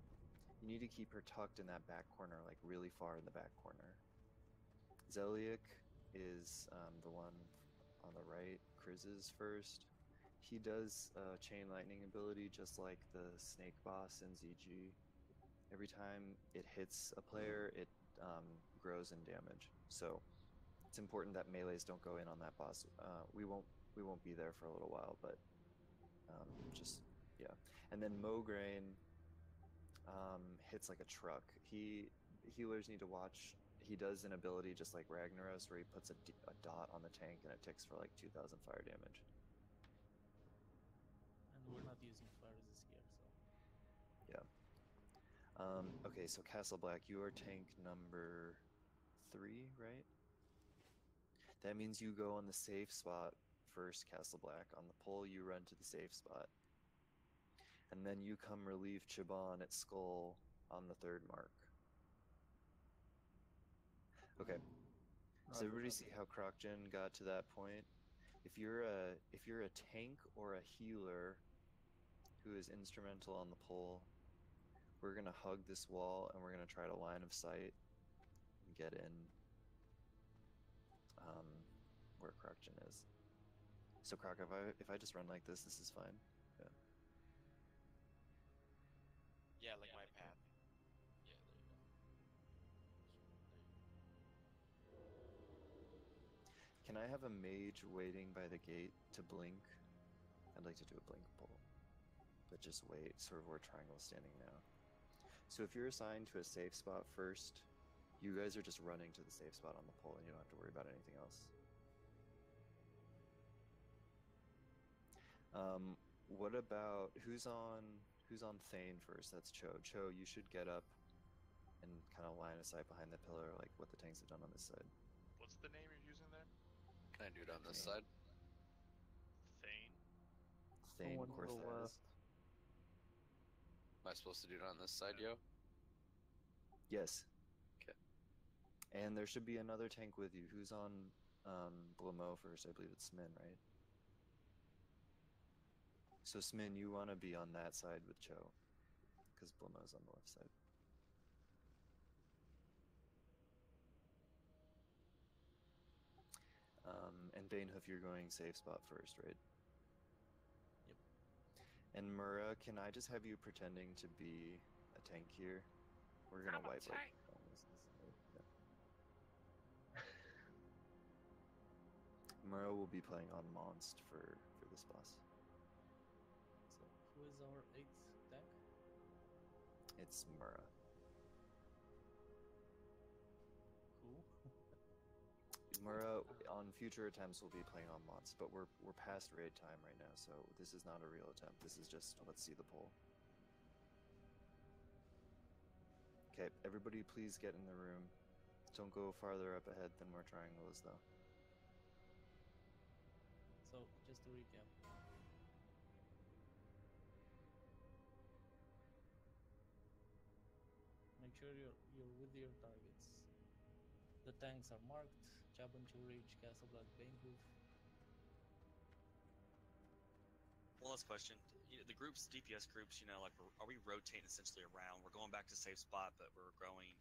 You need to keep her tucked in that back corner, like really far in the back corner. Zeliek is the one on the right. Kriz is first. He does chain lightning ability just like the snake boss in ZG. Every time it hits a player, it grows in damage. So it's important that melees don't go in on that boss. We won't be there for a little while, but just yeah. And then Mograine hits like a truck. Healers need to watch. He does an ability just like Ragnaros where he puts a dot on the tank and it ticks for like 2,000 fire damage. And we're not using fire resist gear, so. Yeah. Okay, so Castle Black, you are tank number 3, right? That means you go on the safe spot first, Castle Black. On the pole, you run to the safe spot. And then you come relieve Chiban at Skull on the 3rd mark. Okay. Does everybody see how Crocgen got to that point? If you're a tank or a healer who is instrumental on the pole, we're gonna hug this wall and we're gonna try to line of sight and get in where Crocgen is. So Croc, if I just run like this is fine. Yeah. Yeah, like my path. Yeah, there you go. Can I have a mage waiting by the gate to blink? I'd like to do a blink pull. But just wait, sort of where Triangle's standing now. So if you're assigned to a safe spot first, you guys are just running to the safe spot on the pole and you don't have to worry about anything else. What about who's on Thane first? That's Cho. Cho, you should get up and kind of line of sight behind the pillar like what the tanks have done on this side. What's the name you're using there? Can I do it on this side? Thane? Thane one to the Corthez. Am I supposed to do it on this side, yo? Yes. Okay. And there should be another tank with you. Who's on Blamo first? I believe it's Smin, right? So Smin, you want to be on that side with Cho, because Blamo's on the left side. And Banehoof, you're going safe spot first, right? Yep. And Mura, can I just have you pretending to be a tank here? We're gonna wipe like. Mura will be playing on Monst for this boss. So who is our 8th tank? It's Mura. Who? Mura on future attempts will be playing on Monst, but we're past raid time right now, so this is not a real attempt. This is just let's see the poll. Okay, everybody please get in the room. Don't go farther up ahead than where Triangle is though. So just to recap. Make sure you're with your targets. The tanks are marked. Shaman, Reach, Castle Black, Banehoof. One last question. The groups, DPS groups, like, are we rotating essentially around? We're going back to safe spot, but we're going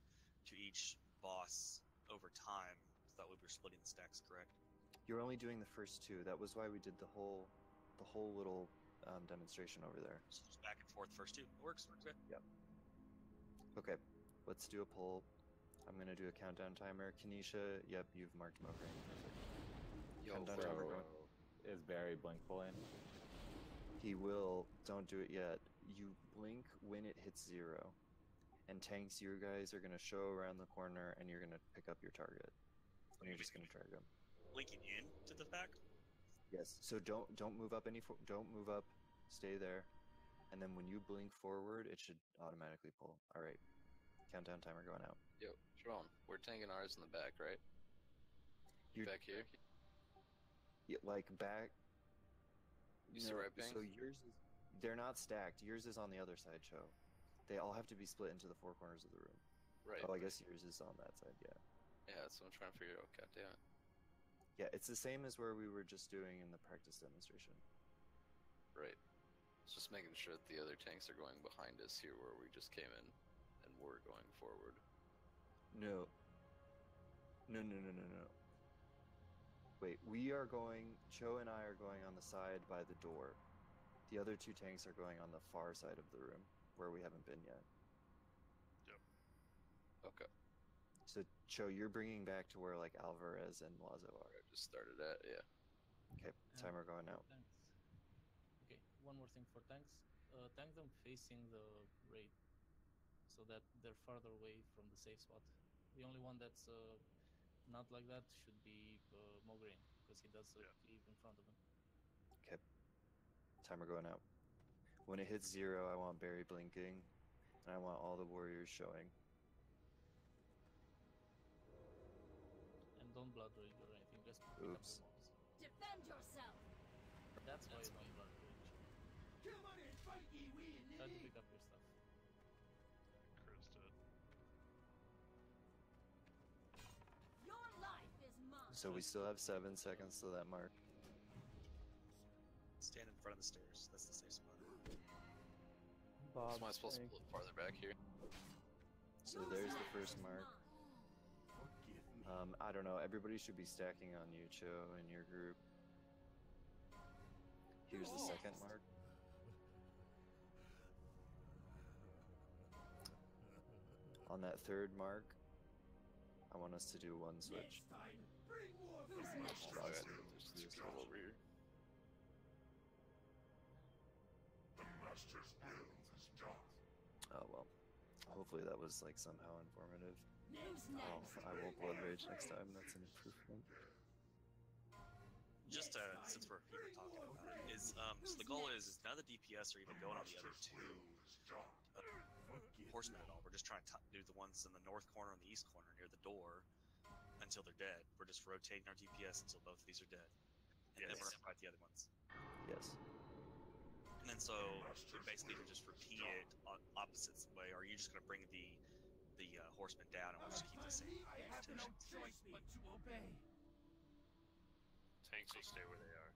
to each boss over time. So that way we're splitting the stacks, correct? You're only doing the first 2. That was why we did the whole little demonstration over there. So just back and forth first 2. It works. Okay. Yep. Okay, let's do a poll. I'm gonna do a countdown timer. Kanisha, yep, you've marked Mograine. Perfect. Yo, countdown timer going. Is Barry blink pulling? He will. Don't do it yet. You blink when it hits 0. And tanks, you guys are gonna show around the corner and you're gonna pick up your target. And you're just gonna drag him. Blinking in to the back? Yes. So don't move up don't move up. Stay there. And then when you blink forward, it should automatically pull. All right. Countdown timer going out. Yo, Shaman, we're tanking ours in the back, right? You're back here? Yeah, like back. You see where I ping? So yours is. They're not stacked. Yours is on the other side, Cho. They all have to be split into the 4 corners of the room. Right. Oh, I guess yours is on that side, yeah. Yeah, that's what I'm trying to figure out. God damn it. Yeah, it's the same as where we were just doing in the practice demonstration. Right. It's just making sure that the other tanks are going behind us here where we just came in and we're going forward. No. No, no, no, no, no. Wait, we are going, Cho and I are going on the side by the door. The other two tanks are going on the far side of the room, where we haven't been yet. Yep. Okay. So, Cho, you're bringing back to where, like, Alvarez and Lazo are. I just started at, yeah. Okay, timer going out. Tanks. Okay, one more thing for tanks. Tank them facing the raid, so that they're farther away from the safe spot. The only one that's not like that should be Mograine, because he does cleave in front of him. Okay. Timer going out. When it hits 0, I want Barry blinking, and I want all the warriors showing. And don't blood rage or anything, just pick up the mobs. Defend yourself. That's why you don't blood rage. Try to pick up your stuff. Crew's dead. Your life is mine. So we still have 7 seconds to that mark. Stand in front of the stairs. That's the safe spot. Bob, am I supposed to pull it farther back here? So there's the first mark. I don't know, everybody should be stacking on you, Cho, in your group. Here's the second mark. On that third mark, I want us to do one switch. Okay, there's 2 people over here. Oh well. Hopefully that was like somehow informative. I will blood rage next time. That's an improvement. Just since we're here talking about it, is so the goal is none of the DPS are even going on the other 2 horsemen at all. We're just trying to do the ones in the north corner and the east corner near the door until they're dead. We're just rotating our DPS until both of these are dead, and then we're gonna fight the other ones. Yes. And then so basically we just repeat it opposite way. Or are you just gonna bring the horsemen down and we'll just keep the same rotation? Tanks will stay where they are.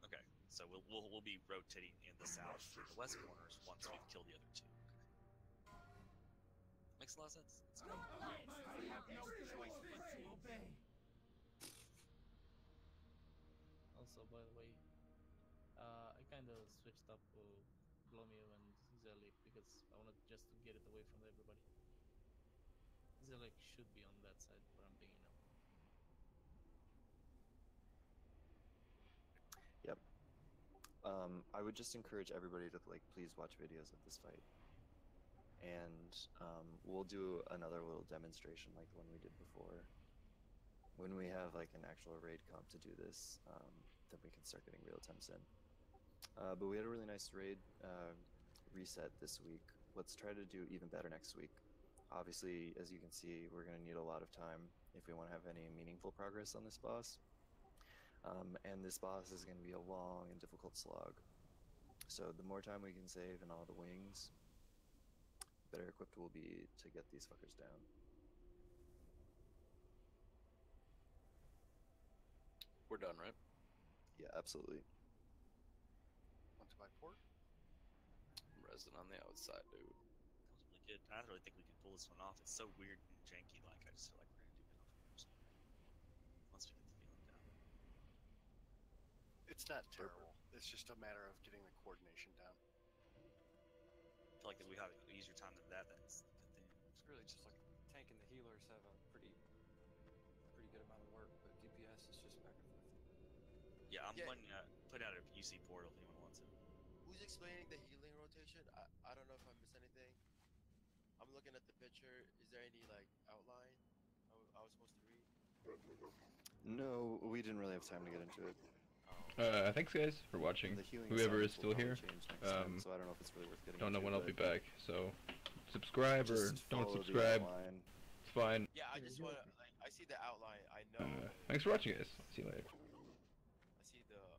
Okay, so we'll be rotating in the south and the west corners once we've killed the other 2. Okay. Makes a lot of sense. Let's go. Also, by the way, I kind of switched up Glomio and Zelik because I wanted just to get it away from everybody. Zelik should be on that side where I'm picking up. Yep. I would just encourage everybody to like please watch videos of this fight. And we'll do another little demonstration like the one we did before. When we have like an actual raid comp to do this, then we can start getting real temps in. But we had a really nice raid reset this week. Let's try to do even better next week. Obviously, as you can see, we're going to need a lot of time if we want to have any meaningful progress on this boss. And this boss is going to be a long and difficult slog. So the more time we can save in all the wings, better equipped we'll be to get these fuckers down. We're done, right? Yeah, absolutely. Want to buy port? I'm resin on the outside, dude. That was really good. I don't really think we can pull this one off. It's so weird and janky. Like I just feel like we're gonna do it off here. Once we get the feeling down. It's not terrible. It's just a matter of getting the coordination down. I feel like if we have an easier time than that, that's a good thing. It's really just like tank and the healers have a pretty good amount of work, but DPS is just back and forth. Yeah, I'm putting out a UC portal if anyone wants it. Who's explaining the healing rotation? I don't know if I missed anything. I'm looking at the picture. Is there any like outline I was supposed to read? No, we didn't really have time to get into it. Thanks guys for watching. The healing Whoever is side still will here. probably change next time, so I don't know if it's really worth getting Don't know into, when I'll but be back, so subscribe or just don't follow the subscribe. outline. It's fine. Yeah, I just want to. Like, I see the outline. I know. Thanks for watching, guys. See you later.